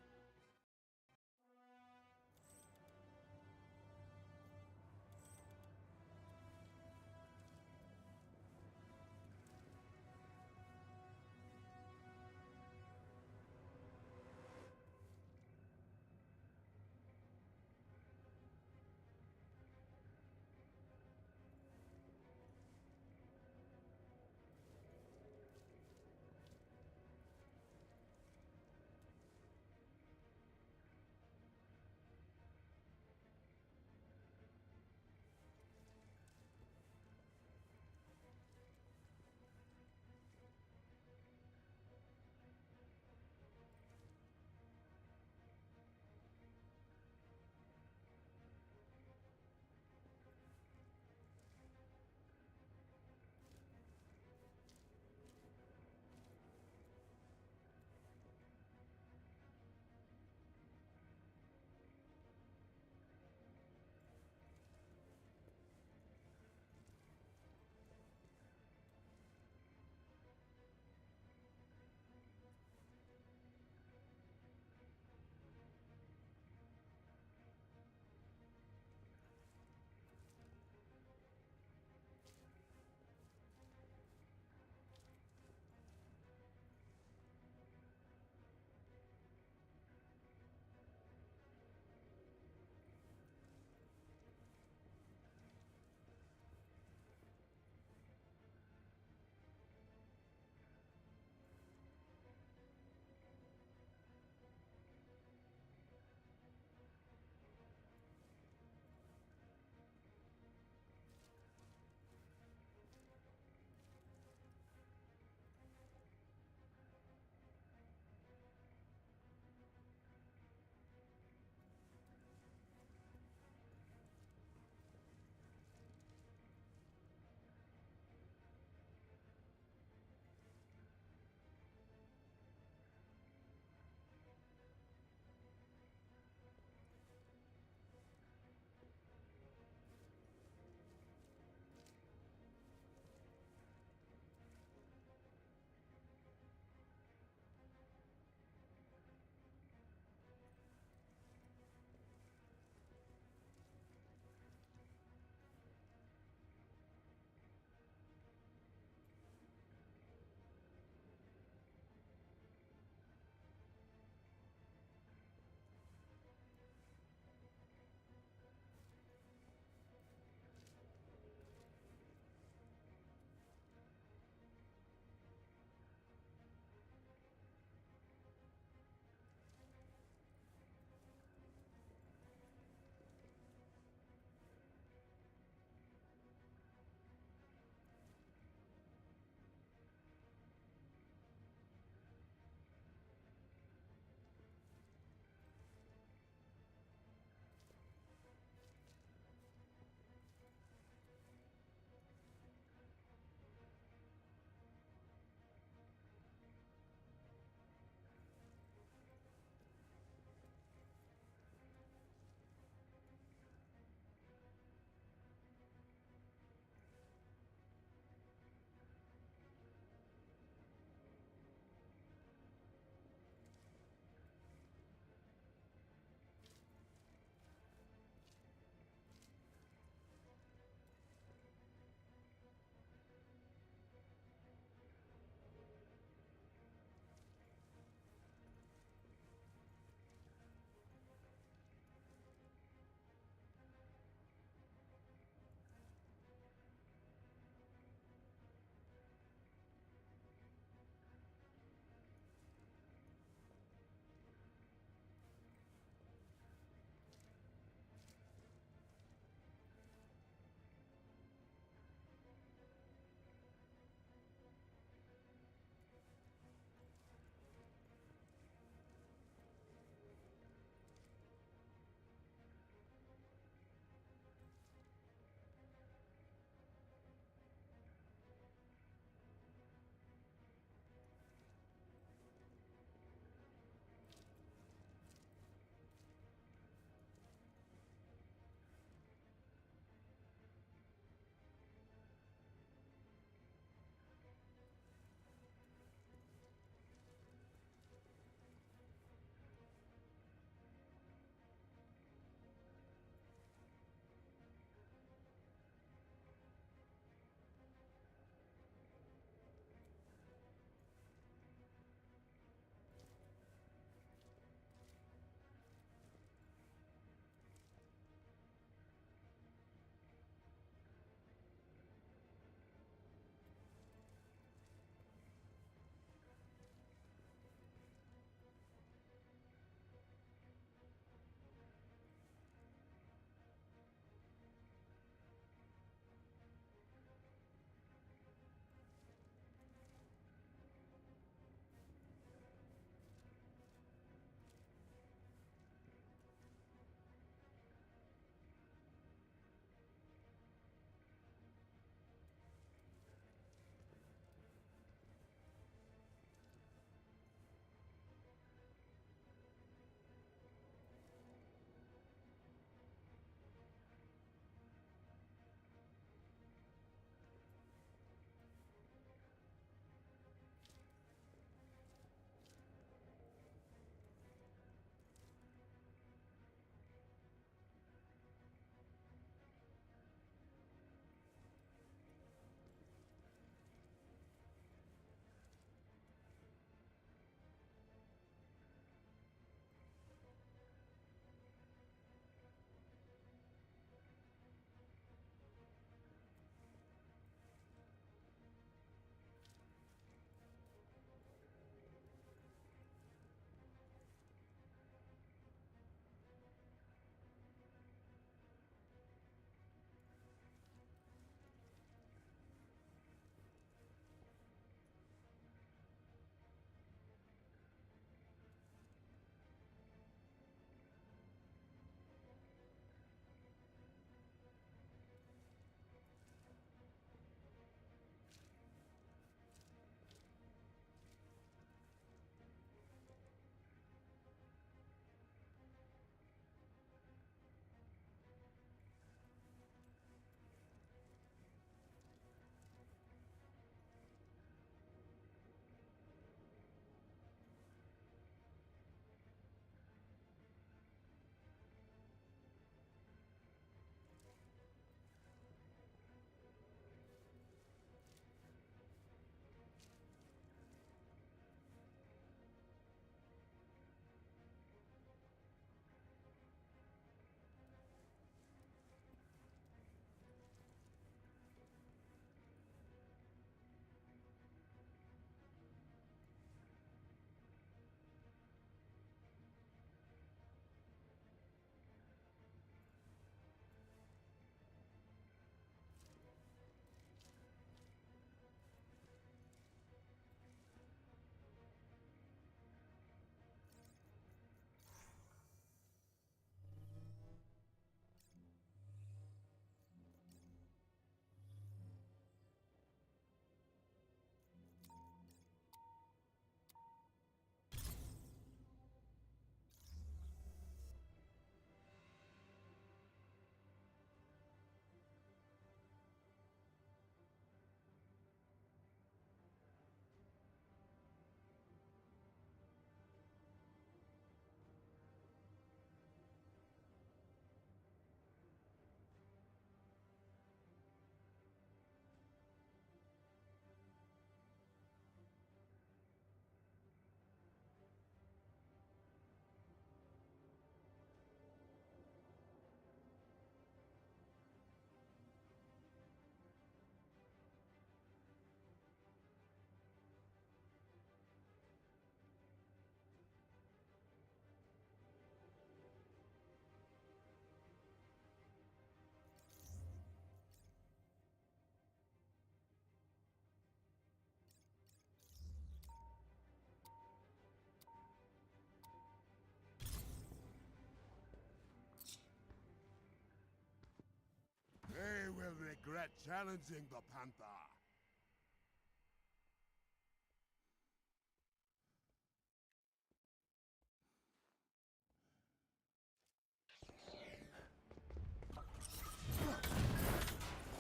regret challenging the Panther.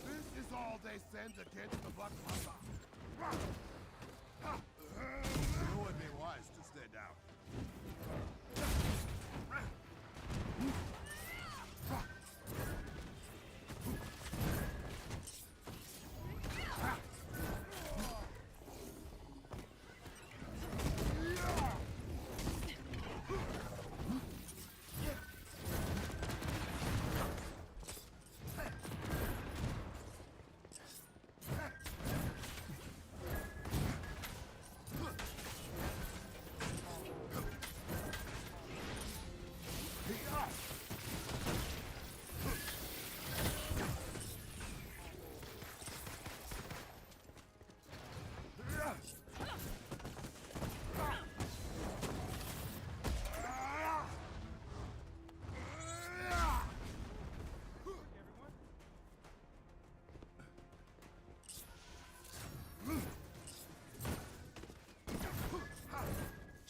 This is all they send against the Black Panther. It would be wise to stay down.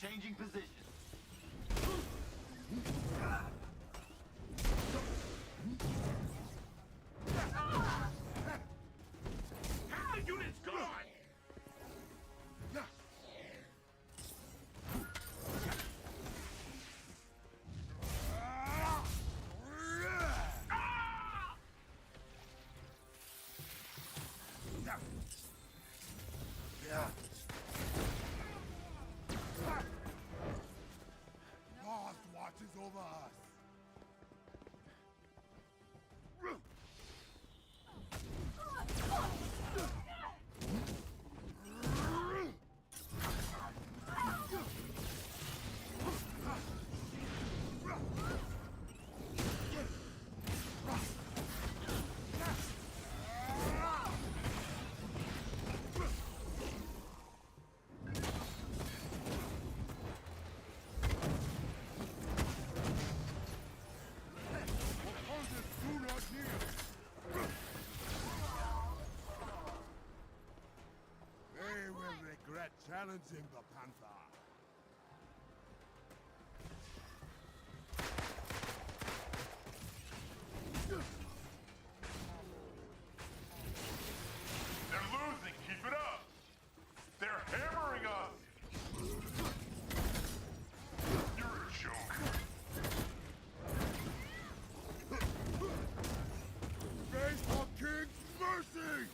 Changing position. Half the unit's gone! Boss watches over us. They will regret challenging the Panther. They're losing! Keep it up! They're hammering us! You're a joke. Raise for King's mercy!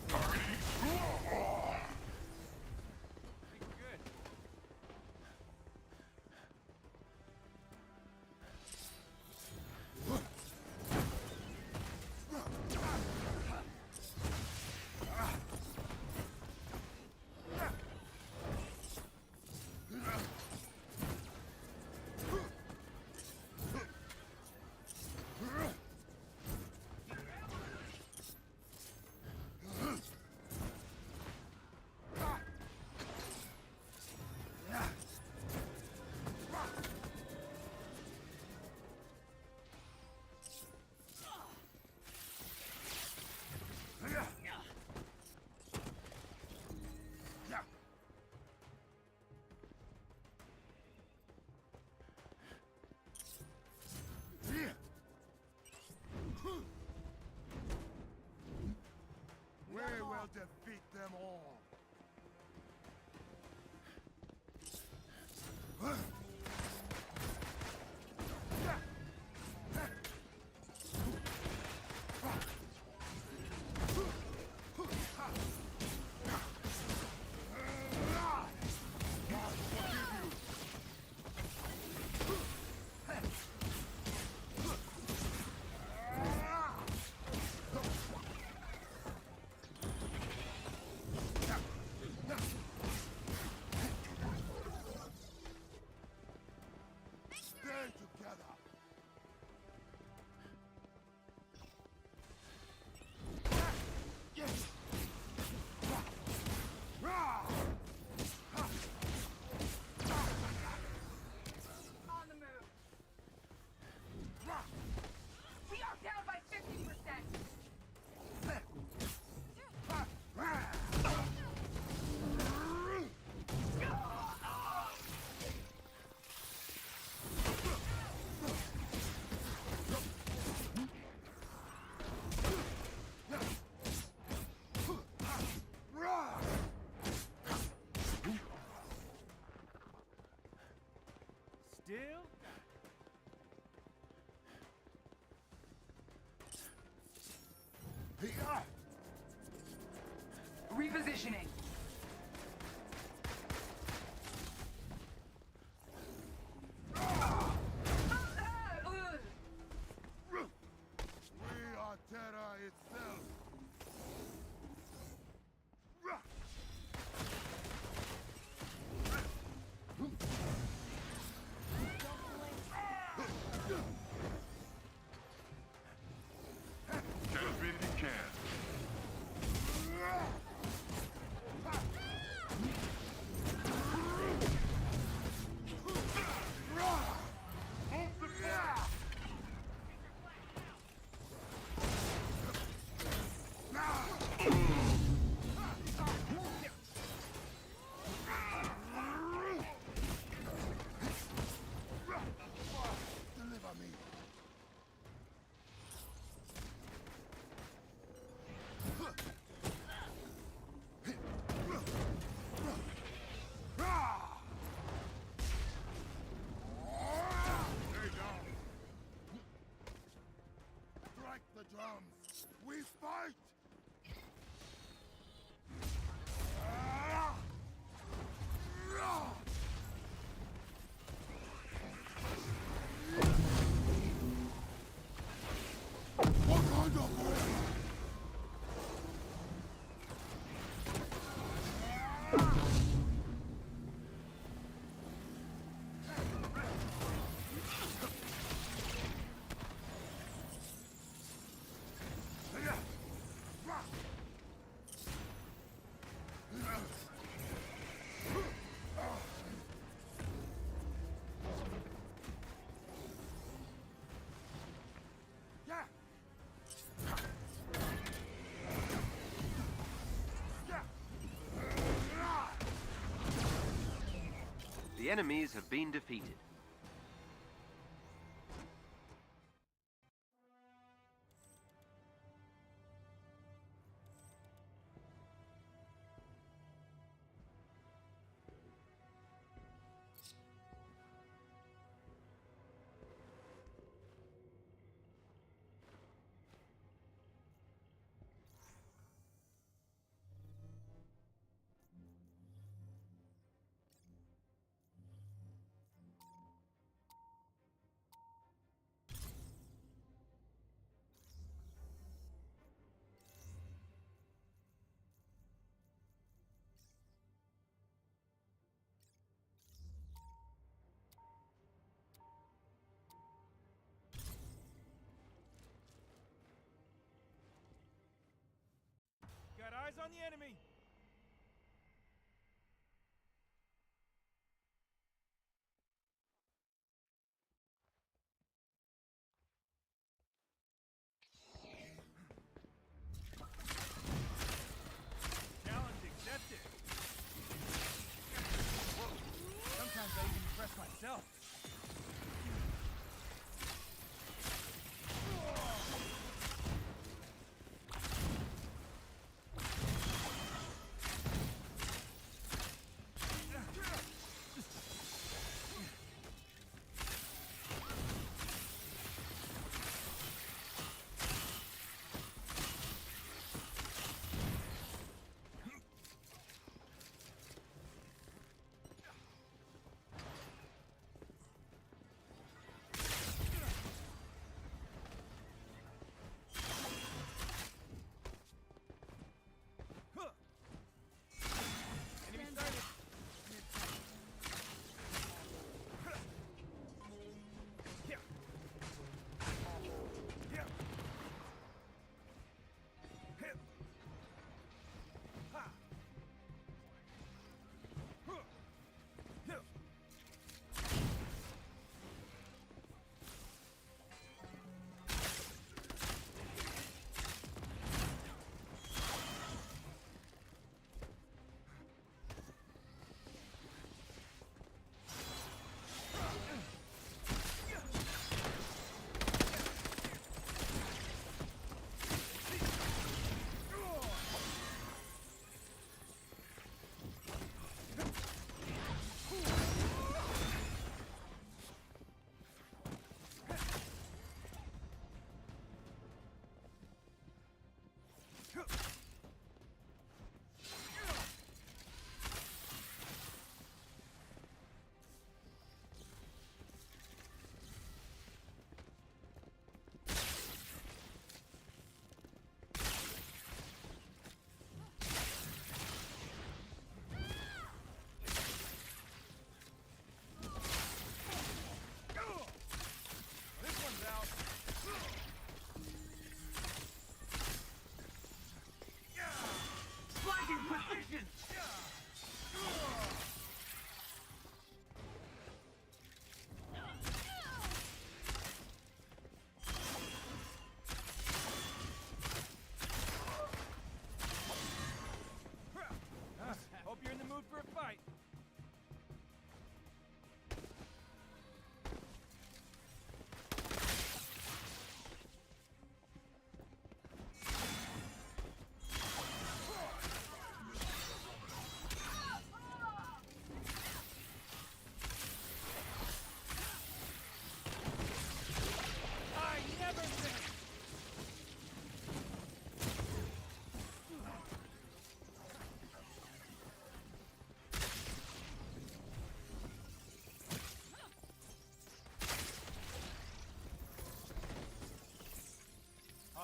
Targeting school! Good. We will defeat them all. Repositioning. We are Terra itself. Can't beat it, you can. Deliver me. Stay down. Strike the drums. We fight. Wakanda forever. The enemies have been defeated. Got eyes on the enemy. Challenge accepted. Sometimes I even impress myself.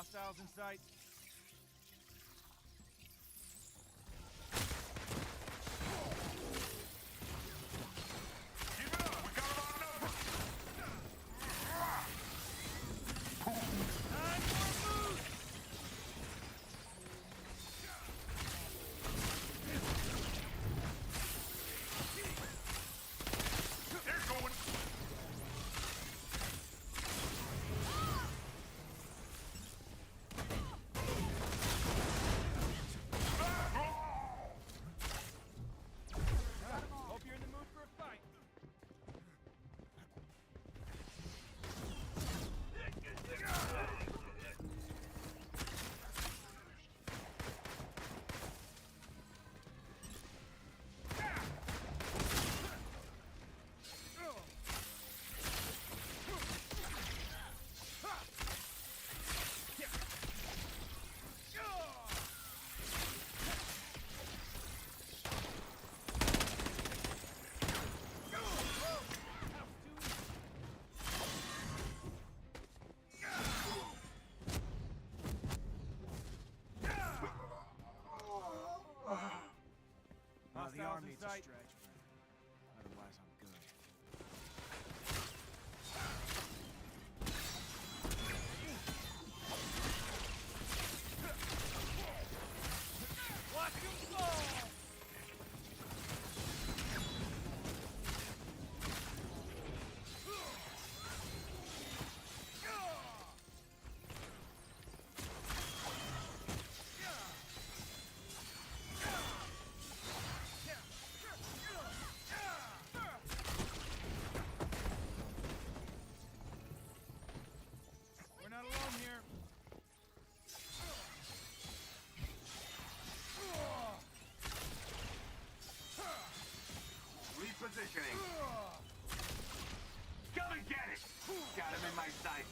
Hostiles in sight. Keep it up! We got them outnumbered! Time for a move! They're going! Hope you're in the mood for a fight. The arm needs a sight. stretch, but otherwise I'm good. Watch him fall! We're not alone here. Repositioning. Come and get it! Got him in my sight.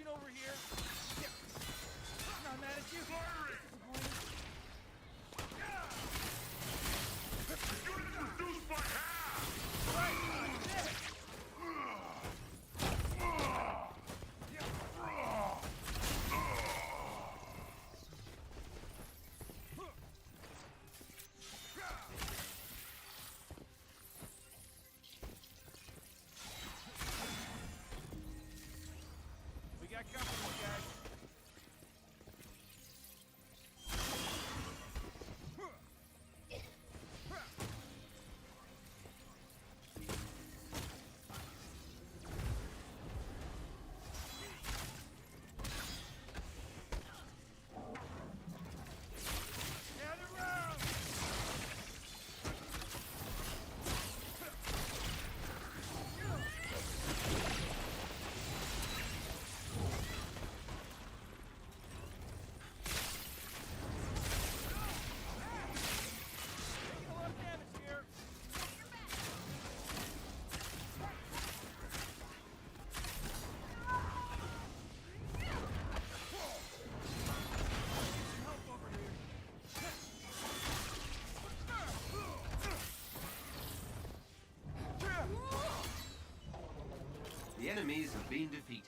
Over here. Not mad at you. Unit reduced by half! Right, that's it. We got company, guys. Gather round! A lot of damage here. Help over here. The enemies have been defeated.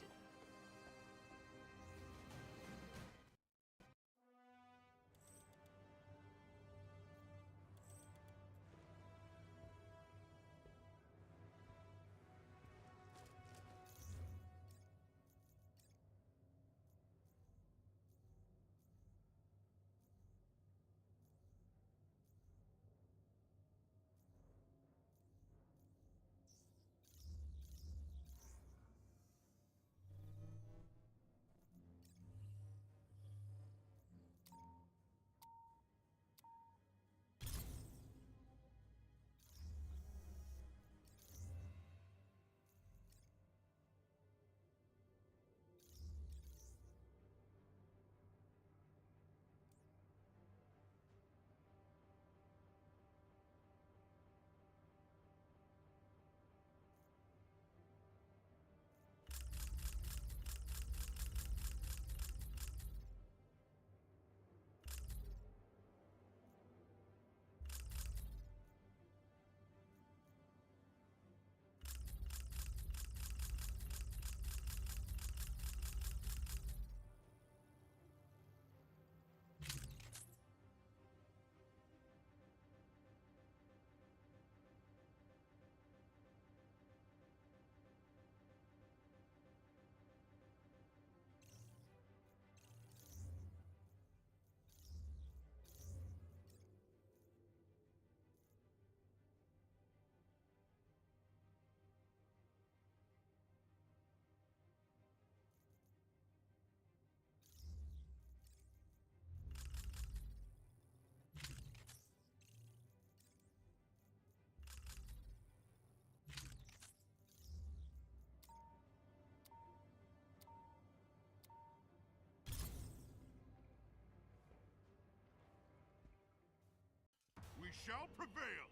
shall prevail.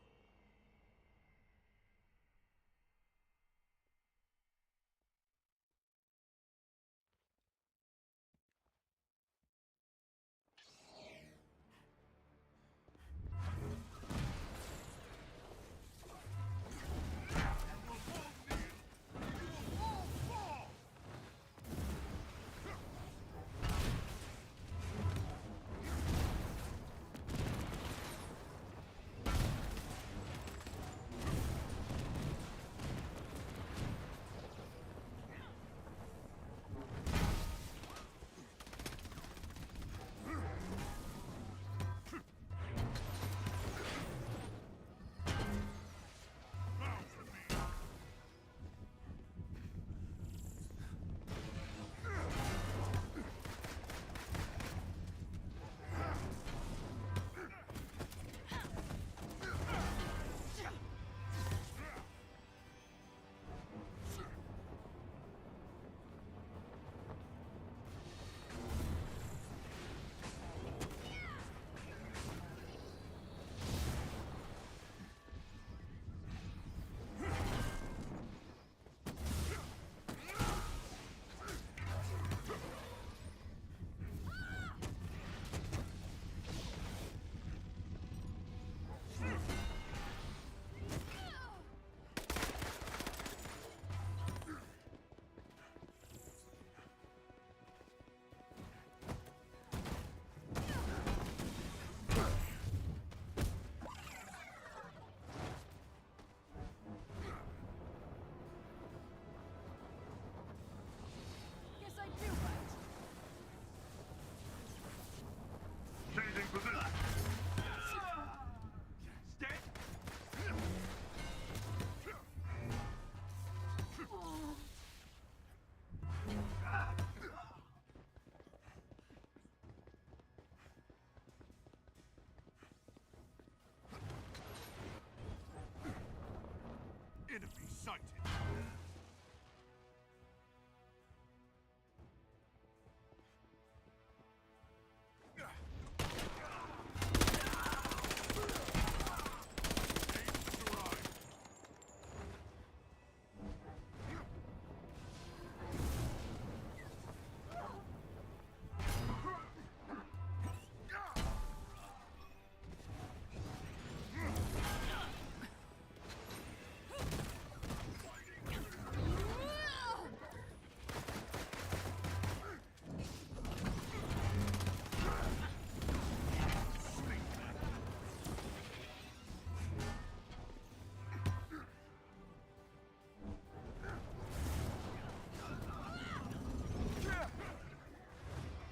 Guess I do right. Changing position. Stay. Enemy sighted.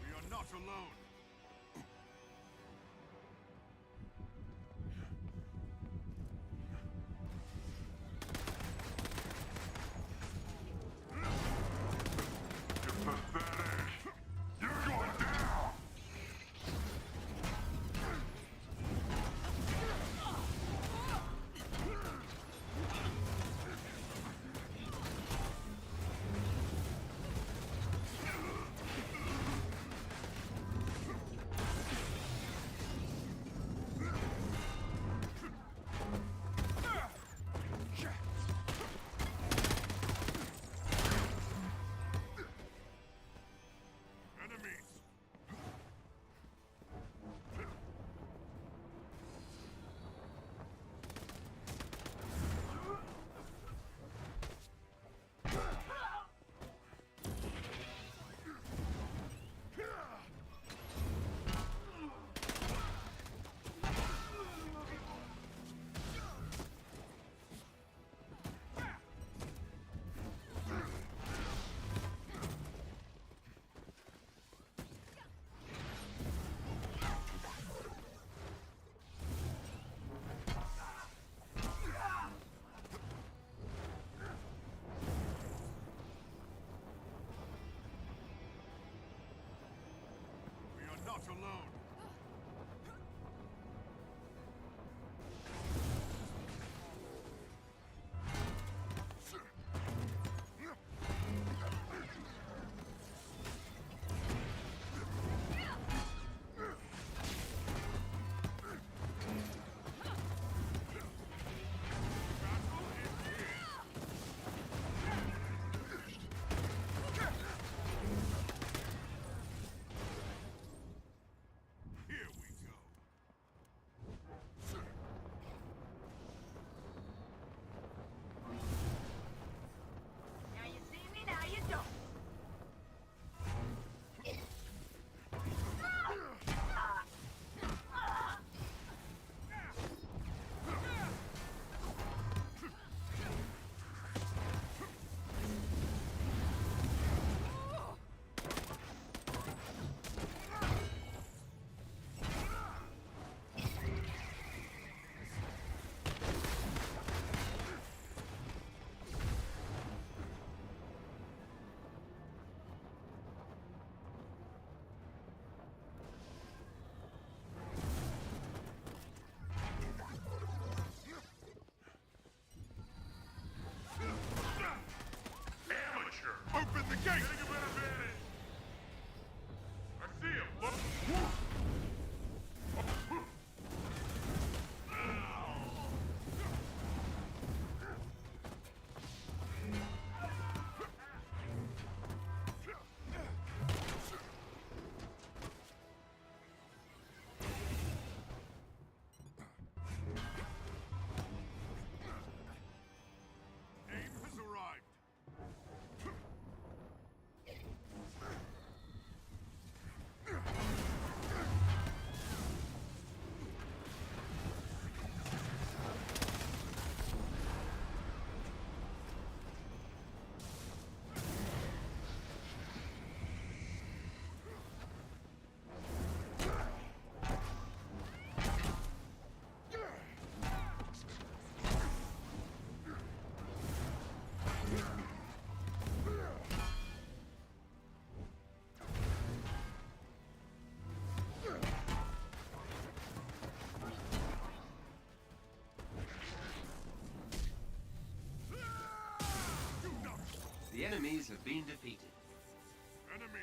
We are not alone. You're pathetic. You're going down. Enemies. We are not alone. gate! Getting a better vantage! I see him! Look! Aim has arrived! The enemies have been defeated. Enemy!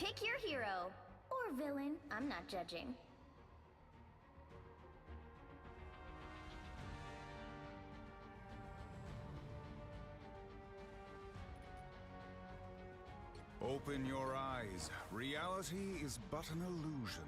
Pick your hero. Or villain. I'm not judging. Open your eyes. Reality is but an illusion.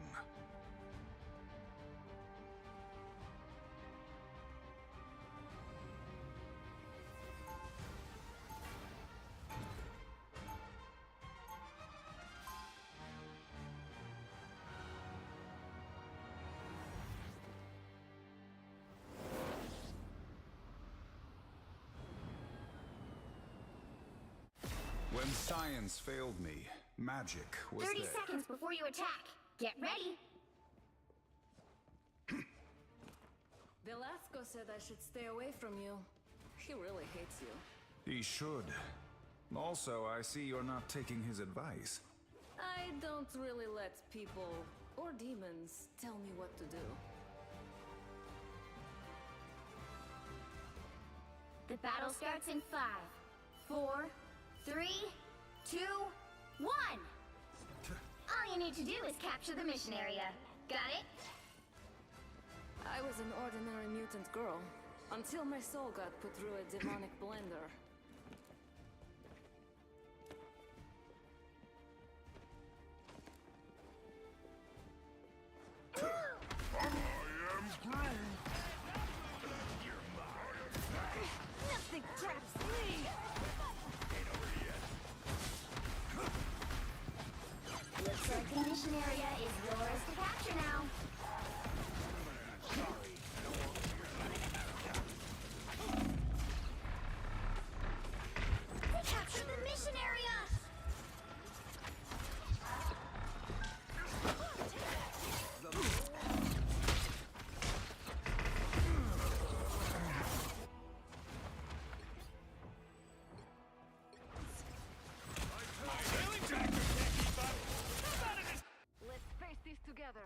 When science failed me, magic was 30 there. seconds before you attack. Get ready. Velasco said I should stay away from you. He really hates you. He should. Also, I see you're not taking his advice. I don't really let people or demons tell me what to do. The battle starts in 5, 4, 3, 2, 1! All you need to do is capture the mission area. Got it? I was an ordinary mutant girl, until my soul got put through a demonic blender. Nothing traps me! Looks like the mission area is yours to capture now. They captured the mission area! Let's face these together.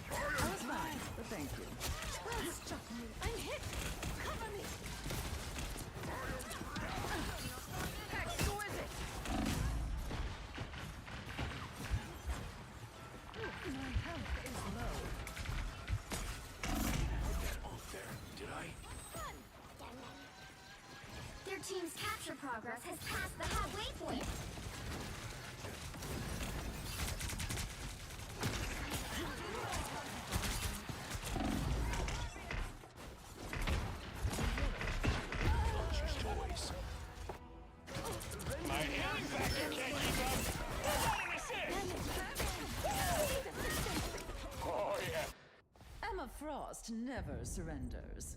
I was fine, but thank you. Well, struck me. I'm hit. Cover me. Hex, who is it? My health is low. Off there, did I? Their team's capture progress has passed the halfway point. Lunch's toys. My healing factor can't keep up. Oh, yeah. Emma Frost never surrenders.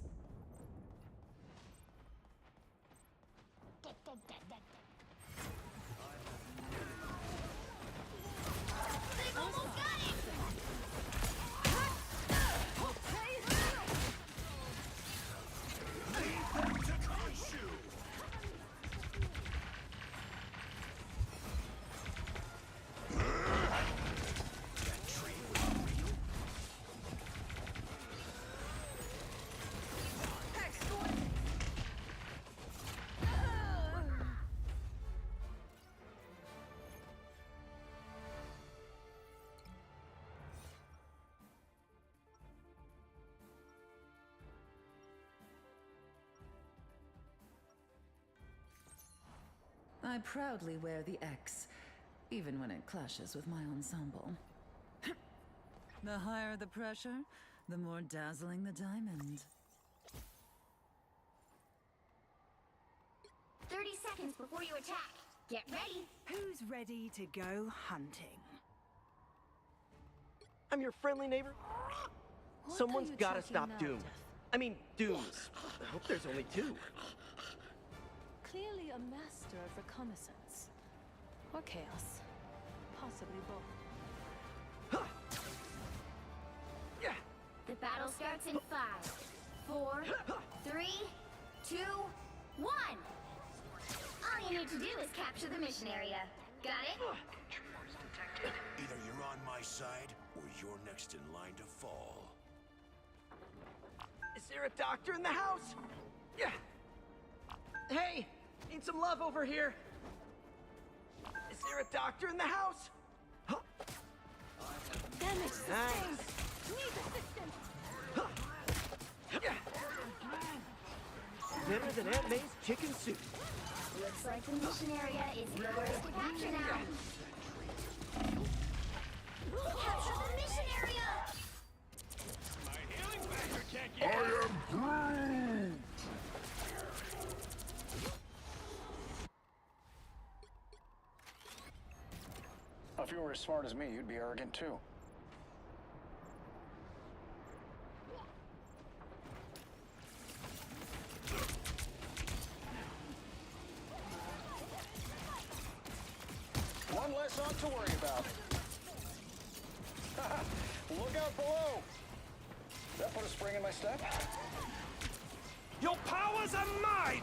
They've almost got it! I proudly wear the X, even when it clashes with my ensemble. The higher the pressure, the more dazzling the diamond. 30 seconds before you attack. Get ready. Who's ready to go hunting? I'm your friendly neighbor. Someone's gotta stop Doom. I mean, Dooms. I hope there's only 2. Clearly a master of reconnaissance. Or chaos. Possibly both. The battle starts in 5, 4, 3, 2, 1! All you need to do is capture the mission area. Got it? Either you're on my side, or you're next in line to fall. Is there a doctor in the house? Yeah. Hey, need some love over here. Is there a doctor in the house? Damage sustained. Need assistance. Better than Aunt May's chicken soup. Looks like the mission area is yours to capture now. Capture the mission area! My healing factor can't I get am Groot! If you were as smart as me, you'd be arrogant too. One less ought to worry about. Look out below! That put a spring in my step? Your powers are mine!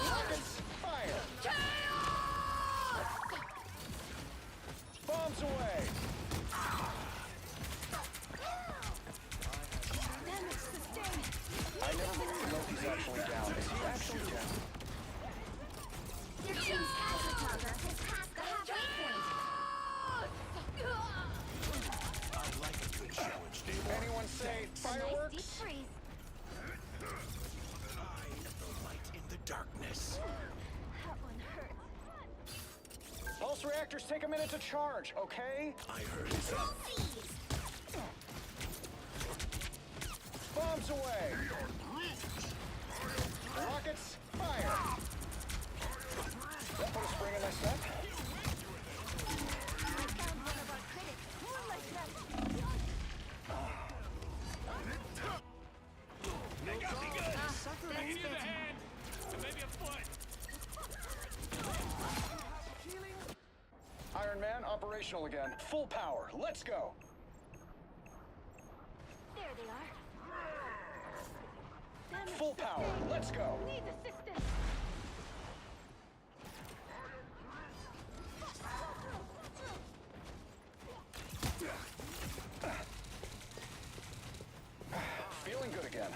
Rockets, fire! Bombs away! Damage sustained. I never believed Loki's actually down. Is he actually down? Your team's Psylocke has passed the halfway point. I like a good show and stable. Anyone say A nice deep fireworks? freeze. I am the light in the darkness. That one hurt. Pulse reactors take a minute to charge, okay? I heard Control C's. Bombs away! Rockets, fire! That put a spring in my step? I found one of our critics. More like that. They got me good! I That's can use a better. hand! And maybe a foot! Iron Man, operational again. Full power, let's go! There they are. Damage Full power, sustained. let's go! Need assistance. Feeling good again.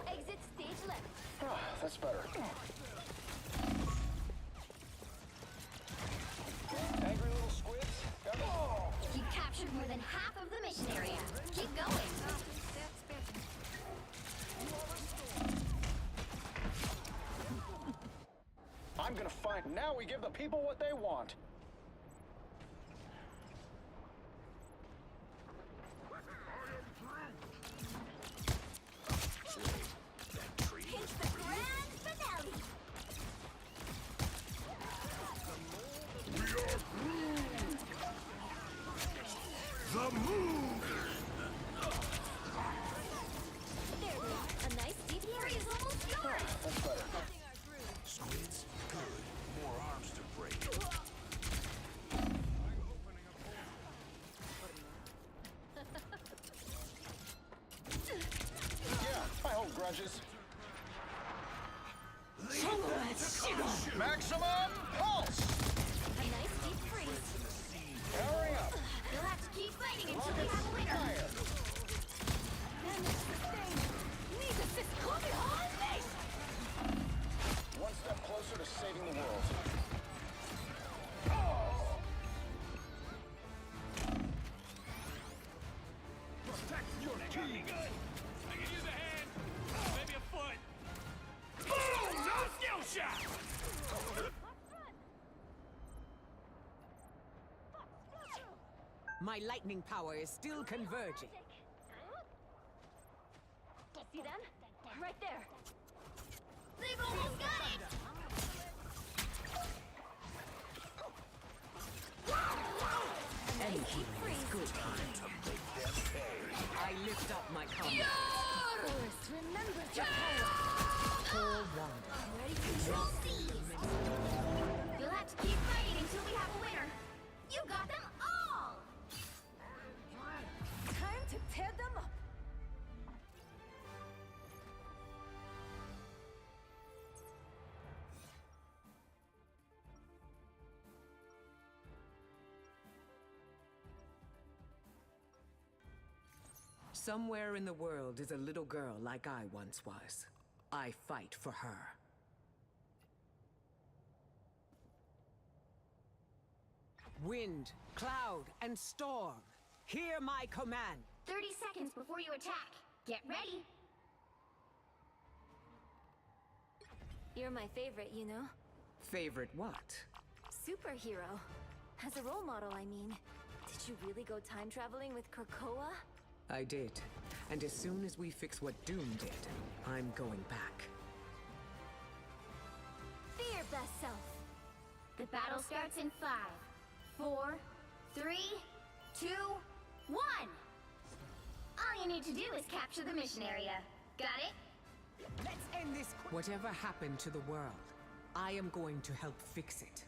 Exit stage left. That's better. Angry little squids? Got it. You captured more than half of the mission area. Keep going. That's better. I'm gonna find. Now we give the people what they want. It's the grand finale. We are Groot! The moon! There they are. A nice deep freeze almost yours. That's better. Squids, good. More arms to break. Yeah, I hold grudges. Maximum pulse! A nice deep freeze. Powering up. You'll have to keep fighting until we have a winner. Fire! Damage sustained. Need assist. Come on, mate. One step closer to saving the world. Protect your team! Good! I can use a hand! Maybe a foot! Boom! No skill shot! My lightning power is still converging. See them? Right there. They've almost got it. And healing is good. I lift up my comrades. Forest, remember your power. Poor Wanda. Ready, control C's. You'll have to keep fighting until we have a winner. You got them all. Time to tear them up. Somewhere in the world is a little girl like I once was. I fight for her. Wind, cloud, and storm. Hear my command. 30 seconds before you attack. Get ready. You're my favorite, you know? Favorite what? Superhero. As a role model, I mean. Did you really go time traveling with Krakoa? I did. And as soon as we fix what Doom did, I'm going back. Be your best self. The battle starts in 5, 4, 3, 2, 1. All you need to do is capture the mission area. Got it? Let's end this. Whatever happened to the world, I am going to help fix it.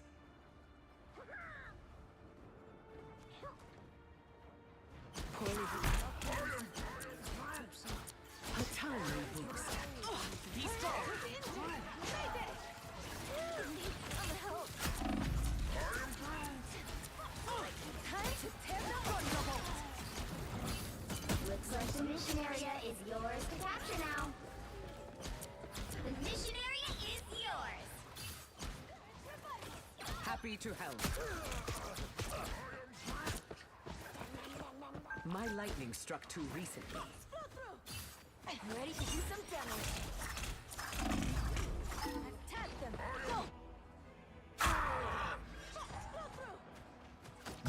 A tiny boost. He's strong. Looks like the mission area is yours to capture now. The mission area is yours. Happy to help. My lightning struck too recently. I'm ready to do some damage. Attack them. Go!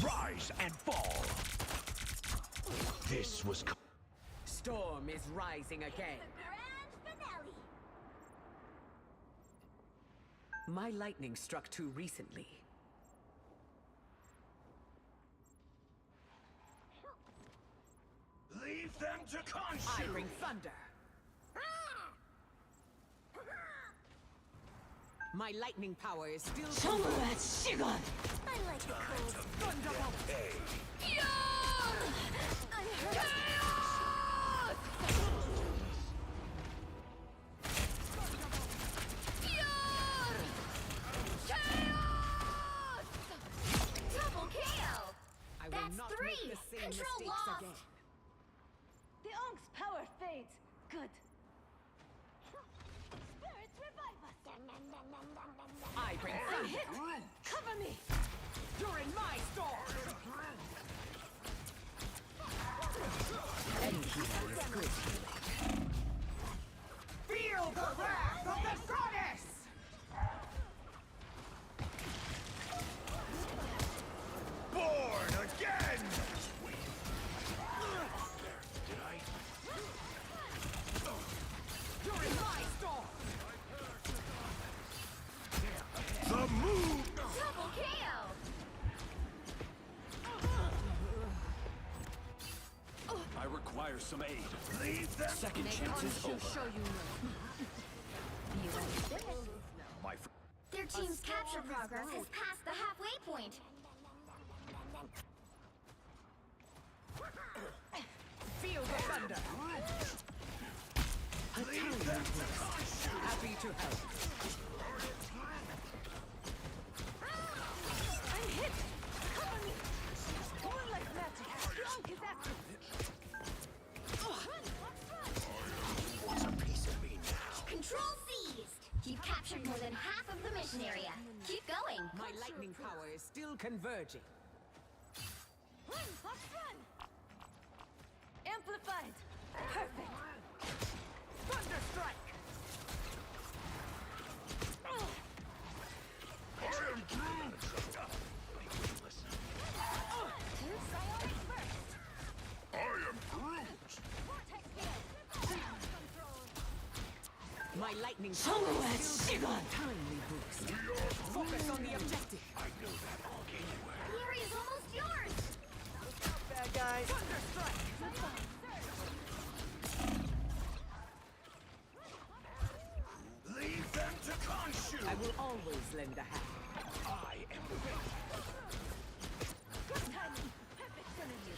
Rise and fall. This was. Storm is rising again. Grand finale. My lightning struck too recently. Leave them to consume. I bring thunder. My lightning power is still. I like the cold. Thunderbolt. I'm hurt. Double KO. I will That's not 3. make the same Control mistakes lost. again. The Onk's power fades. Good. Spirits revive us. I bring thunder. Cover me. During my storm. Any healing is good. Feel the wrath of the goddess! Born again! During my storm. The move! Double KO. I require some aid. Leave them. Second chance is over. Show you My Their team's capture progress has passed the halfway point. Feel the thunder. A tiny boost. Happy to help. I'm hit. Cover me. More like magic. Strong is active. What's a piece of me now? Control seized. You've captured more than half of the mission area. Keep going. My lightning power is still converging. Run, Fox, run. Amplified. Perfect. Thunderstrike. I am Groot! I am Groot! My lightning power is still timely boost. Focus on the objective. I know that all anywhere. The area's almost yours. Bad guys. Thunderstrike. Leave them to consume. I will always lend a hand. I am the way. Good timing. Perfect synergy.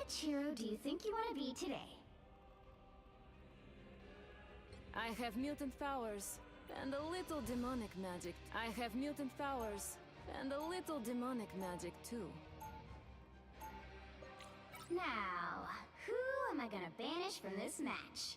Which hero do you think you want to be today? I have mutant powers and a little demonic magic. I have mutant powers and a little demonic magic too. Now, who am I gonna banish from this match?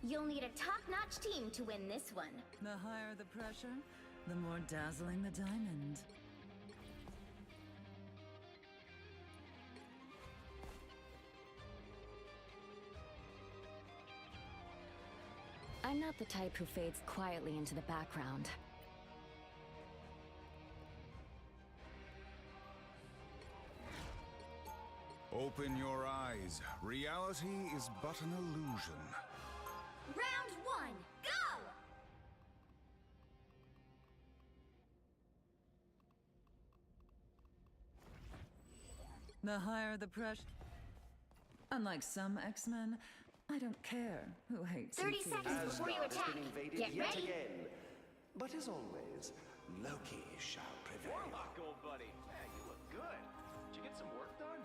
You'll need a top-notch team to win this one. The higher the pressure, the more dazzling the diamond. I'm not the type who fades quietly into the background. Open your eyes. Reality is but an illusion. Round one, go! The higher the pressure. Unlike some X-Men, I don't care who hates 30 ETs. seconds before you attack. Get yet ready. again. But as always, Loki shall prevail. Warlock, old buddy. Yeah, you look good. Did you get some work done?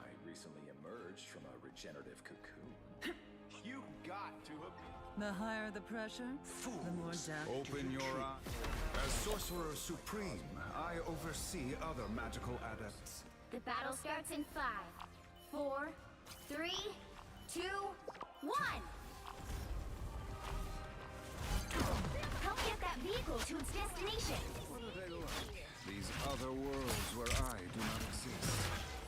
I recently emerged from a regenerative cocoon. You got to have. The higher the pressure, the more dazzling. Open your eyes. As Sorcerer Supreme, I oversee other magical adepts. The battle starts in 5, 4, 3, 2, 1. Help get that vehicle to its destination. What are they like? These other worlds where I do not exist.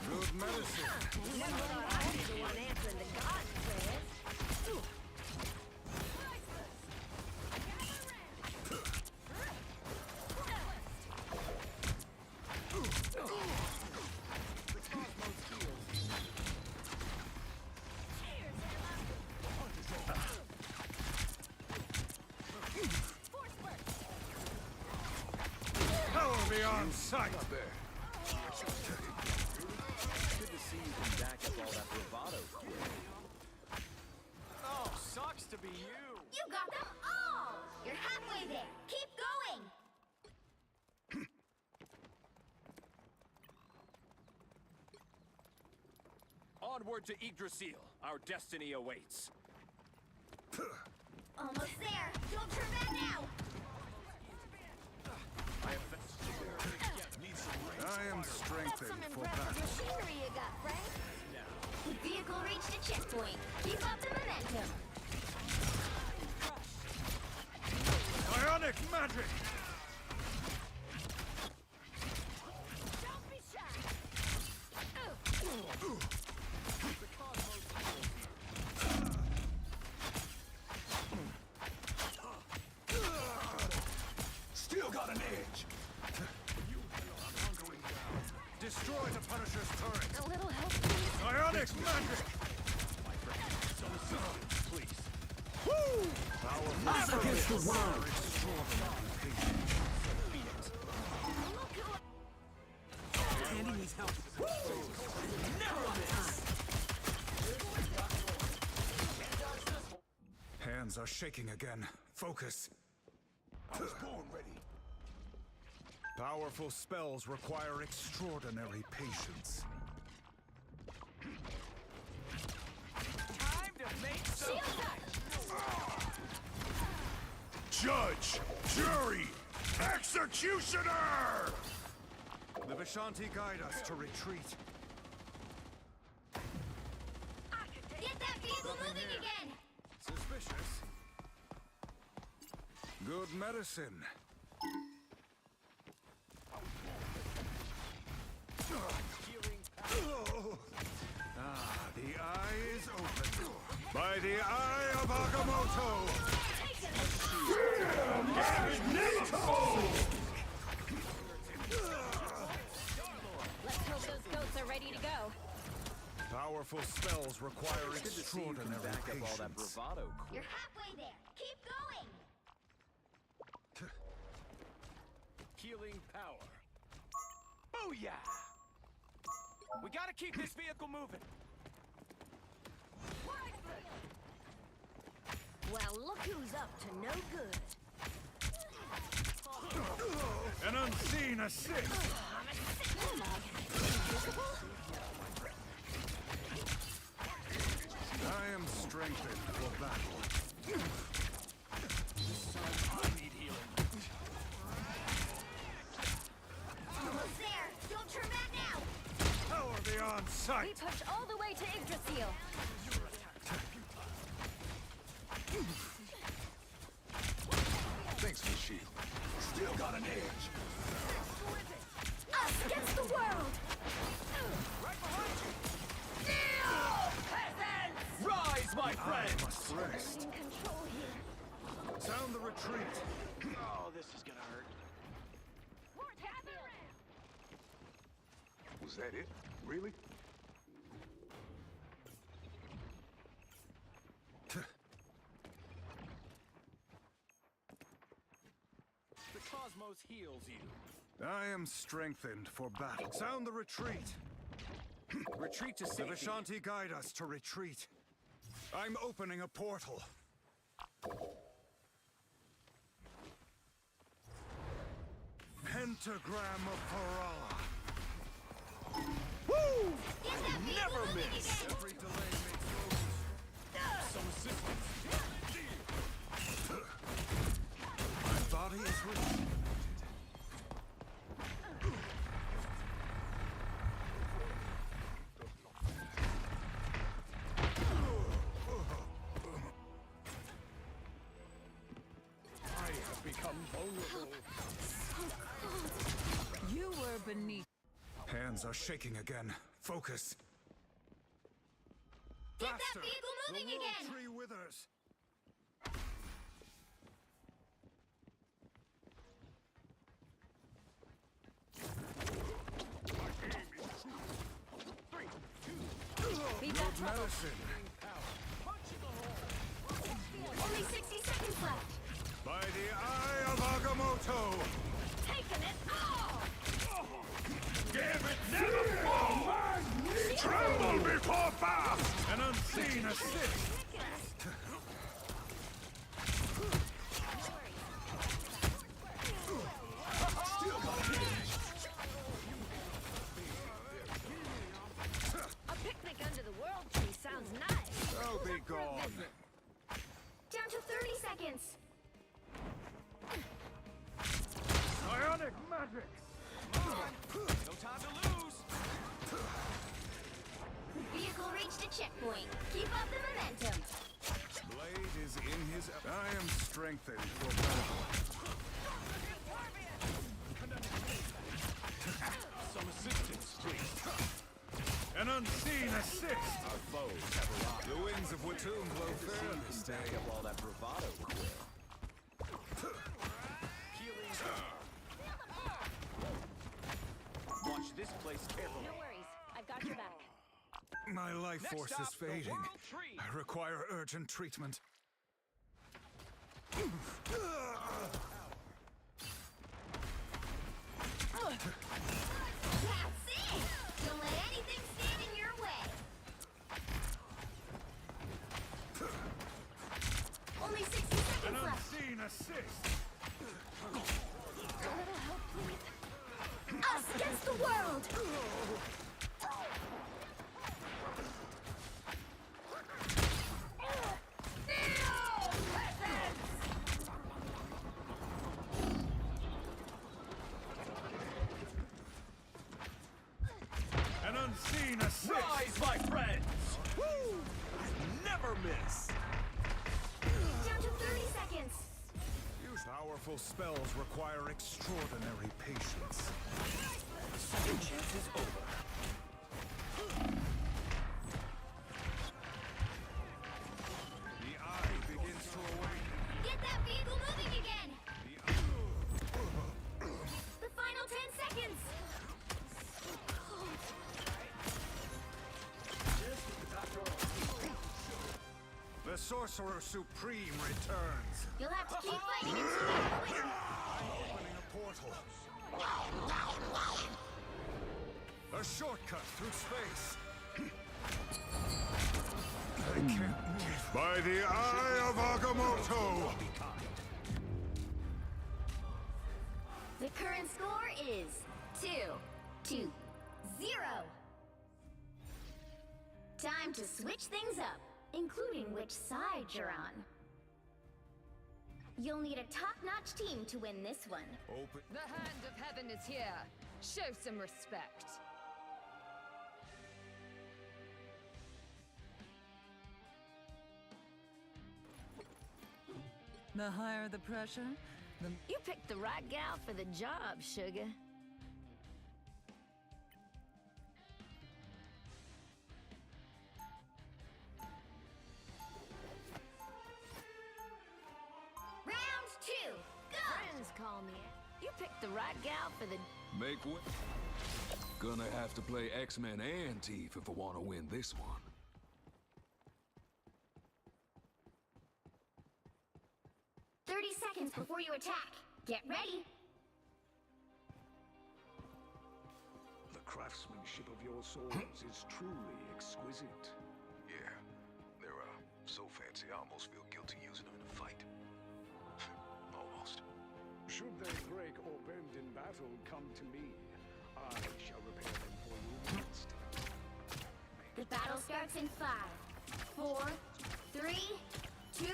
Good medicine. Never thought I'd be the one answering the god's prayers. Power beyond sight! Good to see you can back up all that bravado. Oh, sucks to be you. You got them all! You're halfway there. Keep going! Onward to Yggdrasil. Our destiny awaits. Almost there. Don't turn back now. I am strengthened Some for impressive battle. machinery you got, Frank. The vehicle reached a checkpoint. Keep up the momentum. Ionic magic! Don't be shy. Still got an edge. Destroy the Punisher's turret! A little help, please. Ionic magic! Please. Woo! Up against the wall. Andy needs help. Never miss. Hands are shaking again. Focus. I was born ready. Powerful spells require extraordinary patience. Time to make some. Shield up. Judge, jury, executioner! The Vishanti guide us to retreat. Get that vehicle moving again! Suspicious. Good medicine. The eye is open. By the eye of Agamotto! Let's hope those goats are ready to go. Powerful spells require extraordinary patience. all that bravado. You're halfway there. Keep going! Healing power. Booyah! We gotta keep this vehicle moving. Well, look who's up to no good. An unseen assist! I am strengthened for battle. I need healing. Almost there! Don't turn back now! Power beyond We sight! push all the way to Yggdrasil. Thanks for the shield. Still got an edge. Us against the world! Right behind you! Peasants! Rise, my I friend! must rest. In control here. Sound the retreat. Oh, this is gonna hurt. Was that it? Really? The cosmos heals you. I am strengthened for battle. Sound the retreat. Retreat to The safety. Vishanti guide us to retreat. I'm opening a portal. Pentagram of Parala. Woo! Get that vehicle Never moving miss. again! Every delay makes moves. Some assistance. My body is rejuvenated. I have become vulnerable. You were beneath. Hands are shaking again. Focus. Get that Faster! vehicle moving The world again! tree withers. Beat Good that trouble. medicine. Only 60 seconds left! By the eye of Agamotto! Taking it all! Damn it, never fall! Tremble before fast! An unseen assist! Still got an edge. A picnic under the world tree sounds nice. Oh, be gone. Down to 30 seconds! Ionic magic! No time to lose. Vehicle reached a checkpoint. Keep up the momentum. Blade is in his... I am strengthened for battle. Some assistance, please. An unseen assist! Our foes have arrived. The winds of Watum blow fair this day. Back up all that bravado quick. Healing. Watch this place carefully. No worries. I've got your back. My life Next force stop, is the fading. world tree. I require urgent treatment. That's it! Don't let anything stand in your way. Only 60 An seconds left. unseen assist! A little help, please. Us against the world! unseen assist! Rise, my friends! Woo! I never miss! Down to 30 seconds. Powerful spells require extraordinary patience. The second chance is over. The eye begins to awaken. Get that vehicle moving again. The final 10 seconds. The Sorcerer Supreme returns. You'll have to keep fighting until you win. Opening a portal. A shortcut through space. I can't move. By the Eye of Agamotto! The current score is 2-0. Time to switch things up, including which side you're on. You'll need a top-notch team to win this one. Open. The hand of heaven is here. Show some respect. The higher the pressure, the... You picked the right gal for the job, sugar. Round 2, go! Friends call me. You picked the right gal for the... Make way. Gonna have to play X-Men and Thief if I want to win this one. Seconds before you attack. Get ready. The craftsmanship of your swords is truly exquisite. Yeah, they're so fancy I almost feel guilty using them in a fight. Almost. Should they break or bend in battle, come to me. I shall repair them for you in an instant. The battle starts in 5, 4, 3, 2,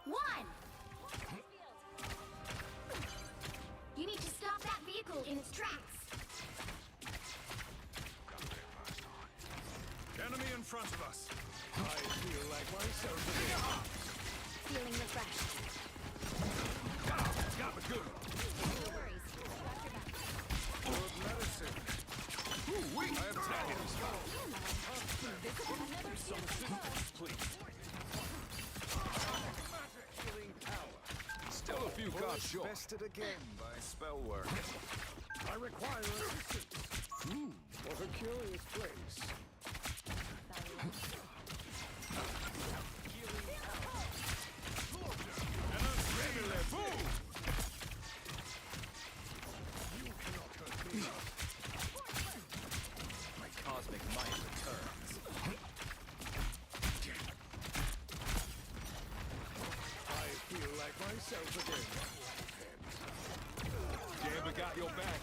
1. You need to stop that vehicle in its tracks. Enemy in front of us. I feel like myself again. Feeling refreshed. Got me good. No worries. Good medicine. Ooh, wait. I have tagged him. Some assistance, please. Healing power. Still a few got short. Bested again by spell work. I require assistance. What a curious place. You cannot hurt me. My cosmic might returns. I feel like myself again. Gamma got your back.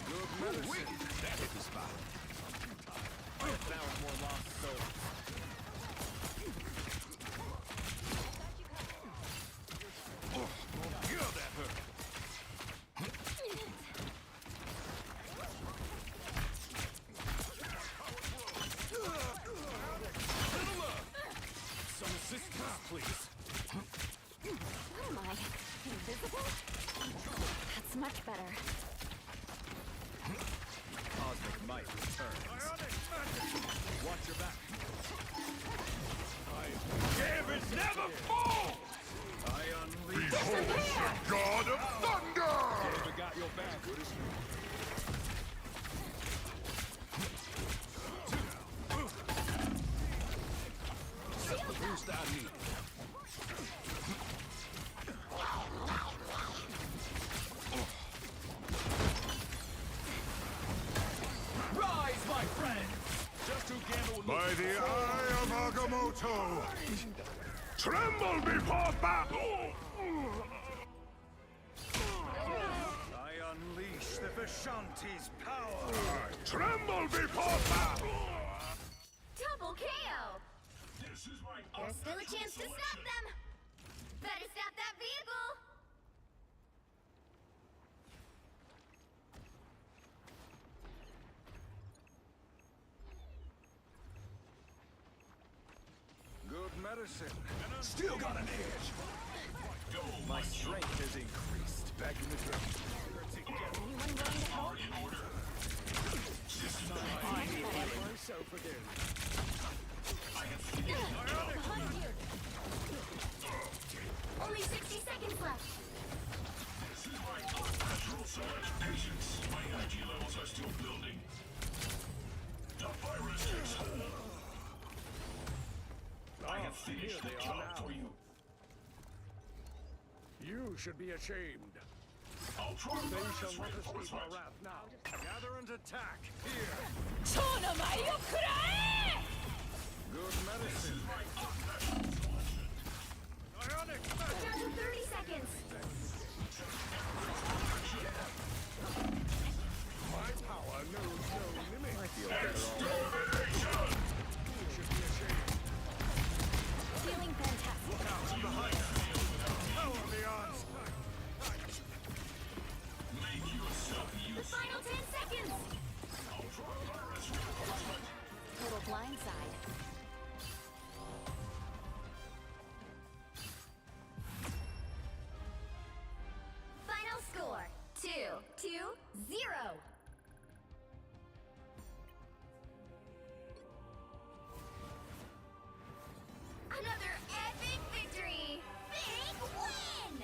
Good medicine. That hit the spot. I have found more lost souls. Yeah, that hurt. Some assistance, please. What am I? Invisible? That's much better. Cosmic might returns. Watch your back. Gambit never falls! I unleash. Behold the God of Thunder! Gamma got your back. Set the boost I need. Rise, my friend! Just who Gamma would By the Eye of Agamotto! Tremble before battle! I unleash the Vishanti's power! Tremble before battle! Double KO. This is my There's still a chance to stop them. Better stop that vehicle. medicine. Still got an edge. My strength has increased. Back in the game. Anyone going to help? I need healing myself again. Behind you! Only 60 seconds left. This is my unnatural surge. Patience. My energy levels are still building. The virus takes hold. I have finished the job for you. You should be ashamed. I'll try They my shall best not escape reinforcement. our wrath now. Gather and attack. Here. Good medicine. Ionic Down to 30 seconds. My power knows no limit. I feel better already. You should be ashamed. Feeling fantastic. Look out from behind. Power beyond sight. Make yourself The useful. final 10 seconds. I'll try virus reinforcement. Total blindside. Final score 2-0. Another epic victory! Big win!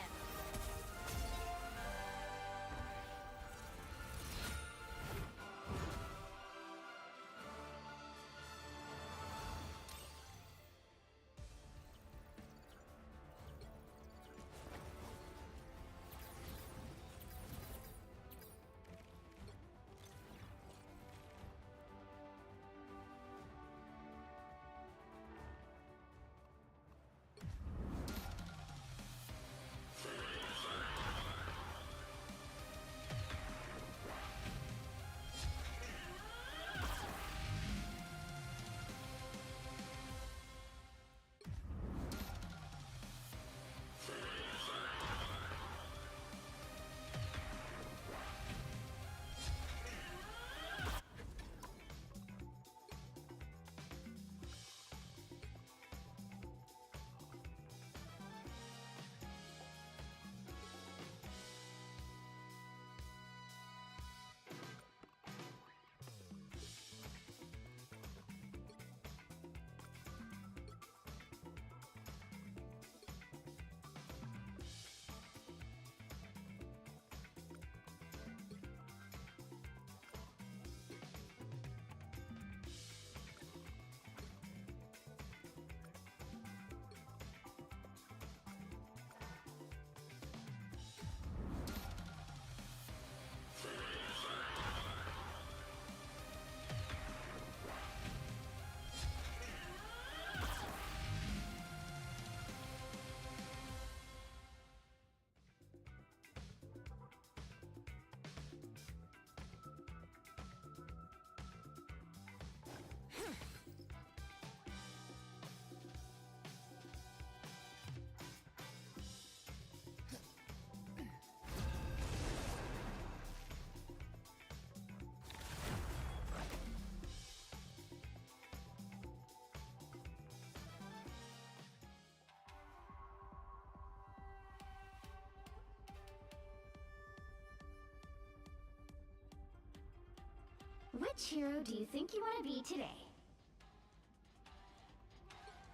Which hero do you think you want to be today?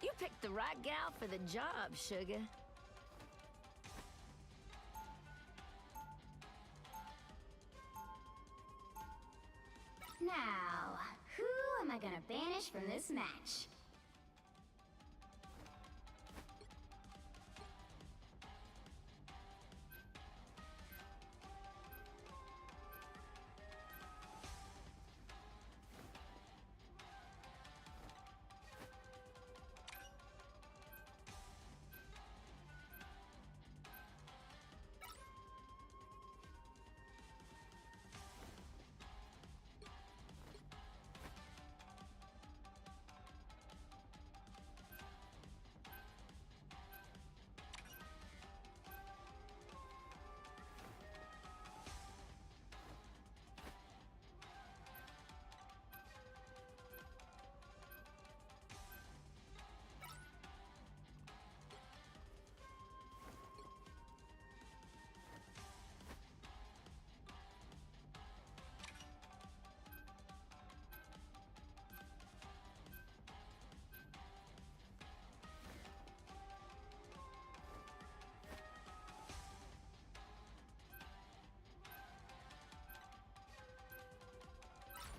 You picked the right gal for the job, sugar. Now, who am I gonna banish from this match?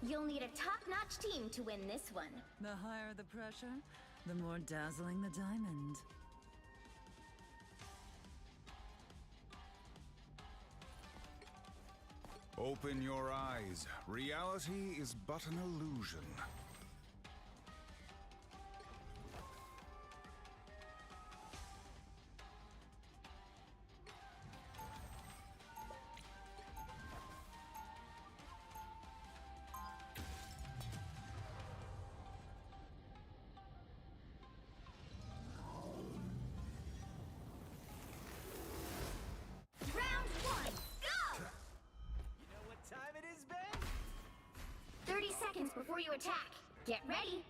You'll need a top-notch team to win this one. The higher the pressure, the more dazzling the diamond. Open your eyes. Reality is but an illusion. Round one, go! You know what time it is, Ben? 30 seconds before you attack. Get ready.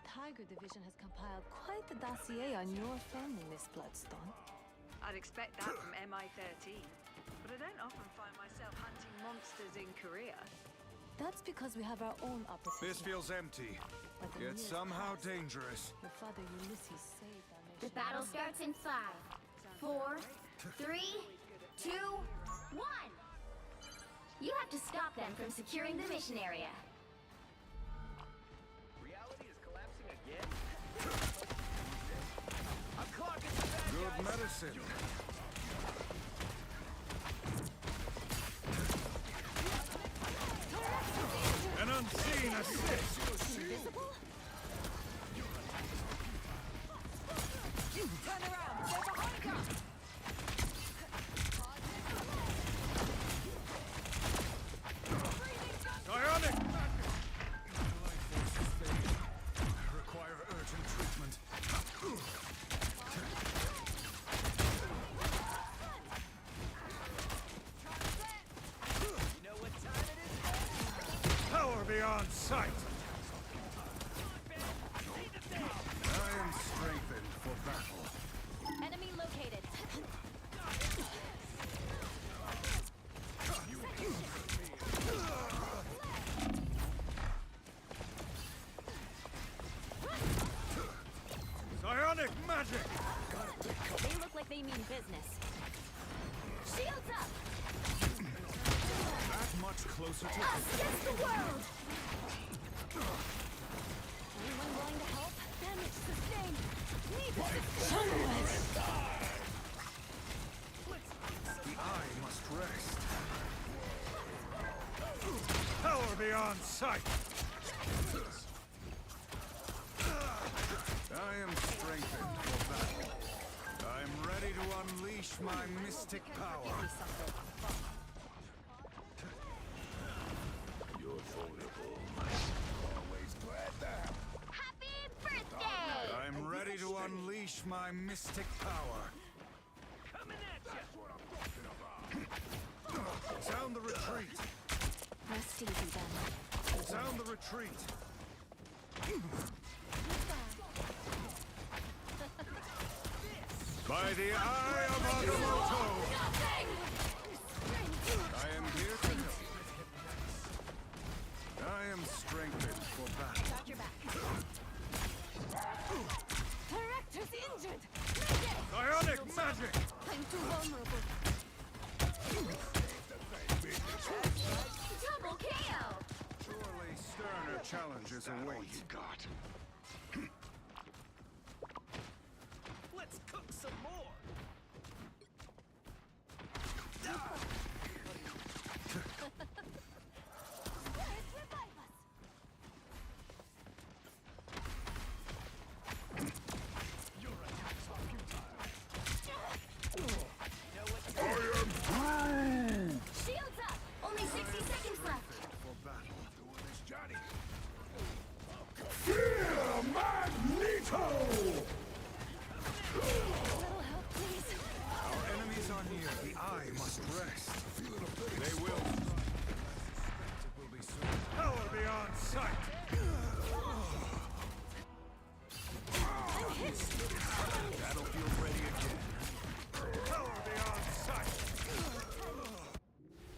Tiger Division has compiled quite the dossier on your family, Miss Bloodstone. I'd expect that from MI13, but I don't often find myself hunting monsters in Korea. That's because we have our own opportunity. This feels empty, But the yet years somehow passed. dangerous. Your father Ulysses saved our nation. The battle starts in 5, 4, 3, 2, 1. You have to stop them from securing the mission area. Reality is collapsing again? I'm clocking the bad Good guys. medicine. An unseen assist. Invisible? Turn around! They're behind you! Ionic magic! Life forces fade. Require urgent treatment. You know what time it is? Power beyond sight! I am strengthened for battle. Enemy located. Psionic magic! They look like they mean business. Shields up! That much closer to Us against the world! Anyone willing to help? Damage sustained. Need The eye must rest. Power beyond sight! I am strengthened for battle. I'm ready to unleash my mystic power. You're vulnerable. Always glad that. Happy birthday! I'm ready to unleash my mystic power. Coming at you! That's what I'm talking about. Sound the retreat. Rest easy then. Sound the retreat. By the eye of Agamotto! I am here to help. I am strengthened for battle. Got your back. Director's injured. Ionic magic! I'm too vulnerable. Double KO! Surely sterner challenges await. You got. Let's cook some more! Your attacks are futile. Shields up! Only 60 seconds left. For battle. Doing this, Johnny. Magneto! Little help, please. Our enemies are near. The eye must rest. They will. It will be soon. Power beyond sight. Battlefield ready again. Power beyond sight.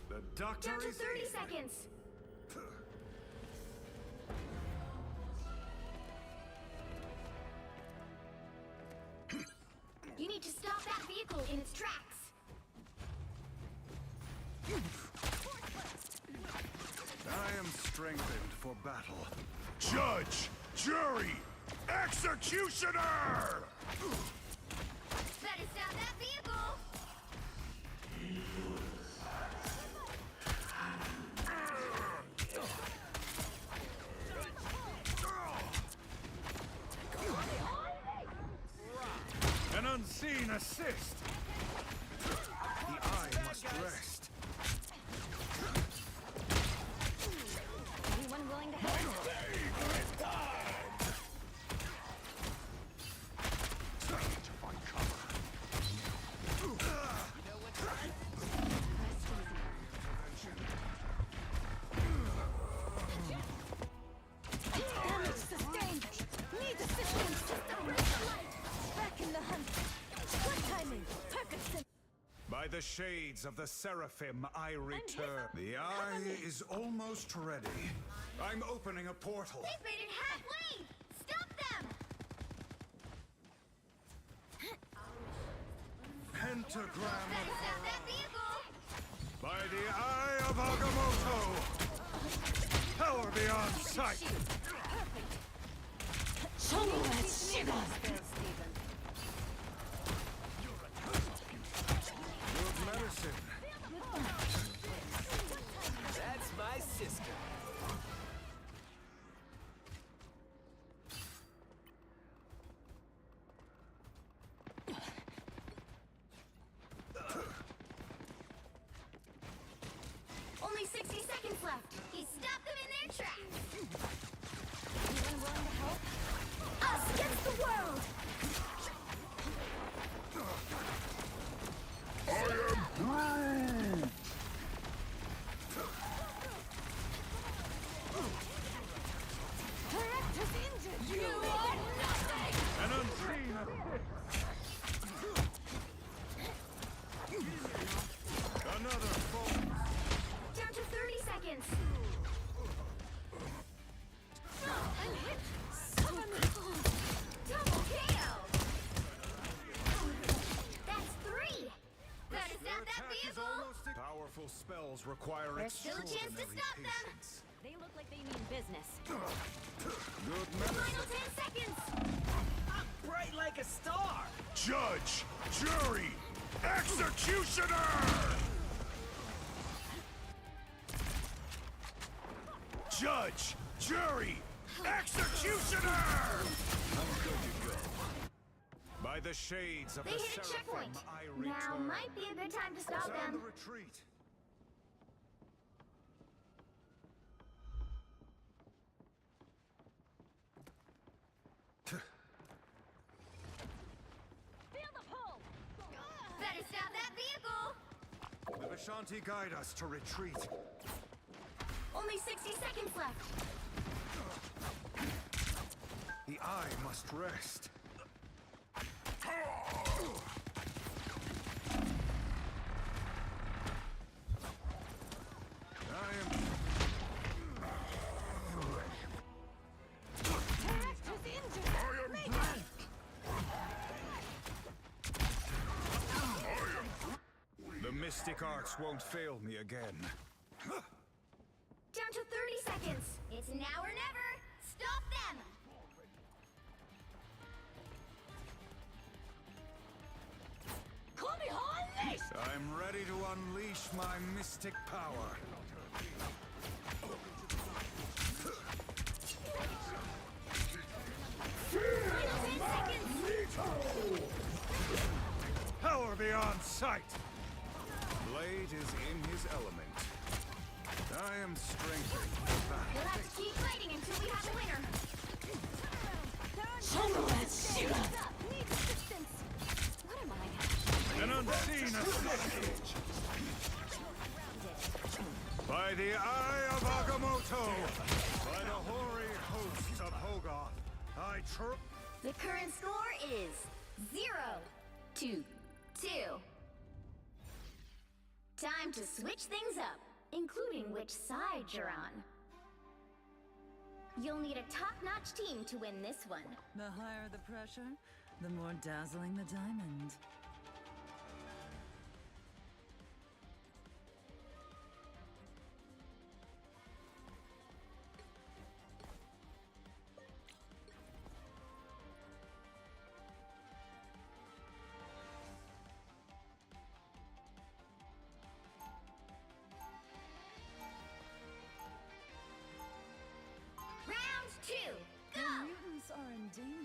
The doctor Down to is 30 here. seconds. You need to stop that vehicle in its tracks. strengthened for battle. Judge, jury, executioner! Better stop that vehicle! An unseen assist! The eye must rest. Anyone willing to help? Damage sustained! Need assistance! Just a ray of light! Back in the hunt! Good timing! Perfect! By the shades of the Seraphim, I return. The eye is almost ready. I'm opening a portal. They've made it halfway! Stop them! Pentagram Better stop that vehicle! by the eye of Agamotto. Power beyond sight. Show me that shiver! Good medicine. That's my sister. Only 60 seconds left. He stopped them in their tracks. Anyone willing to help? Us against the world! Character's injured! You are nothing! An unseen assist. Another fall. Down to 30 seconds. I'm hit. Cover me. Double KO. That's 3. Better stop that vehicle. Powerful spells require There's still a chance to extraordinary stop them. patience. They look like they mean business. Good Final medicine. 10 seconds. I'm bright like a star. Judge, jury, executioner! Judge, jury, executioner! By the shades of They the hit a Seraphim, checkpoint. I Now return. might be a good time to stop Sound them. the retreat. Feel the pull. Better stop that vehicle. The Vishanti guide us to retreat. Only 60 seconds left. The eye must rest. Character's injured. Make it. The mystic arts won't fail me again. Down to 30 seconds. It's now or never. Stop them. I'm ready to unleash my mystic power. Power beyond sight! Blade is in his element. I am strengthened for battle. We'll have to keep fighting until we have a winner. Show me that shiver! Need assistance. What am I? An unseen assist! By the eye of Agamotto! By the hoary hosts of Hogarth, I trust. The current score is 0-2. Time to switch things up, including which side you're on. You'll need a top-notch team to win this one. The higher the pressure, the more dazzling the diamond.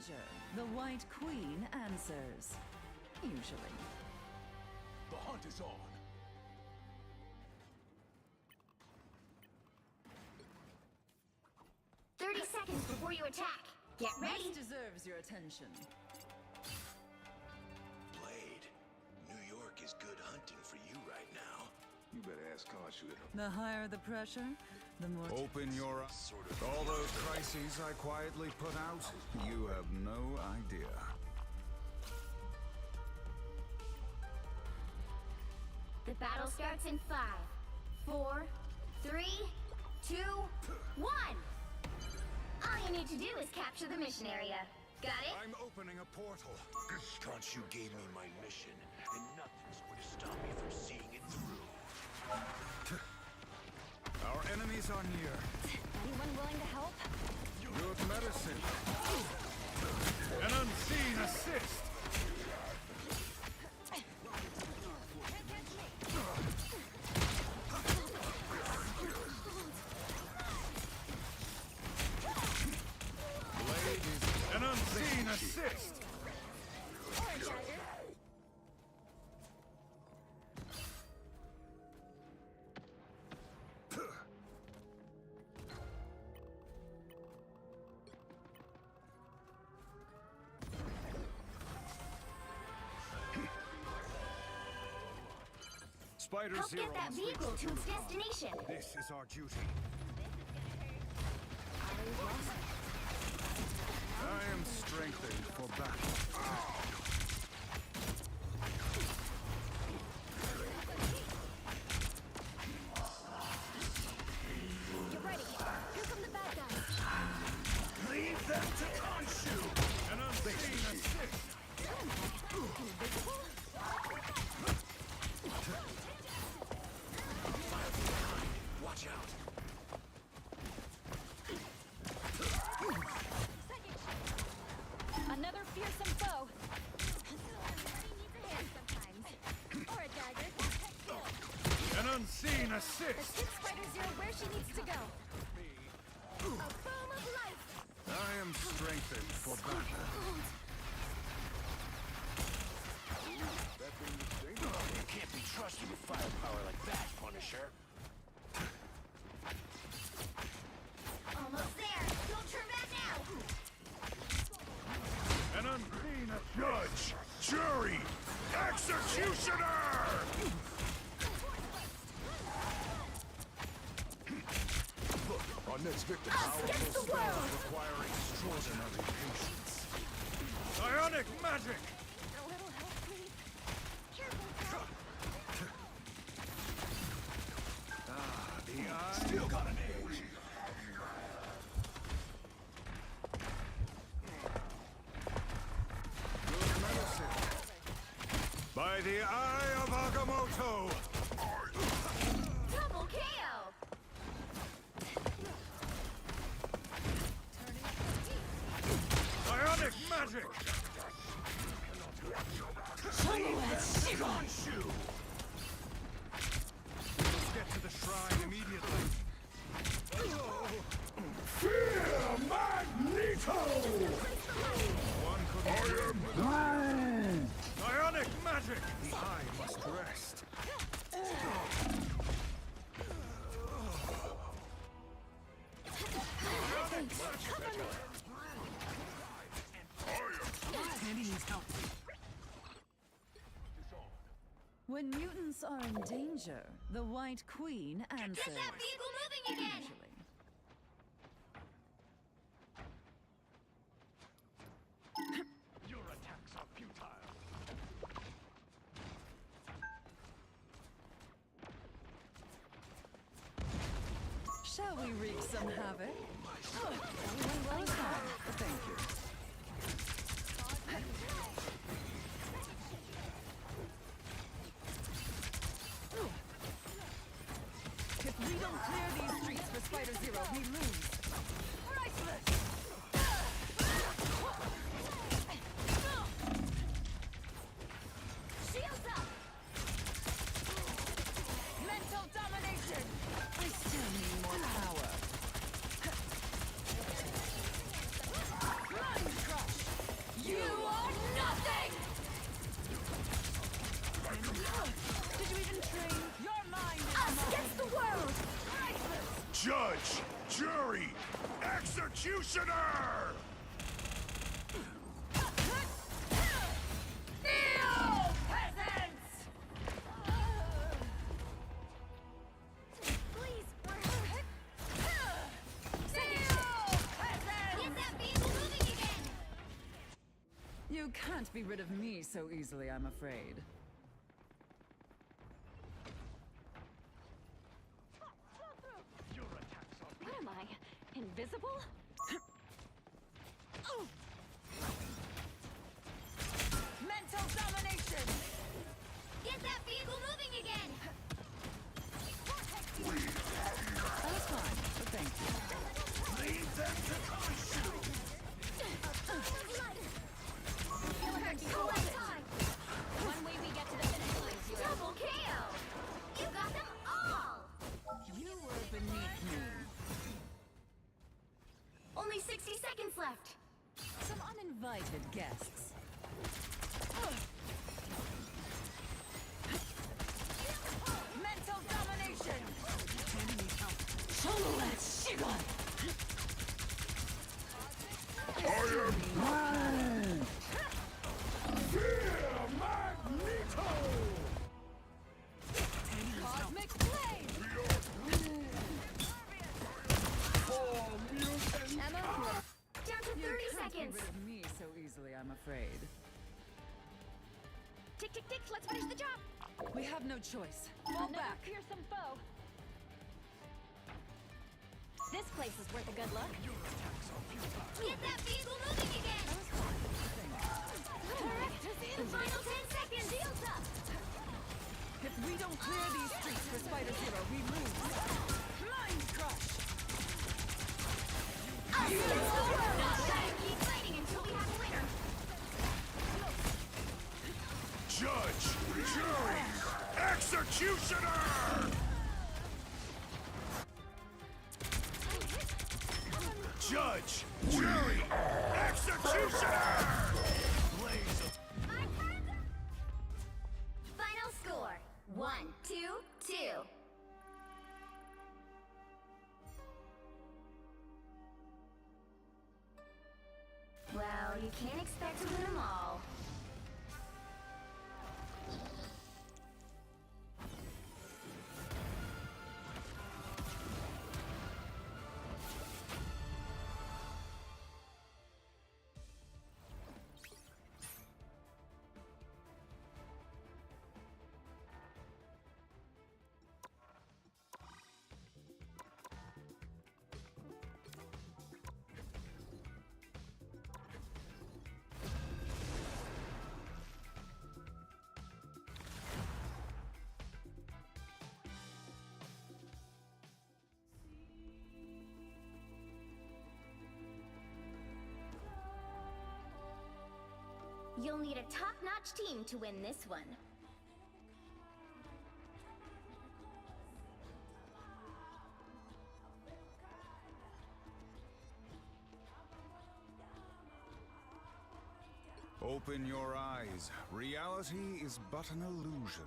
danger, the White Queen answers. Usually. The hunt is on. Seconds before you attack. Get ready. This deserves your attention. Blade, New York is good hunting for you right now. You better ask Khonshu. The higher the pressure, the more... Open your eyes. All those crises I quietly put out, you have no idea. The battle starts in 5, 4, 3, 2, 1. All you need to do is capture the mission area. Got it? I'm opening a portal. Khonshu gave me my mission, and nothing's going to stop me from seeing it through. Our enemies are near. Anyone willing to help? Good medicine. An unseen assist. Blade is an unseen assist. Spider Help Zero get that must reach vehicle the to its Decepticon. destination. This is our duty. I am strengthened for battle. Get ready. Here come the bad guys. Leave them to Khonshu. An unseen assist. Watch out. Another fearsome foe. Everybody needs a hand sometimes. Or a dagger. An unseen Let's assist. get Spider Zero where she needs to go. A boom of light. I am strengthened for battle. You can't be trusted with firepower like that, Punisher. Almost there. Don't turn back now. An unseen Judge, jury, executioner! Look, our next victim. Powerful the world. spells requiring extraordinary patience. psionic magic. A little help, please. Careful, The eye. Still got an edge. Good medicine. By the eye of Agamotto. Double KO. Psionic magic. Khonshu! Let's get to the shrine immediately. Fear Magneto! One could psionic magic. The eye must rest. Tandy needs help. When mutants are in danger, the White Queen answers. Get that vehicle moving again. Usually. Your attacks are futile. Shall we wreak some havoc? Anyone Thank you. If we don't clear these streets for Spider Zero, we lose. Shields up. mental domination. I still need more power. Run, crush. Judge, jury, executioner! Kneel, peasants! Please, we're hurt. Kneel, peasants! Get that vehicle moving again! You can't be rid of me so easily, I'm afraid. What am I? Invisible? Mental domination! Get that vehicle moving again! That was fine, but thank you. Leave them to my shoe! One way we get to the finish line, Zero. Double KO! You got them all! You were beneath me. Only 60 seconds left. Some uninvited guests. Mental domination! Solo that shigon! Magneto! Cosmic flame! Emma, Down to 30 You can't seconds. get rid of me so easily, I'm afraid. tick, tick, tick, let's finish the job! We have no choice. Fall back. Fearsome foe. This place is worth a good look. Get that vehicle moving again! The final 10 seconds! Shields up! If we don't clear these streets for Spider-Zero, we lose. Mind crush! Keep fighting until we have a winner! Judge, jury, executioner! Judge, jury, executioner! Blaze of... Final score, 1-2-2. Well, you can't expect to win them all. You'll need a top-notch team to win this one. Open your eyes. Reality is but an illusion.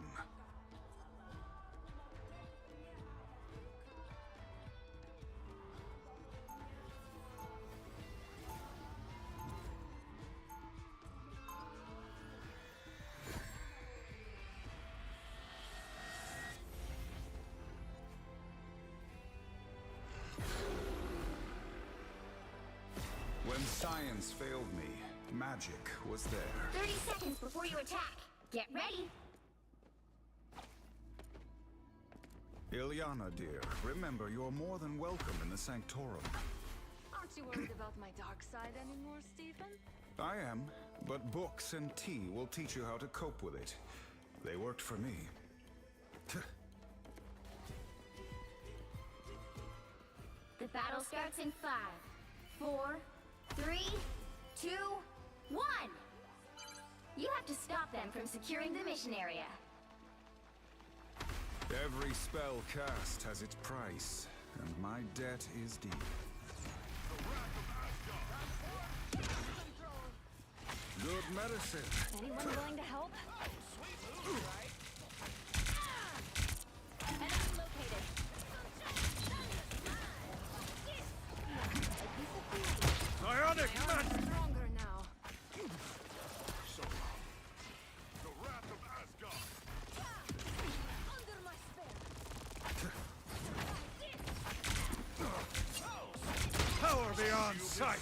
When science failed me, magic was there. 30 seconds before you attack. Get ready. Ilyana, dear, remember you're more than welcome in the Sanctorum. Aren't you worried about my dark side anymore, Stephen? I am, but books and tea will teach you how to cope with it. They worked for me. The battle starts in 5, 4, 3, 2, 1. You have to stop them from securing the mission area. Every spell cast has its price, and my debt is deep. Good medicine. Anyone willing to help? Enemy located. on sight!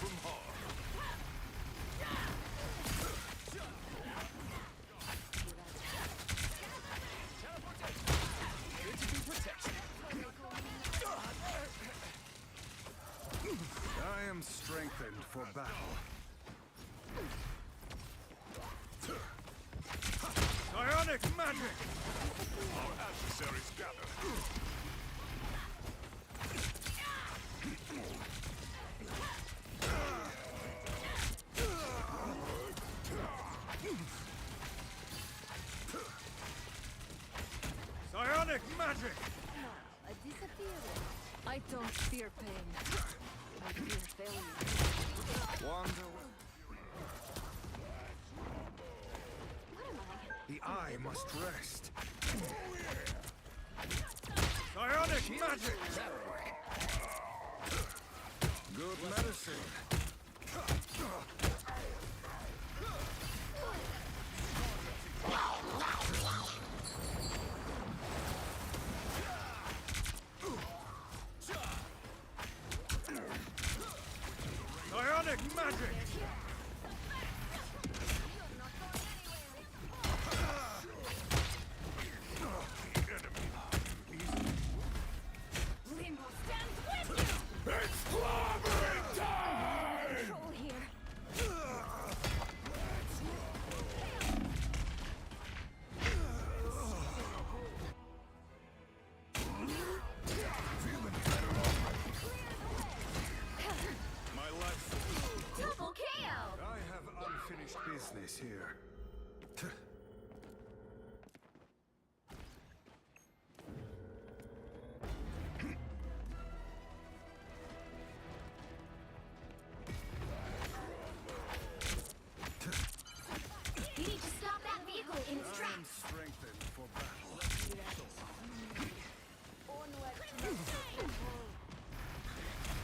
I am strengthened for battle. Psionic magic! Our adversaries gather. Psionic magic! A disappearance. I don't fear pain. I fear failure. Wander. The eye must rest. Psionic magic! Good medicine. Psionic magic! Limbo stands with you! It's clobbering time! Control here. My life. Double KO! I have unfinished business here. You need to stop that vehicle in its I am tracks. strengthened for battle.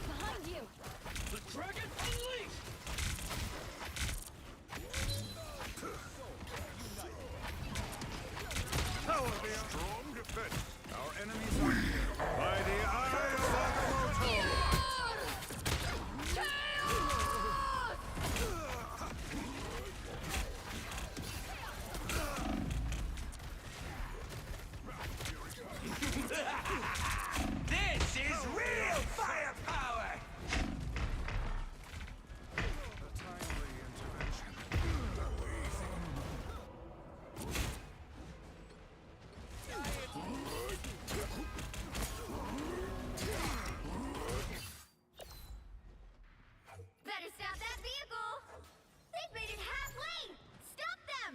Behind you! The dragon unleashed! Power be Strong defense. Our enemies are here. By the eye of Agamotto! This is real firepower! A timely intervention. Better stop that vehicle! They've made it halfway! Stop them!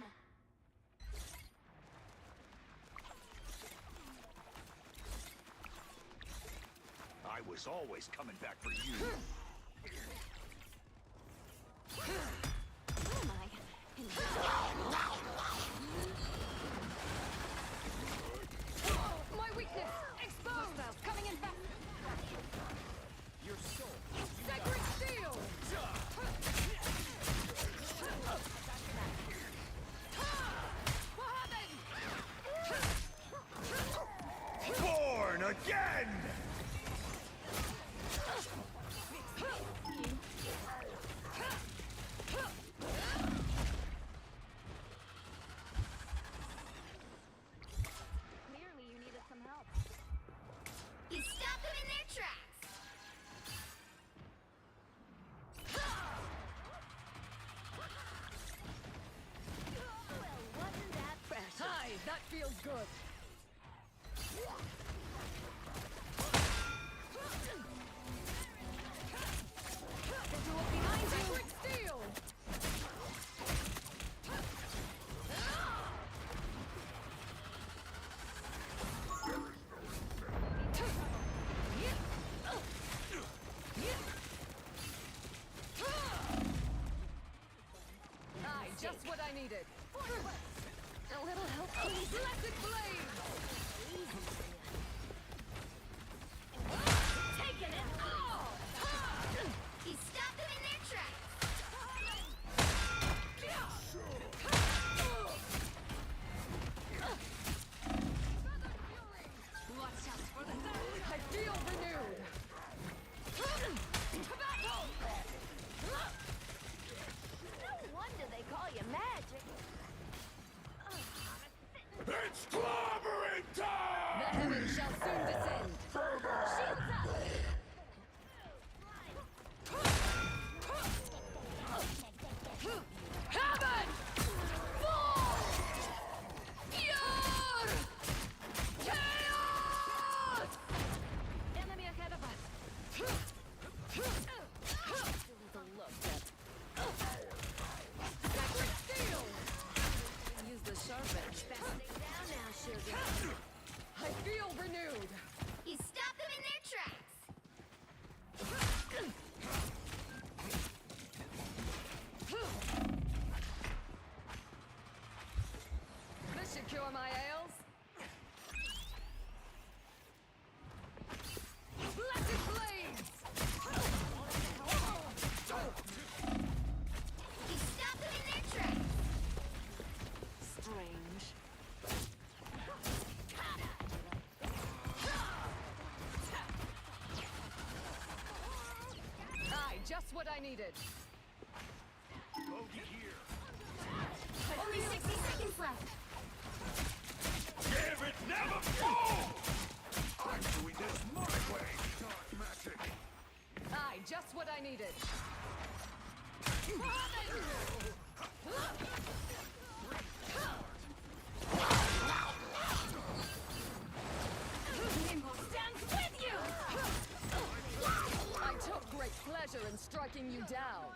I was always coming back for you. Where am I? My weakness! Exposed! Coming in fast! Your soul. Sacred steel! What happened? Born again! Clearly you needed some help. You stop them in their tracks! Well, wasn't that precious? Hi, that feels good. Behind you! Sacred steel! Aye, just what I needed. A little help, please. Blessed blade! Taking it all! You stop them in their tracks! I feel renewed. To battle! just what I needed. Bogey here. Only 60 seconds left. Give it never fall! I'm doing this my way. Dark magic. Aye, just what I needed. Nimble stands with you! I took great pleasure in striking you down.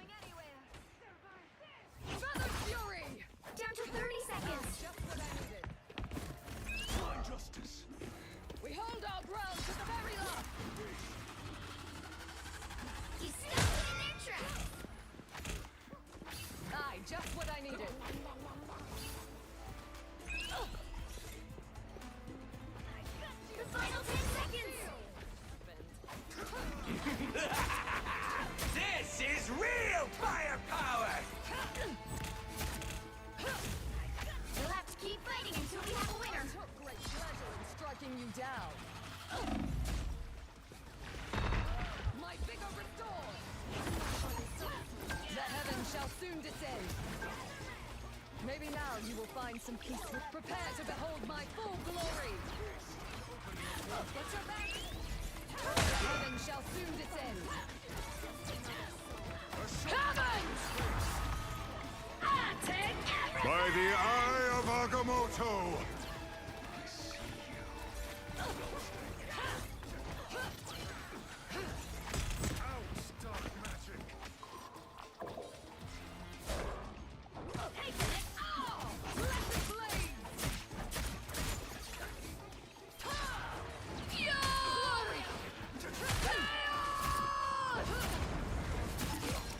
Feather Fury! Down to 30 seconds. Just what I needed. My justice. We hold our ground to the very last. You stopped in their tracks. Aye, just what I needed. The final 10 seconds. This is real firepower! You'll have to keep fighting until we have a winner. I took great pleasure in striking you down. My vigor restored. The heavens shall soon descend. Maybe now you will find some peace. Prepare to behold my full glory. What's your back? The heavens shall soon descend. Heavens! I take everything! By the eye of Agamotto!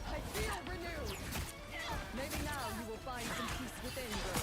I feel renewed. Maybe now you will find some peace within, girl.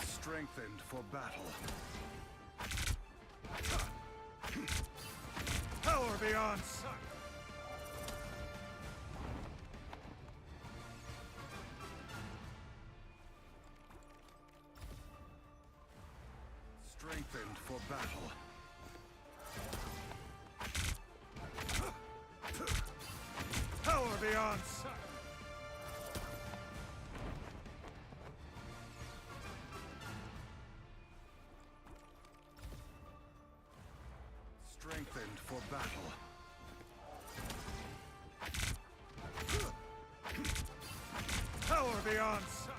Strengthened for battle. Power beyond sight. Strengthened for battle. Power beyond sight. Strengthened for battle. Power beyond sight.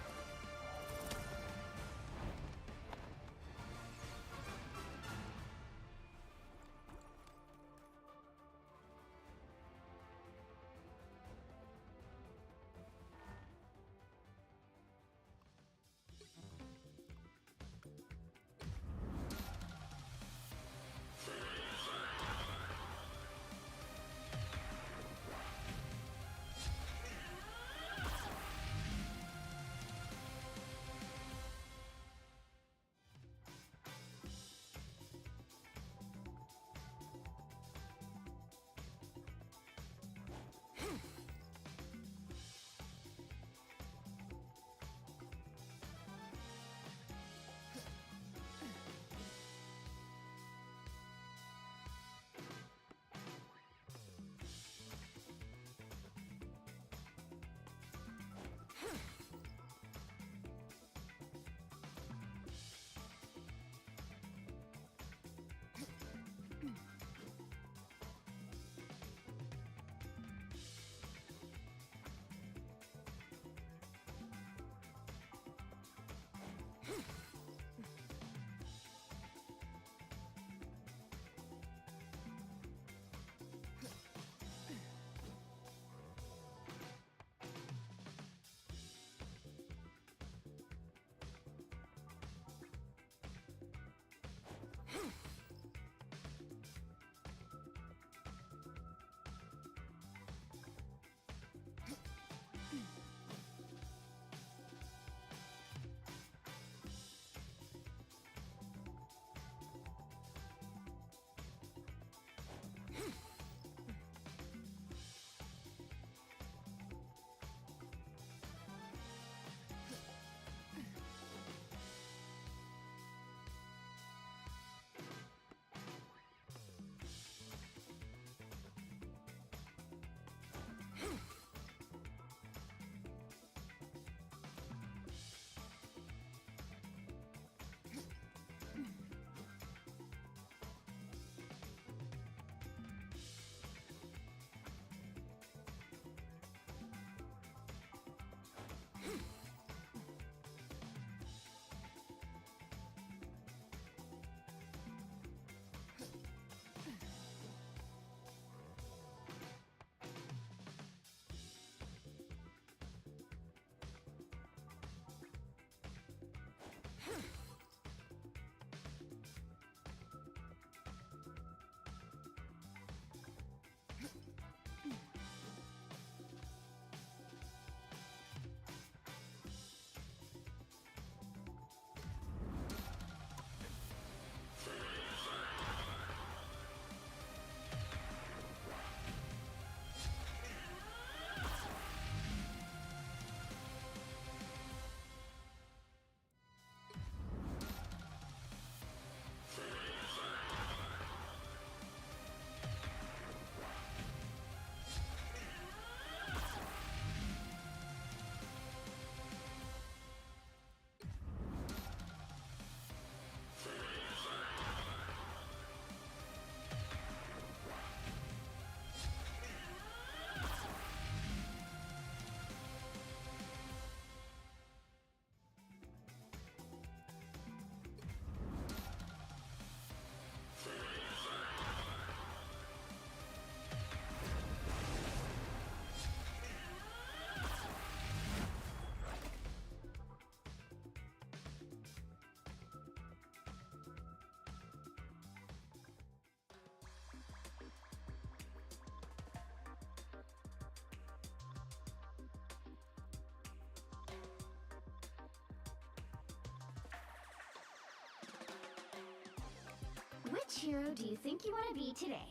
Which hero do you think you want to be today?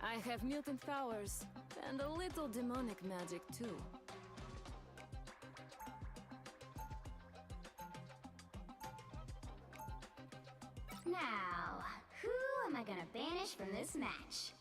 I have mutant powers, and a little demonic magic too. Now, who am I gonna banish from this match?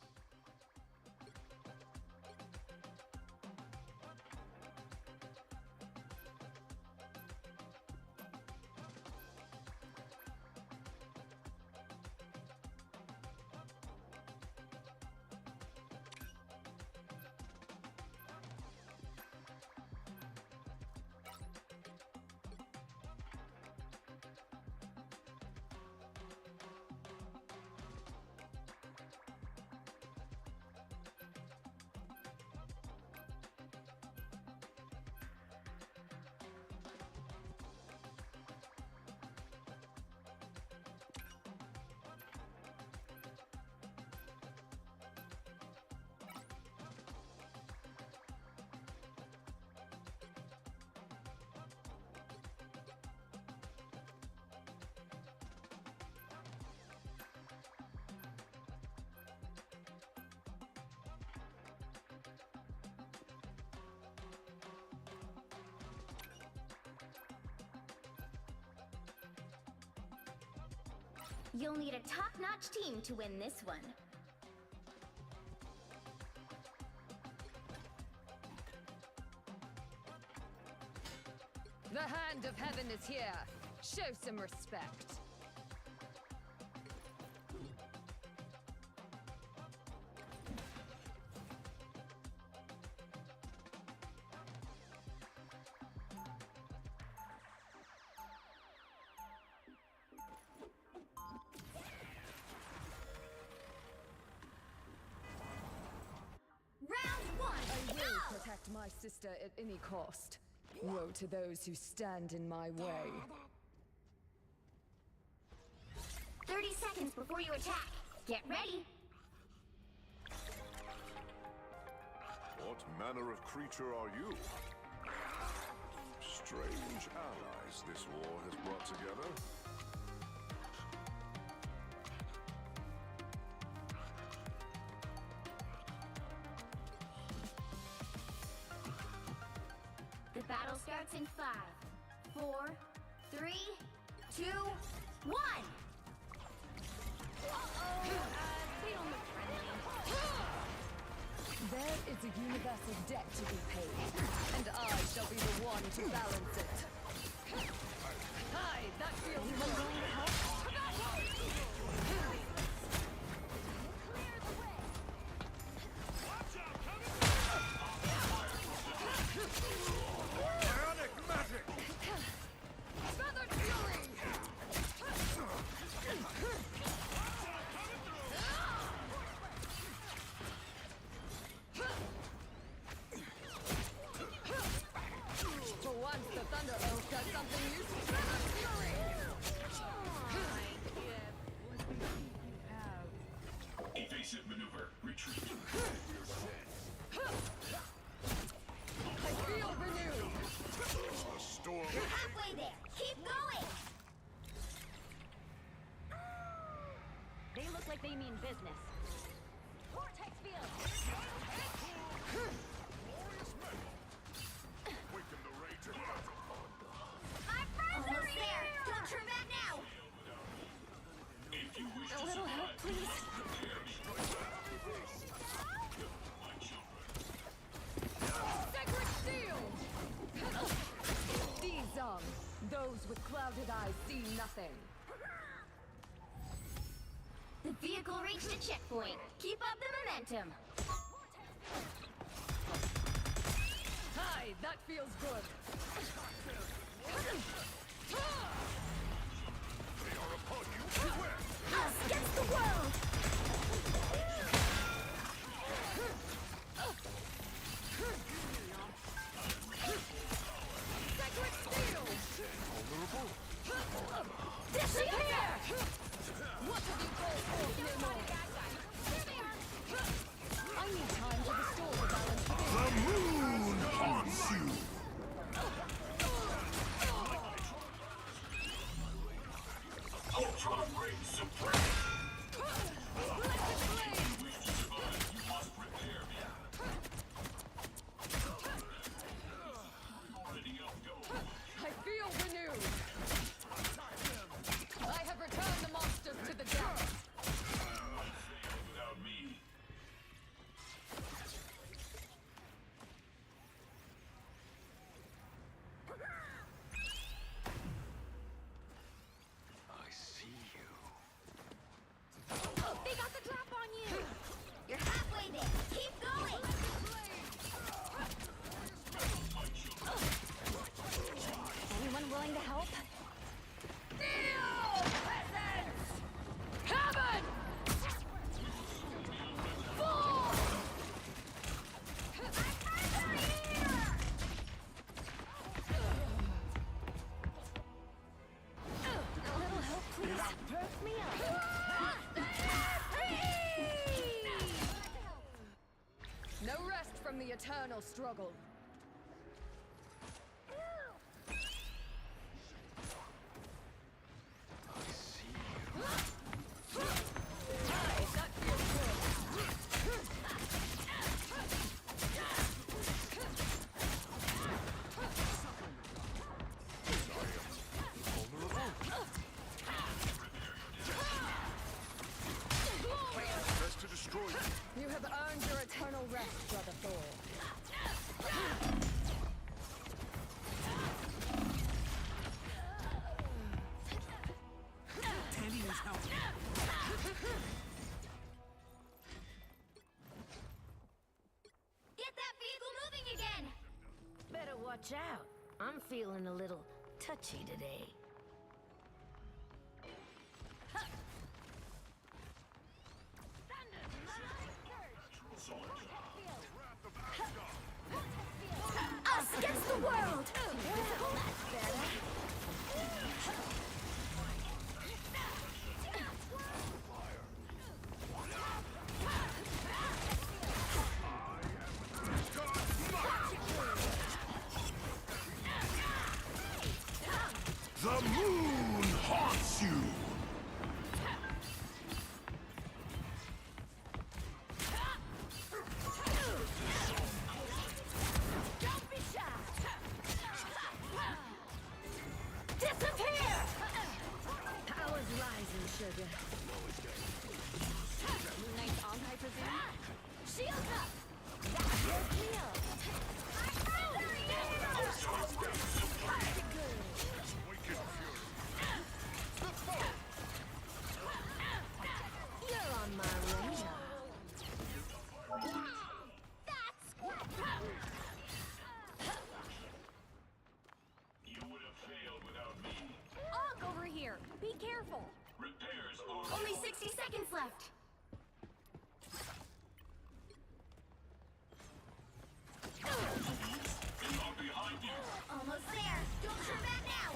You'll need a top-notch team to win this one. The hand of heaven is here. Show some respect. Protect my sister at any cost. Woe to those who stand in my way. 30 seconds before you attack. Get ready. What manner of creature are you? Strange allies this war has brought together. The battle starts in 5, 4, 3, 2, 1! There is a universal debt to be paid, and I shall be the one to balance it. Hi, that feels good. Bionic magic! Feathered fury! For once, the Thunder Oak does something useful. Feathered fury! Evasive maneuver. Retreat. I feel renewed! A storm. You're halfway there. Keep going! They look like they mean business. Vortex field! Quicken the rage of battle. My friends are here! Don't turn back now! If you wish A to little help, survive, please. my children. Sacred shield! These, those with clouded eyes see nothing. The vehicle reached a checkpoint. Keep up the momentum. Hi, that feels good. They are upon you. Beware. Us against the world! Sacred steel! Vulnerable. Disappear! What have you called for, no more? I need time to restore the balance within. The moon haunts you. Ultron reigns supreme. eternal struggle. Best to destroy you. You have earned your eternal rest, Brother Thor. Tandy needs help. Get that vehicle moving again! Better watch out. I'm feeling a little touchy today. Us against the world! That's better. The moon haunts you! Don't be shy. Disappear! Power's rising, sugar. Moon Knight's on, I presume? Shield up! That woke me up. You're on my radar. You would have failed without me. Og over here! Be careful! Repairs are Only 60 seconds left. I'm behind you. Almost there. Don't turn back now.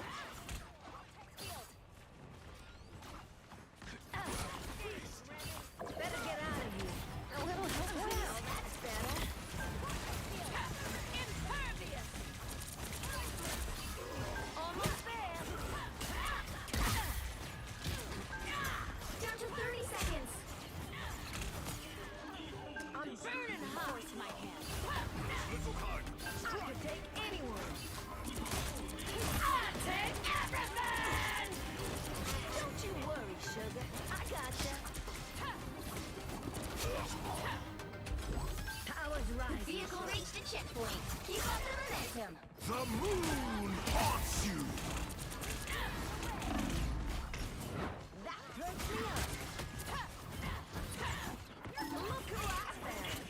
Better get out of here. A little help. Well, that's better. Impervious. Almost there. Down to 30 seconds. I'm burning hot. My hand. I could take anyone. I'll take everything! Don't you worry, sugar. I gotcha. Power's rising. Vehicle reached a checkpoint. Keep up the momentum. The moon haunts you! That perks me up. Look who I found.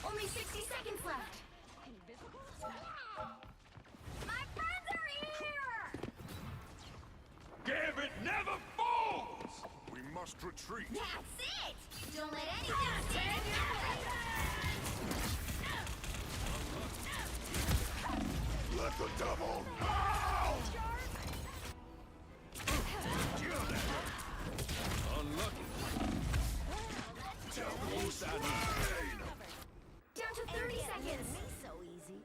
Only 60 seconds left. My friends are here! Gambit never falls! We must retreat. That's it! Don't let anything stand in your way! Let the devil know! Unlucky. Down to 30 seconds. Me so easy.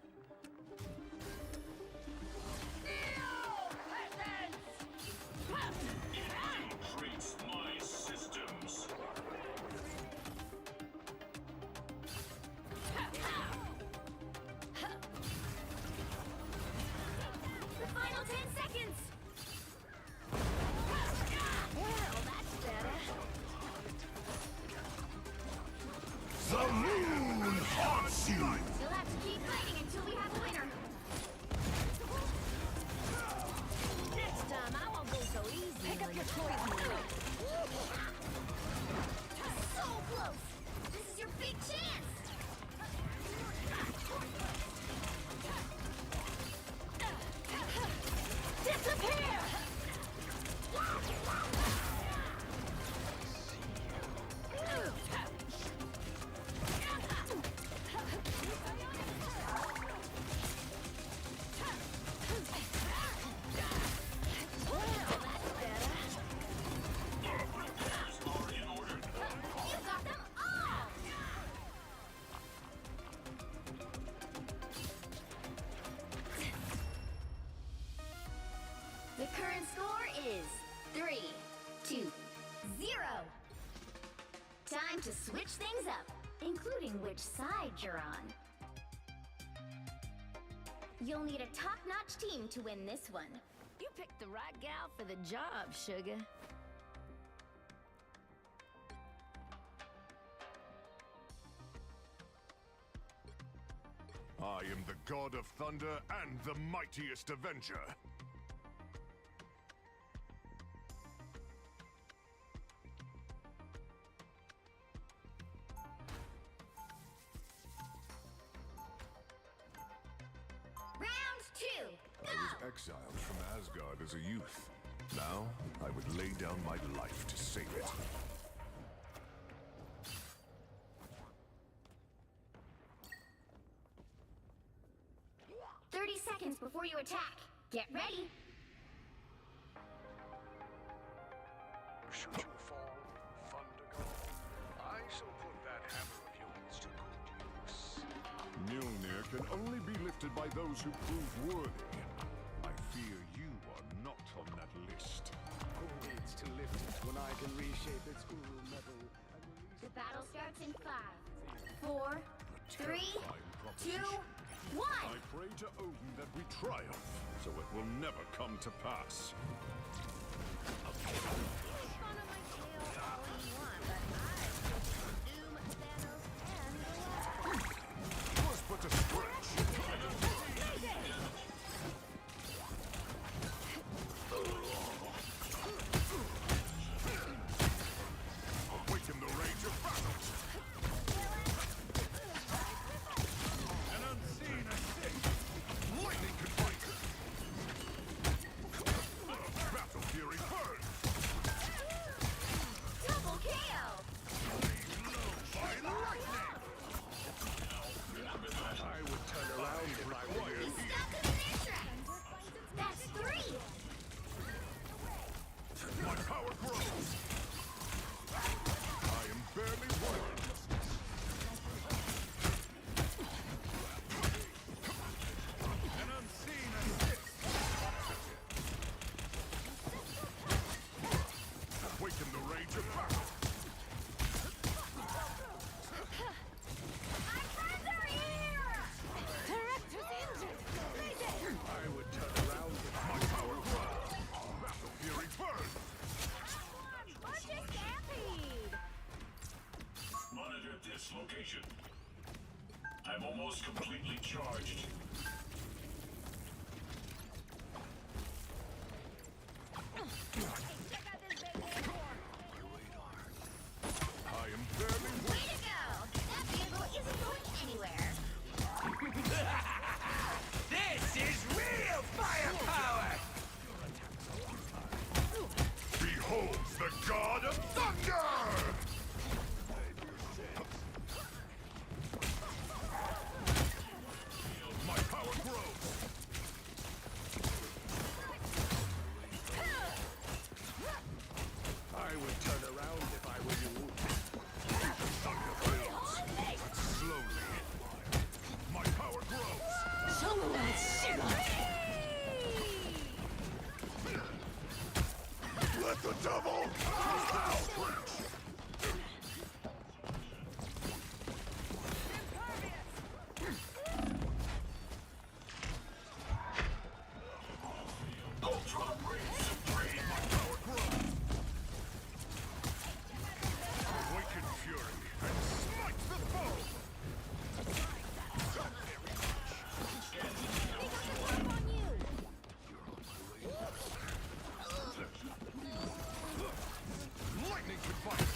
Infiltrates my systems. The final 10 seconds. Well, that's better. The moon haunts you! You'll have to keep fighting until we have a winner. Next time, I won't go so easy. Pick up your toys, Moon Knight. So close. This is your big chance. Disappear! The current score is 3-2-0. Time to switch things up, including which side you're on. You'll need a top-notch team to win this one. You picked the right gal for the job, sugar. I am the god of thunder and the mightiest Avenger. Round 2, I was exiled from Asgard as a youth. Now, I would lay down my life to save it. go! 30 seconds before you attack. Get ready. Should you fall, Thunder God, I shall put that hammer of yours to good use. Mjolnir can only be lifted by those who prove worthy. I fear you are not on that list. Who needs to lift it when I can reshape its guru metal and release The battle starts in 5, 4, 3, 2, 1. I pray to Odin that we triumph, so it will never come to pass. Fun on my tail all you want, but I doom Thanos and the Was but a stretch. Awaken the rage of battle. An unseen assist. Lightning can fight. Battle fury burn. Double KO. By lightning. I would turn around if I were you. He's stuck in their trap. That's 3. My power grows. I am barely running. An unseen assist. Awaken the rage of battle. My friends are here. I would turn around if I My power grows. Battle fury burn. Bunch of stampede. Monitor this location. I'm almost completely charged. I am barely Way to go. That vehicle isn't going anywhere. This is real firepower! Behold the god of thunder! My power grows. I would turn around if I were you. Thunder builds, but slowly. My power grows. Let the devil out! Ultra Rage Supreme! My power grows! Awaken fury and smite the foe! Lightning can fight!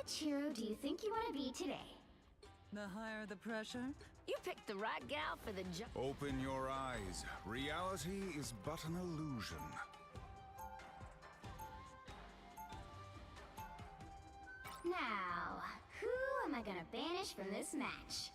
Which hero do you think you want to be today? The higher the pressure? You picked the right gal for the job. Open your eyes. Reality is but an illusion. Now, who am I gonna banish from this match?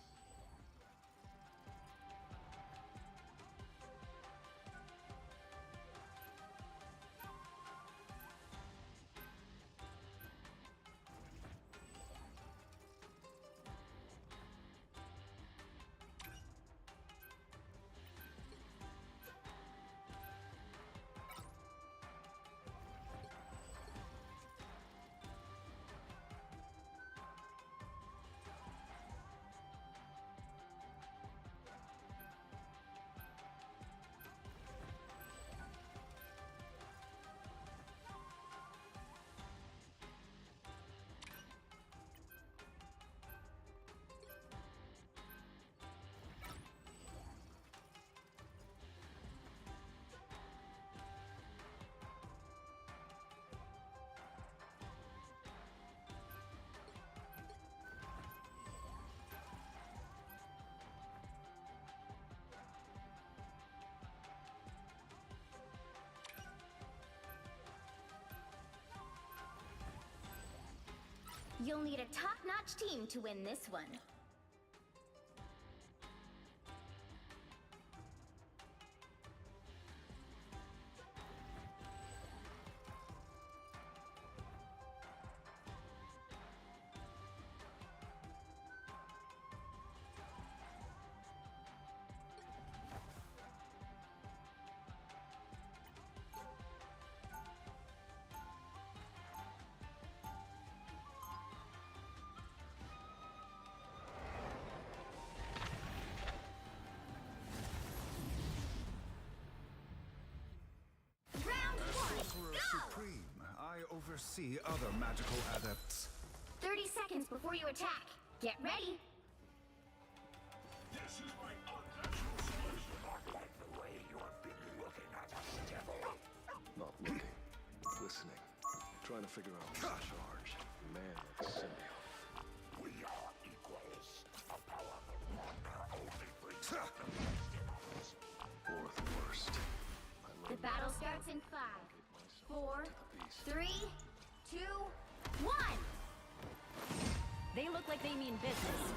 You'll need a top-notch team to win this one. Oversee other magical adepts. 30 seconds before you attack. Get ready. This is my unnatural selection. Not like the way you've been looking at us, devil. Not looking. Listening. Trying to figure out who's in charge. Man or symbiote. We are equals. A powerful one only brings us the best. Fourth worst. The battle starts in 5, 4, 3, 2, 1! They look like they mean business.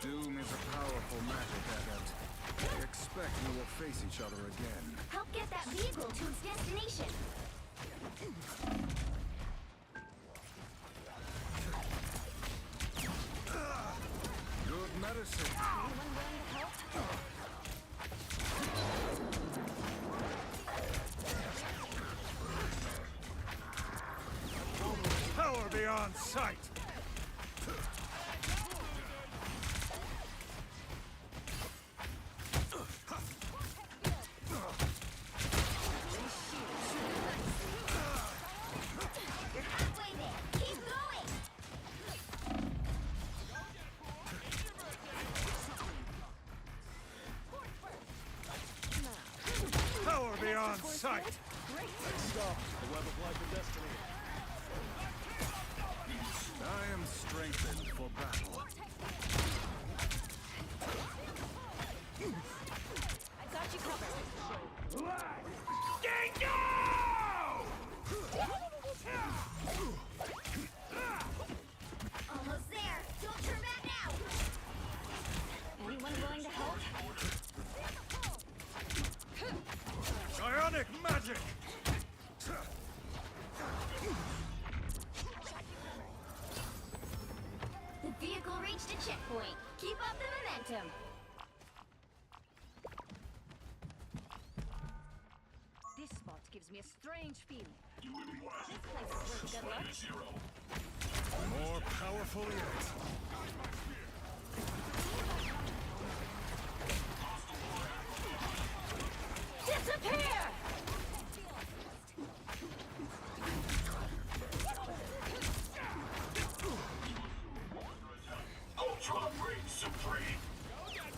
Doom is a powerful magic adept. I expect we will face each other again. Help get that vehicle to its destination. Good medicine. Anyone willing to help? Power beyond sight! You're halfway there. Keep going! Power beyond sight! Next stop, the web of life and destiny. I am strengthened for battle. I got you covered. Almost there. Don't turn back now. Anyone willing to help? Psionic magic! The vehicle reached a checkpoint. Keep up the momentum. This spot gives me a strange feeling. This place is worth good luck. More powerful yet. Disappear! Ultra Reign Supreme!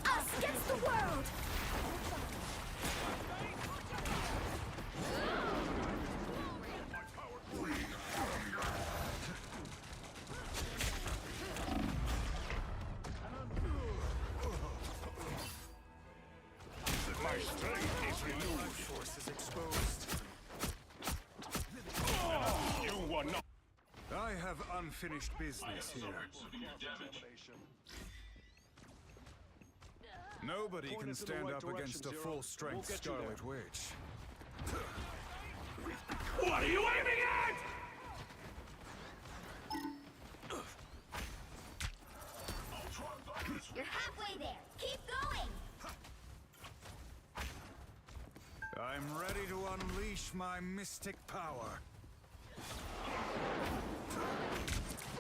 Us against the world! We hunger! unfinished business here. Nobody can stand up against a full-strength Scarlet Witch. What are you aiming at? You're halfway there. Keep going. I'm ready to unleash my mystic power.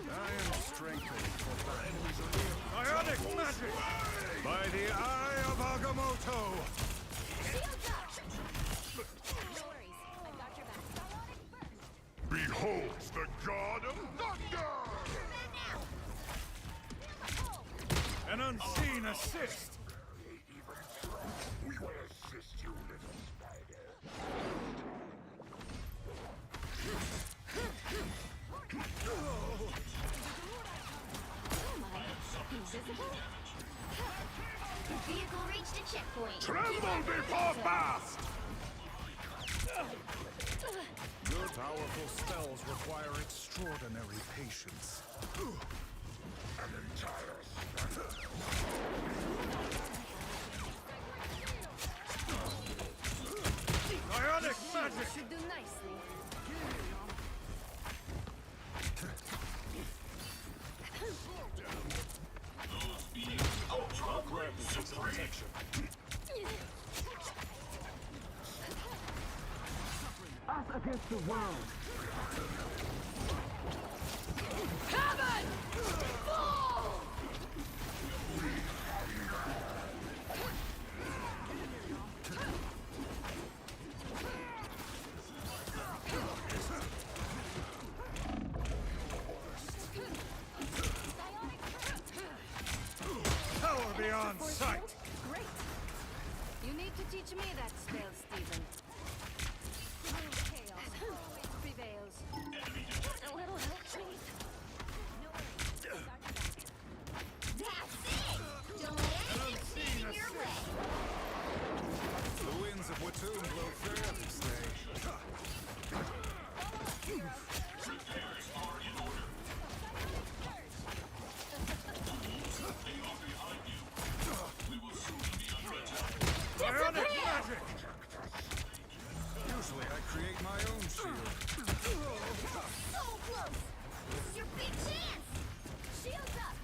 I am strengthened for battle. Ionic magic! By the eye of Agamotto! Behold the god of thunder! An unseen assist! We will assist you, little spider. The vehicle reached a checkpoint. Tremble before blast! Your powerful spells require extraordinary patience. An entire Ionic magic! Should do nicely. Us against the world. Heaven! Fall! Power beyond sight! Great. You need to teach me that spell, Stephen. Chaos always prevails. A little help, please. That's it! Don't let anything stand in your way. The winds of Watoon blow fair this day. repairs are in order. They are behind you. We will soon be under attack. Ionic magic! Usually I create my own shield. So close! This is your big chance! Shields up!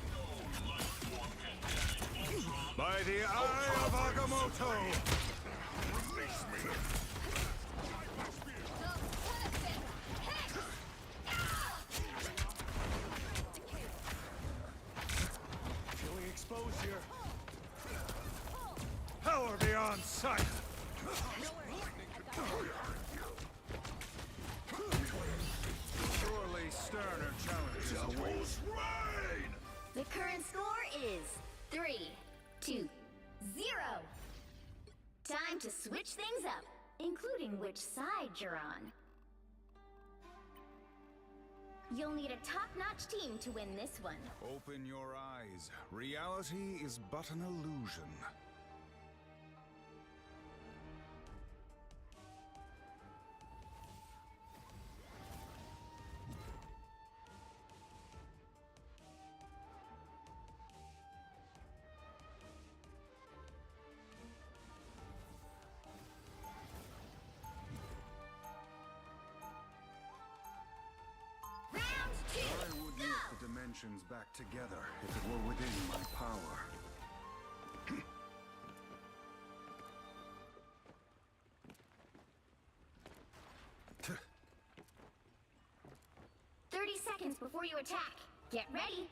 By the eye of Agamotto! Release me! Feeling exposed here. Power beyond sight! Surely sterner challenges await. The current score is 3-2-0. Time to switch things up, including which side you're on. You'll need a top-notch team to win this one. Open your eyes. Reality is but an illusion. Round 2, I would go! knit the dimensions back together if it were within my power. 30 seconds before you attack. Get ready.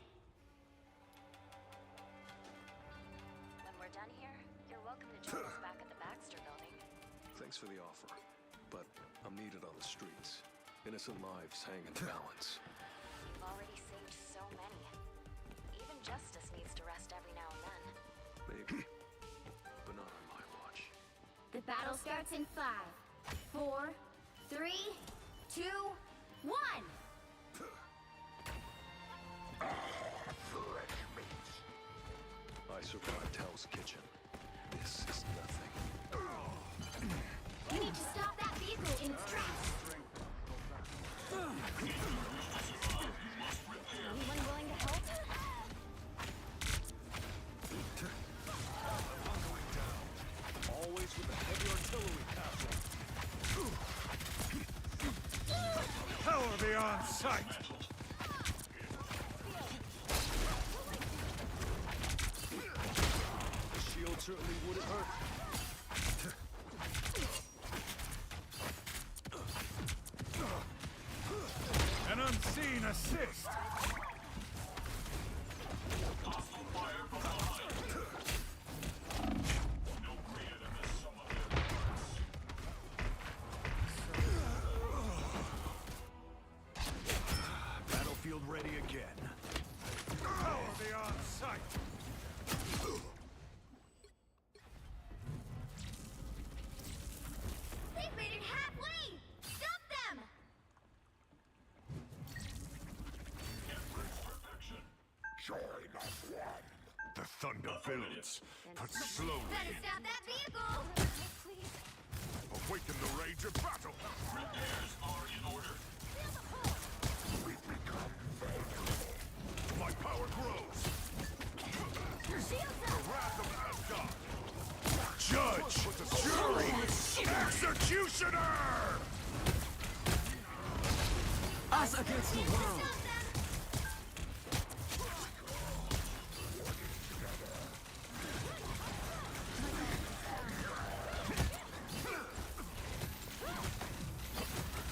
When we're done here, you're welcome to join us back at the Baxter building. Thanks for the offer, but I'm needed on the streets. Innocent lives hang in the balance. You've already saved so many. Even justice needs to rest every now and then. Maybe, but not on my watch. The battle starts in 5, 4, 3, 2, 1. I survived Hell's Kitchen. This is nothing. You need to stop that vehicle in its tracks. Anyone willing to help? Always with the heavy artillery castle. Power beyond sight. The shield certainly wouldn't hurt. An unseen assist. Battlefield ready again. Power beyond sight. They've made it halfway! Stop them! Join us one. The thunder builds, but slowly. Better stop that vehicle! Awaken the rage of battle. Repairs are in order. We become vulnerable. My power grows. The wrath of Asgard. Judge, jury, executioner. Us against the world.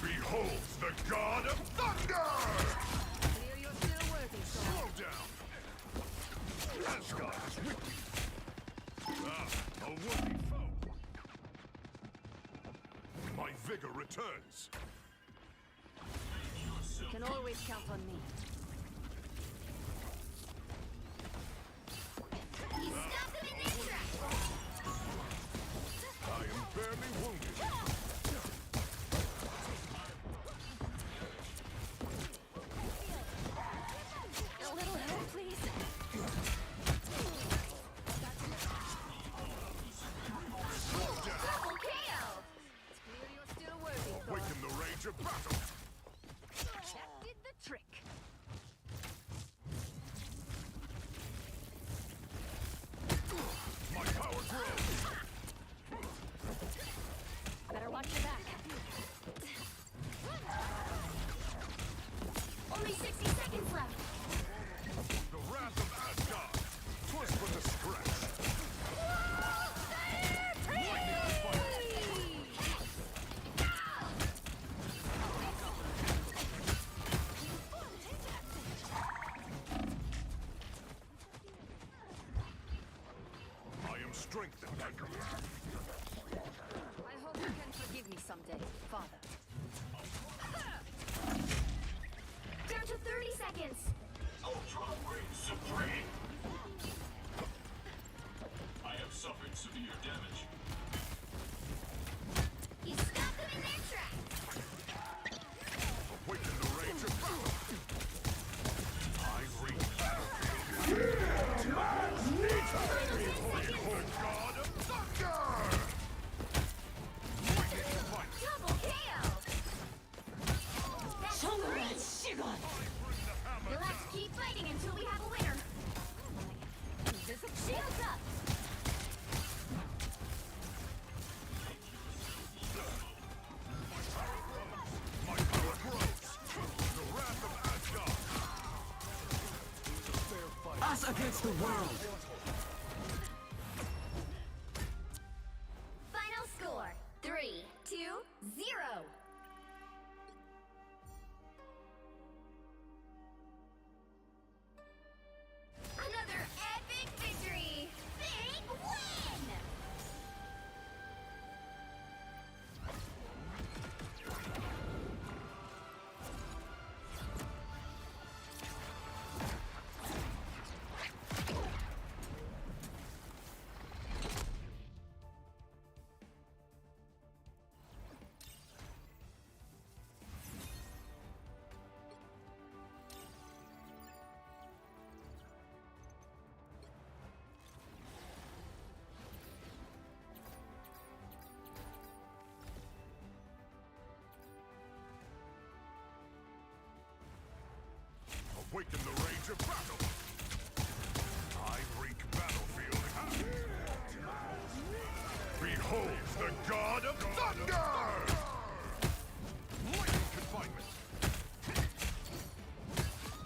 Behold the god of thunder! Clear your still worthy, Slow down! Asgard is with me! Ah, a worthy foe! My vigor returns! You can always count on me. You stop them in their tracks! I am barely wounded. A little help, please. Slow down! Double KO! It's clear you're still worthy, Thor. Awaken the rage of battle! That did the trick. My power grows! Better watch your back. Only 60 seconds left! The wrath of Asgard! 'Twas but a scratch! Lightning fire! I am strengthened. I hope you can forgive me someday, Father. Down to 30 seconds! Ultra Ring Supreme! I have suffered severe damage. You stop them in their tracks! Awaken the rage of battle! I reach battlefield! Behold god of thunder! Lightning to fight! Double KO! That's great! You'll have to keep fighting until we have a winner! Shields up! My power grows! The wrath of Asgard! Fair fight. Us against the world. Final score 3-2-0. Another epic victory! Big win! Awaken the rage of battle. I wreak battlefield havoc. Behold the god of thunder! Lightning confinement.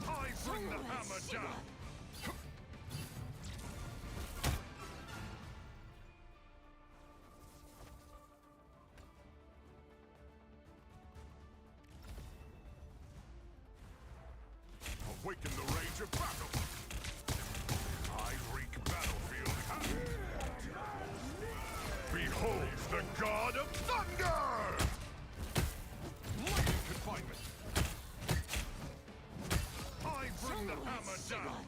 I bring the hammer down. Awaken the rage of battle. I wreak battlefield havoc. Behold the god of thunder! Lightning confinement. I bring the hammer down.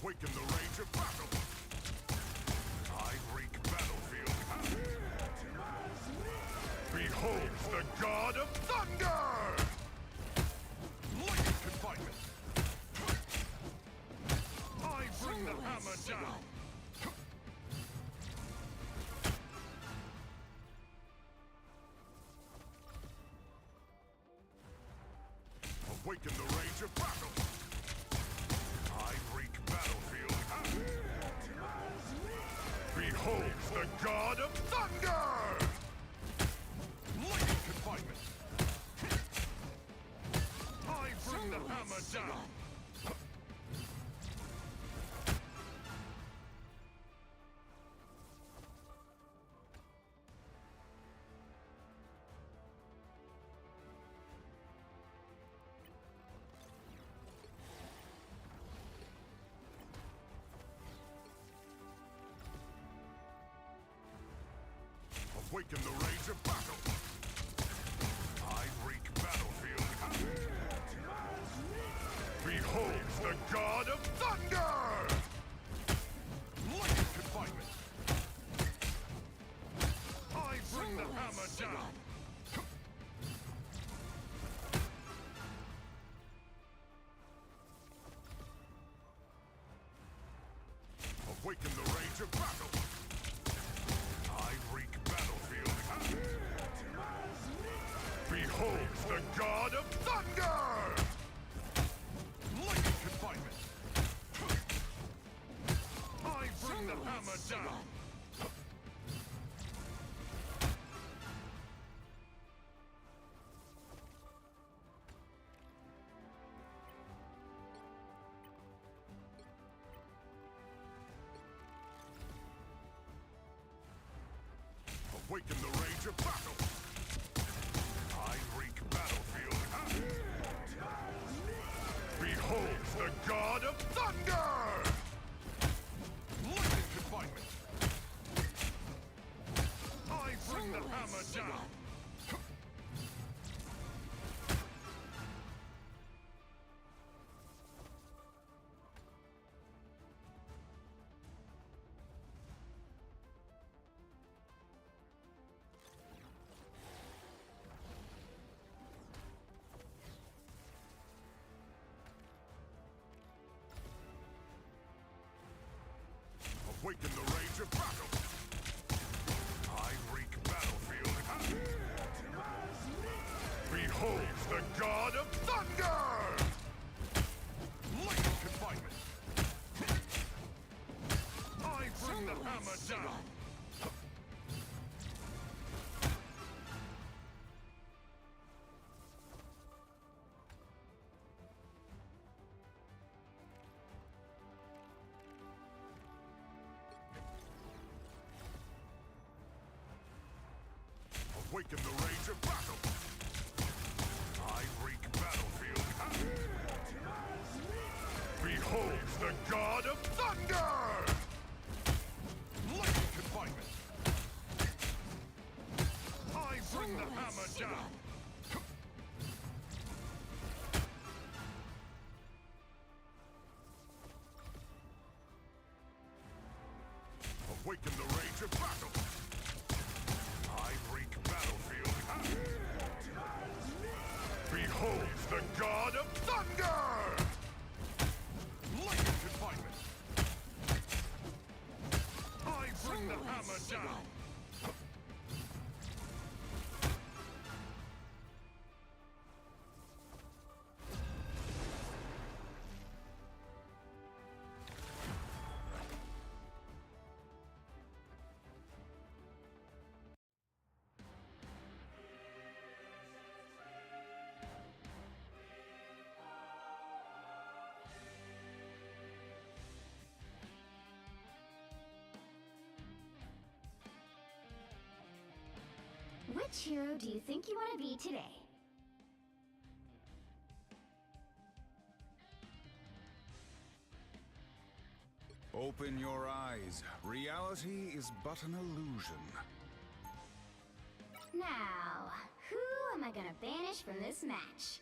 Awaken the rage of battle. I wreak battlefield havoc. Behold the god of thunder! Lightning confinement. I bring the hammer down. Awaken the rage of battle. I wreak battlefield havoc. Behold the god of thunder! Lightning confinement. I bring the hammer down. Awaken the rage of battle. I wreak battlefield havoc. Behold the god of thunder! Lightning confinement. I bring the hammer down. Awaken the rage of battle. I wreak battlefield havoc. Behold the god of thunder! Lightning confinement. I bring the hammer down. Awaken the rage of battle. I wreak battlefield havoc. Behold the god of thunder! Lightning confinement. I bring the hammer down. Awaken the rage of battle. I wreak battlefield havoc. Behold the god of thunder! Lightning confinement. I bring the hammer down. Awaken the rage of battle. I wreak battlefield havoc. Behold the god of thunder! Lightning confinement. I bring the hammer down. Awaken the rage of battle. I wreak battlefield havoc. Behold the god of thunder! Lightning confinement. I bring the hammer down. Which hero do you think you want to be today? Open your eyes. Reality is but an illusion. Now, who am I gonna banish from this match?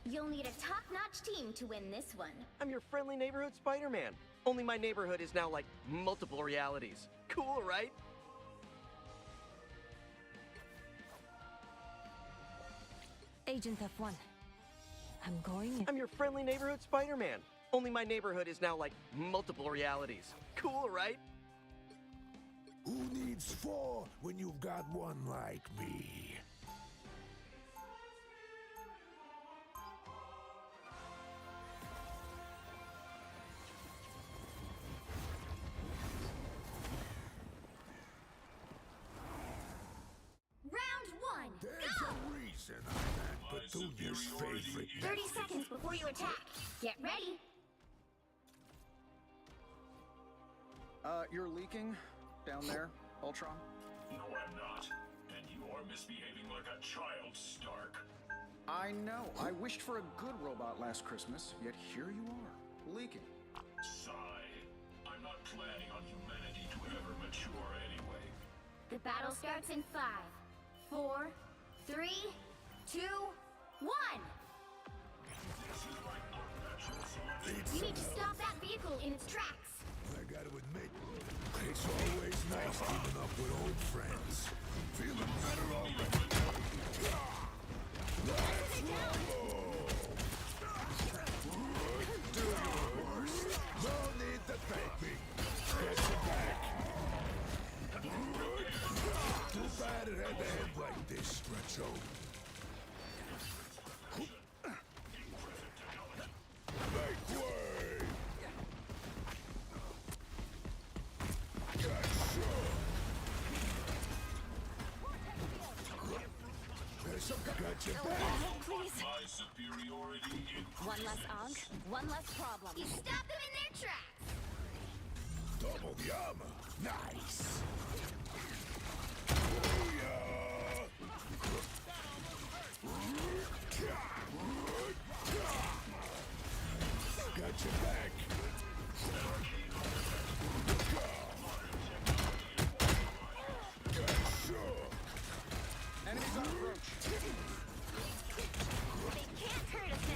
You'll need a top-notch team to win this one. I'm your friendly neighborhood Spider-Man. Only my neighborhood is now like multiple realities. Cool, right? Agent F1. I'm your friendly neighborhood Spider-Man. Only my neighborhood is now like multiple realities. Cool, right? Who needs 4 when you've got one like me? Round 1, There's a reason I'm Aunt Petunia's favorite. 30 seconds before you attack. Get ready. You're leaking down there, Ultron? No, I'm not. And you are misbehaving like a child, Stark. I know. I wished for a good robot last Christmas, yet here you are, leaking. Sigh. I'm not planning on humanity to ever mature anyway. The battle starts in 5, 4, 3, 2, 1. You need to stop that vehicle in its tracks. I gotta admit, it's always nice teaming up with old friends. Feeling better already. Do your worst. No need to thank me. Get your back. Too bad it had to end like this, Stretcho. Make way! Got your back. Please. My superiority One less Ankh, one less problem. You stop them in their tracks. Double the armor. Nice. Got your back. Enemies on approach. They can't hurt us now.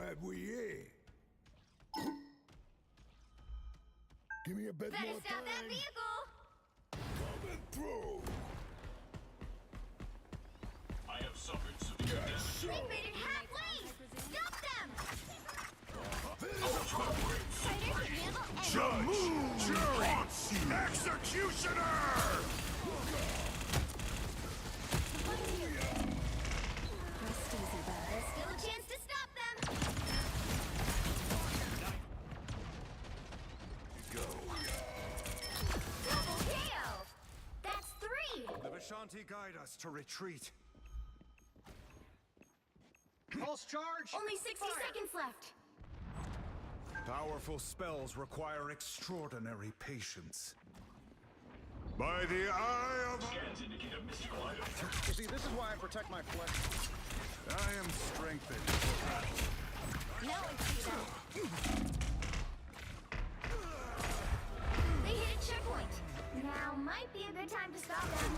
glad we here. Give me a bit Better more stop that time. vehicle! Coming through. I have suffered severe damage. They made it halfway! Stop them! Fighters can handle Judge! Jury! Executioner! There's still a chance to stop them! Go. Double KO! That's 3! The Vishanti guide us to retreat. Pulse charge! Only 60 seconds left! Powerful spells require extraordinary patience. By the eye of... Scans indicate a mystical item. You see, this is why I protect my flesh. I am strengthened. Now I see that. They hit a checkpoint. Now might be a good time to stop them.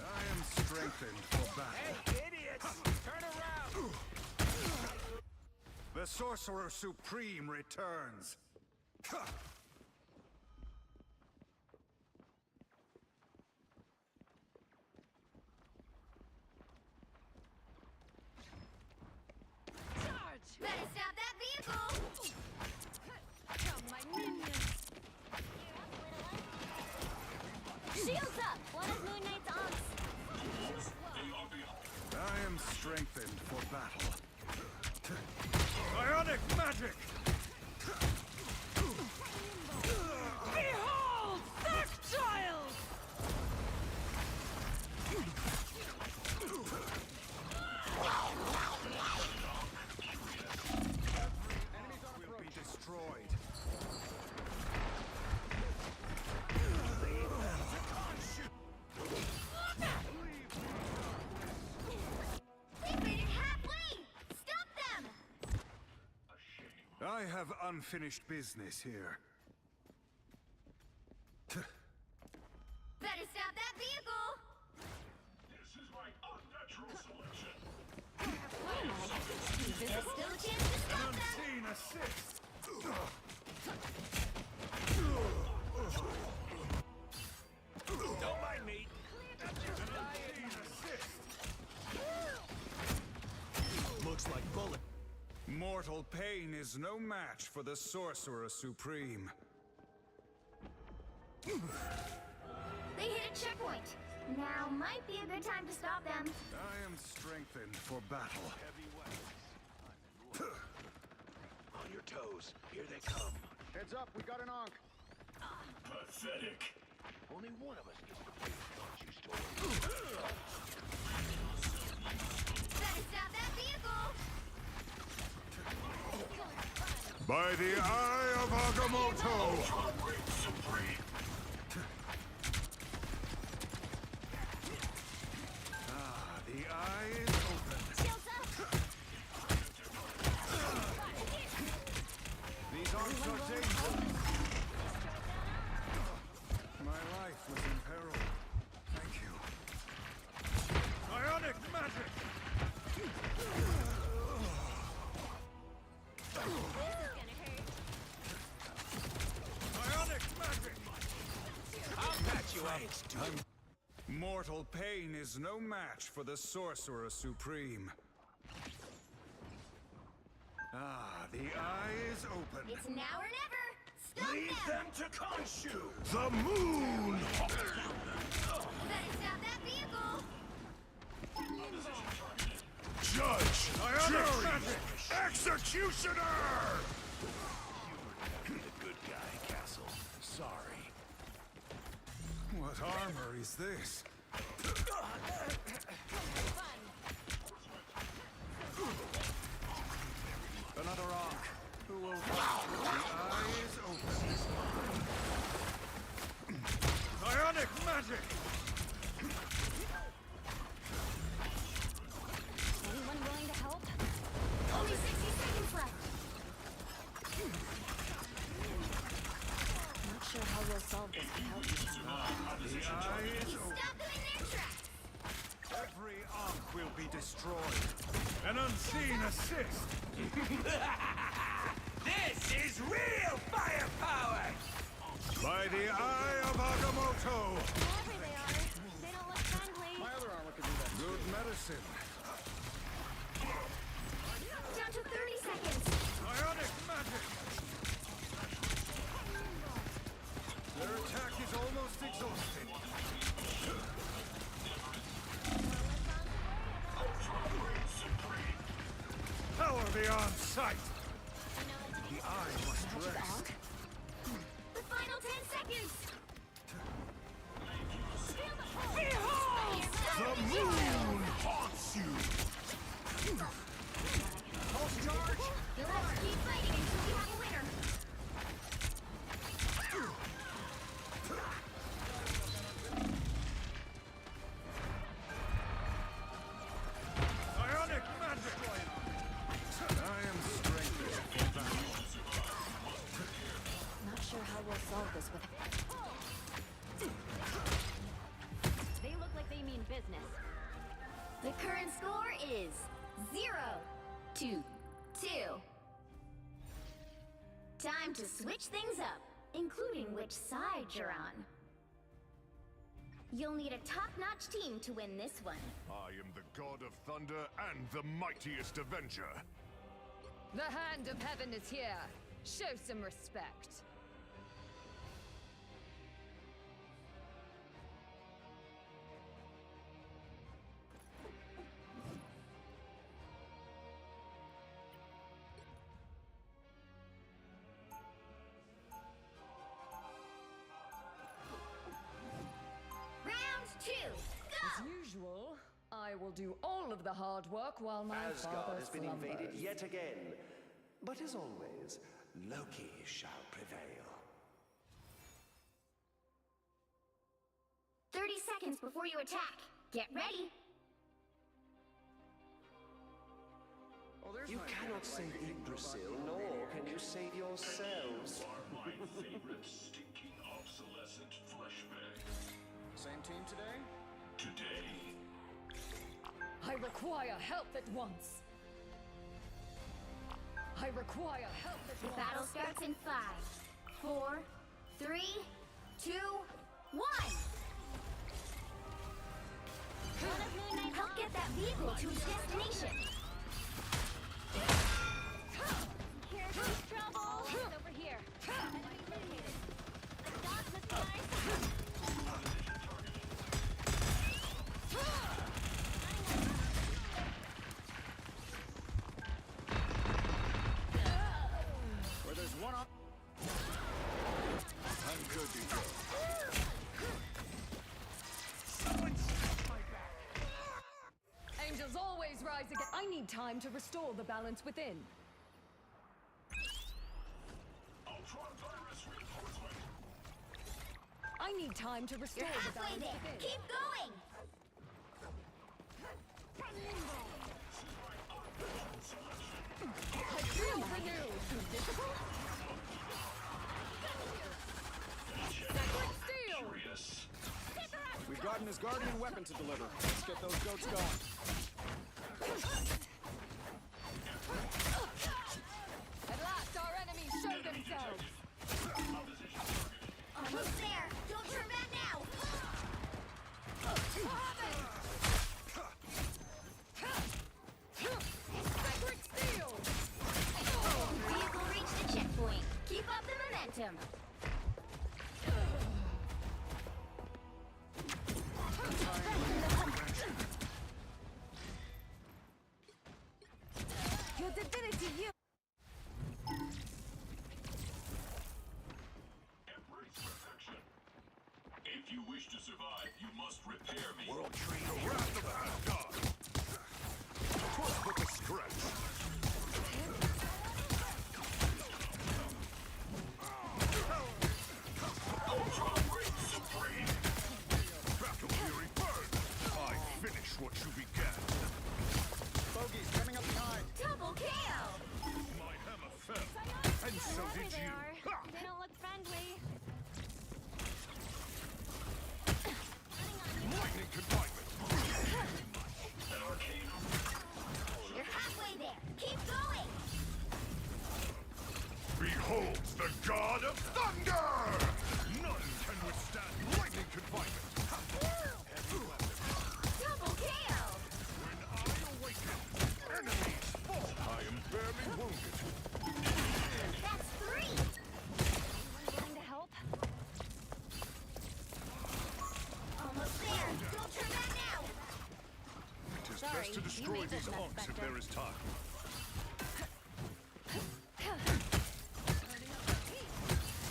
I am strengthened for battle. Hey, idiots! Turn around! The Sorcerer Supreme returns. Better stop that vehicle! Come, my minions! Shields up! One of Moon Knight's aunts. I am strengthened for battle. Ionic magic! Behold! That child! Will be destroyed. They made it halfway! Stop them! I have unfinished business here. Better stop that vehicle! This is my unnatural selection. There's still a chance to stop them! Unseen assist! Don't mind me. Looks like bullet. Mortal pain is no match for the Sorcerer Supreme. They hit a checkpoint. Now might be a good time to stop them. I am strengthened for battle. On your toes. Here they come. Heads up, we got an onk. Pathetic. Only one of us gets to play the Khonshu story. Better stop that vehicle! By the eye of Agamotto! Ah, the eye is open. These arms are dangerous. My life was in peril. Thank you. Ionic magic! Ionic magic! I'll patch you up. Mortal pain is no match for the Sorcerer Supreme. Ah, the eye is open. It's now or never! Stop Lead them! them to Khonshu. The moon! Better stop that vehicle! Judge! Jury! Executioner! Be the good guy, Castle. Sorry. What armor is this? Another arc. Who will... The eye is open. Ionic magic! Anyone willing to help? Only 60 seconds left. Not sure how we'll solve this without you. The eye is open. Stop them in their tracks! Every armor Unseen assist! This is real firepower! By the eye of Agamotto! Wherever they are, they don't look friendly. My other armor could do that. Good medicine. Down to 30 seconds. Ionic magic! Their attack is almost exhausted. Power beyond sight! The eye must rest. The final 10 seconds. The moon haunts you! Let's keep fighting until we have a winner. Ionic magic! I am strengthened for battle. Not sure how we'll solve this with. They look like they mean business. The current score is 0-2. Time to switch things up, including which side you're on. You'll need a top-notch team to win this one. I am the god of thunder and the mightiest avenger. The hand of heaven is here. Show some respect. Round 2, As usual, I will do all of the hard work while my Asgard father has been slumbers. invaded yet again. But as always, Loki shall prevail. 30 seconds before you attack. Get ready. You cannot save Yggdrasil, nor can you save yourselves. My favorite stinking obsolescent flesh bag. Same team today? Today. I require help at once. I require help at The once. battle starts in 5, 4, 3, 2, 1. Help get that vehicle to its destination. Here's some trouble. It's over here. Enemy eliminated. Let's dodge this, guys. Where there's one up. I'm good to go. Angels always rise again. I need time to restore the balance within. Ultron virus reinforcement. I need time to restore You're the halfway balance there. within. Keep going. I feel renewed. Invisible? Sacred steel! Curious. We've got an Asgardian weapon to deliver. Let's get those goats going. At last our enemies show themselves. Almost there. Don't turn back now. Sacred steel! Vehicle reached the checkpoint. Keep up the momentum. Your divinity, you. Embrace perfection. If you wish to survive, you must repair me. World Tree, the wrath of Asgard! 'Twas but a stretch. Ultron reigns supreme. Battle fury burn! I finish what you began. Bogies coming up behind. Double KO. My hammer fell, and so Wherever did they you. are, Ha! they don't look friendly. Lightning confinement. An arcane. You're halfway the god of thunder! None can withstand lightning confinement. Double KO! When I awaken, enemies fall. I am barely wounded. That's 3! Anyone willing to help? Almost there! Don't turn back now! It is Sorry, best to you destroy made these this mess, honks if Spectre. there is time.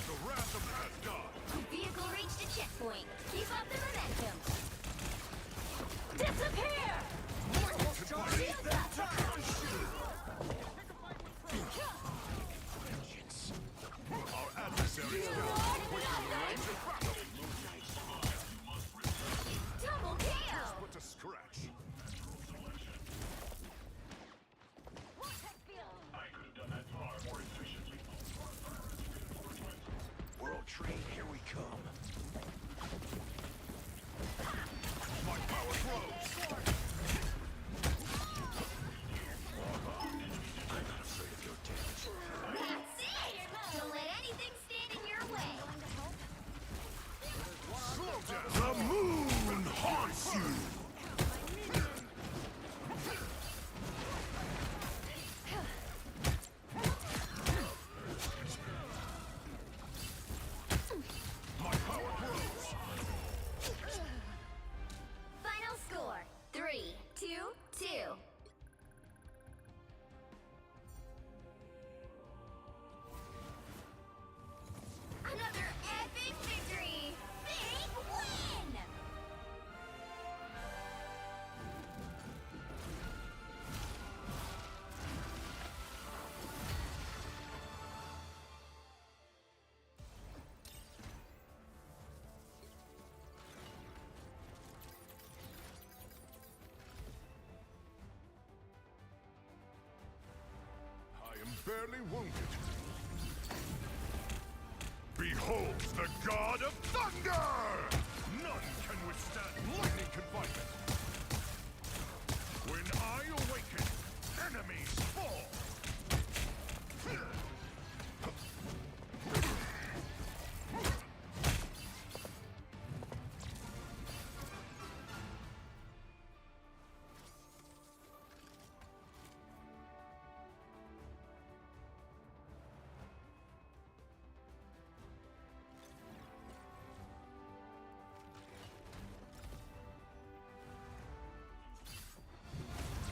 The wrath of Asgard! Vehicle reached a checkpoint. Keep up the momentum. Disappear! Shield up! Our adversaries down. Waiting the range of battle. Double KO! But to scratch. I could have done that far more efficiently. World Trade, here we come. My power grows. I'm not afraid of your damage. That's it! Don't let anything stand in your way. Slow down. The moon haunts you. My power grows. Final score 3-2-2. Another epic victory! Big win! I am barely wounded. Behold the god of thunder! None can withstand lightning confinement. When I awaken, enemies fall.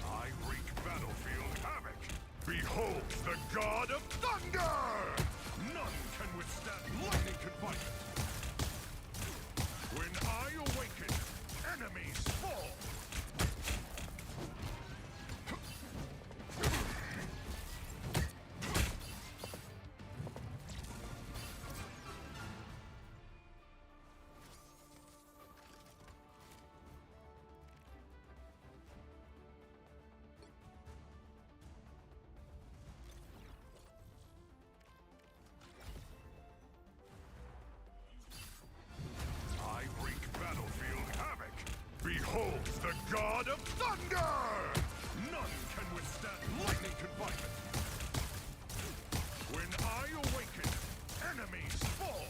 I wreak battlefield havoc. Behold the god of thunder! None can withstand lightning confinement. When I awaken, enemies fall. I wreak battlefield havoc. Behold the god of thunder! None can withstand lightning confinement. When I awaken, enemies fall.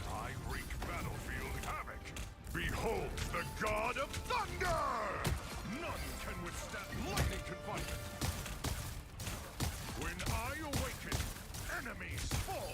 I wreak battlefield havoc. Behold the god of thunder! None can withstand lightning confinement. When I awaken, enemies fall.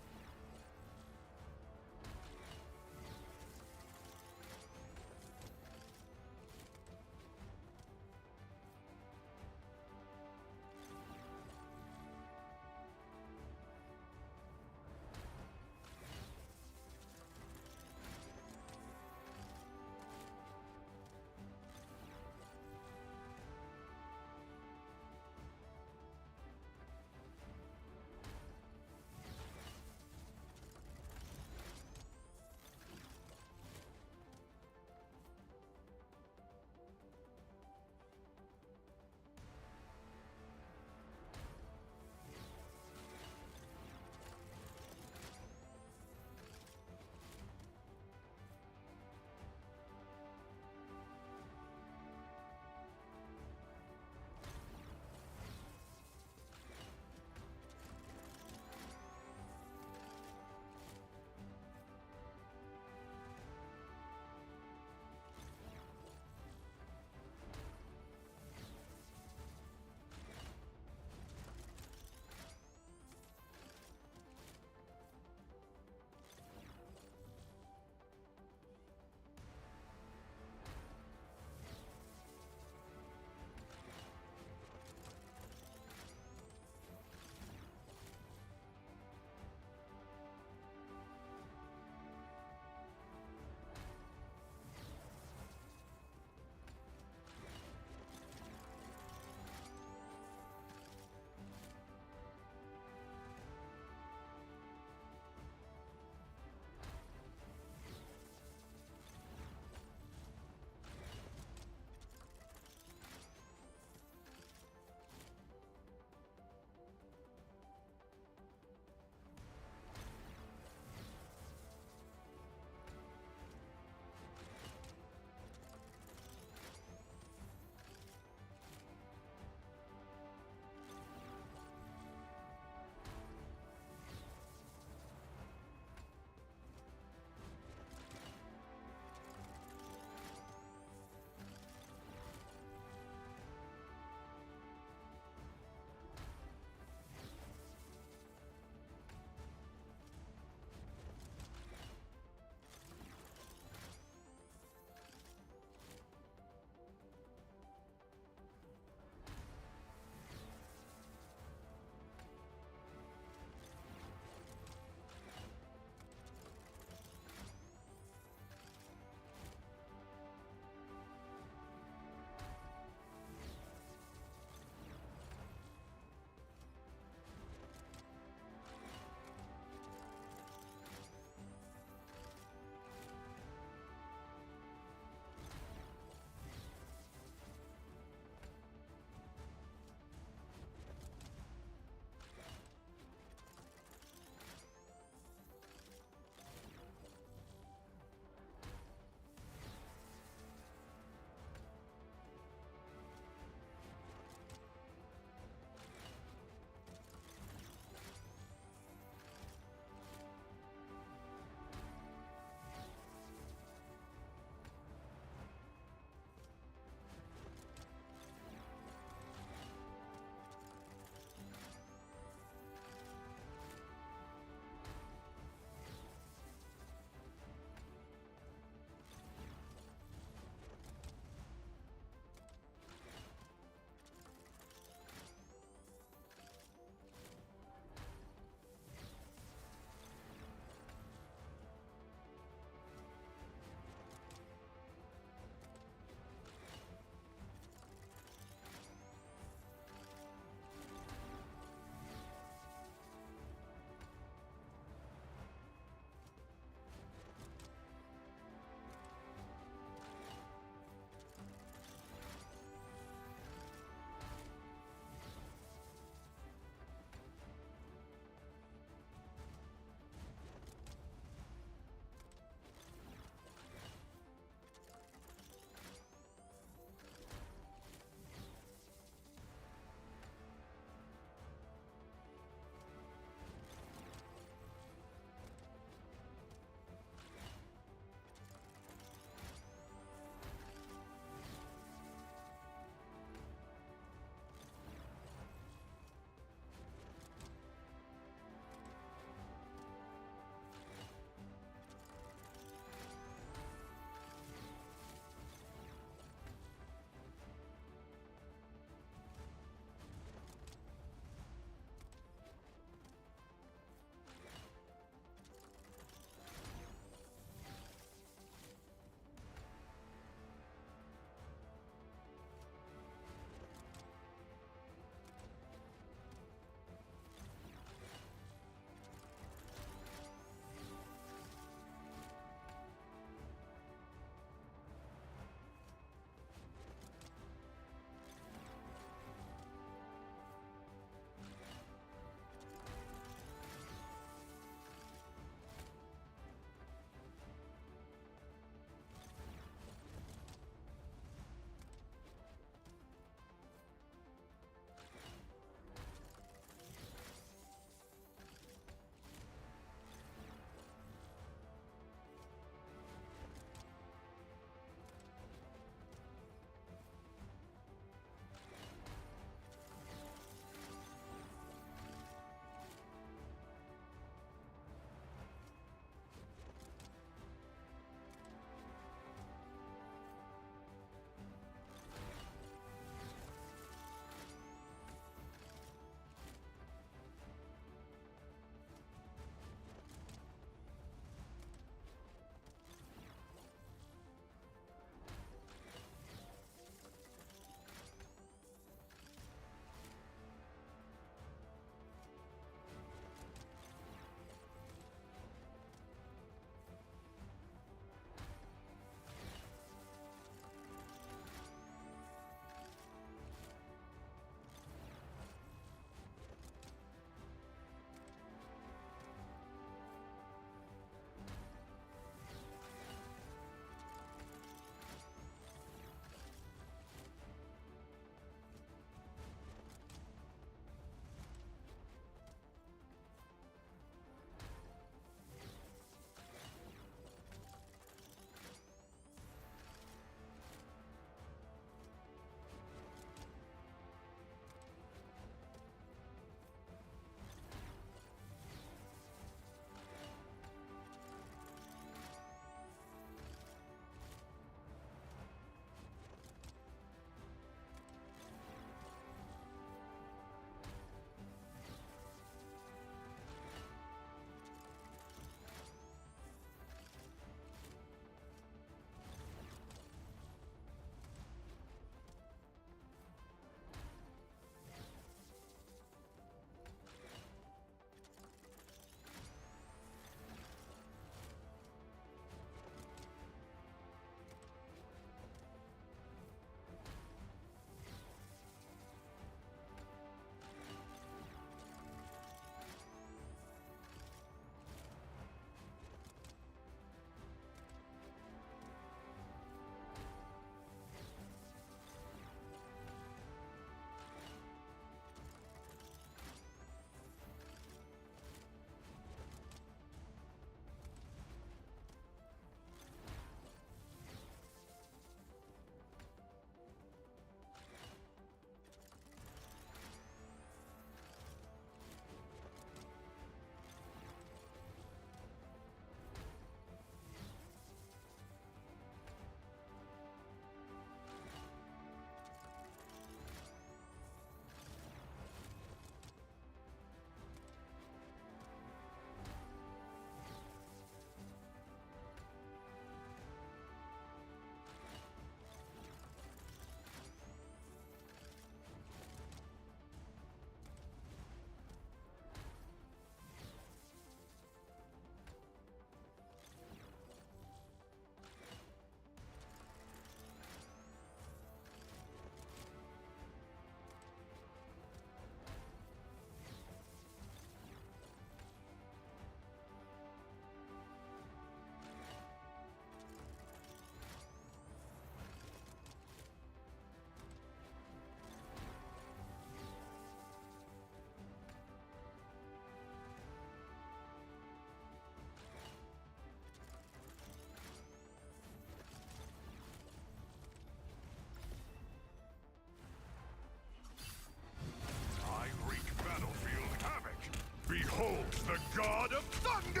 Thunder!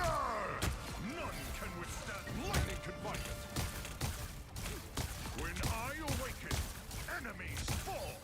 None can withstand lightning confinement. When I awaken, enemies fall.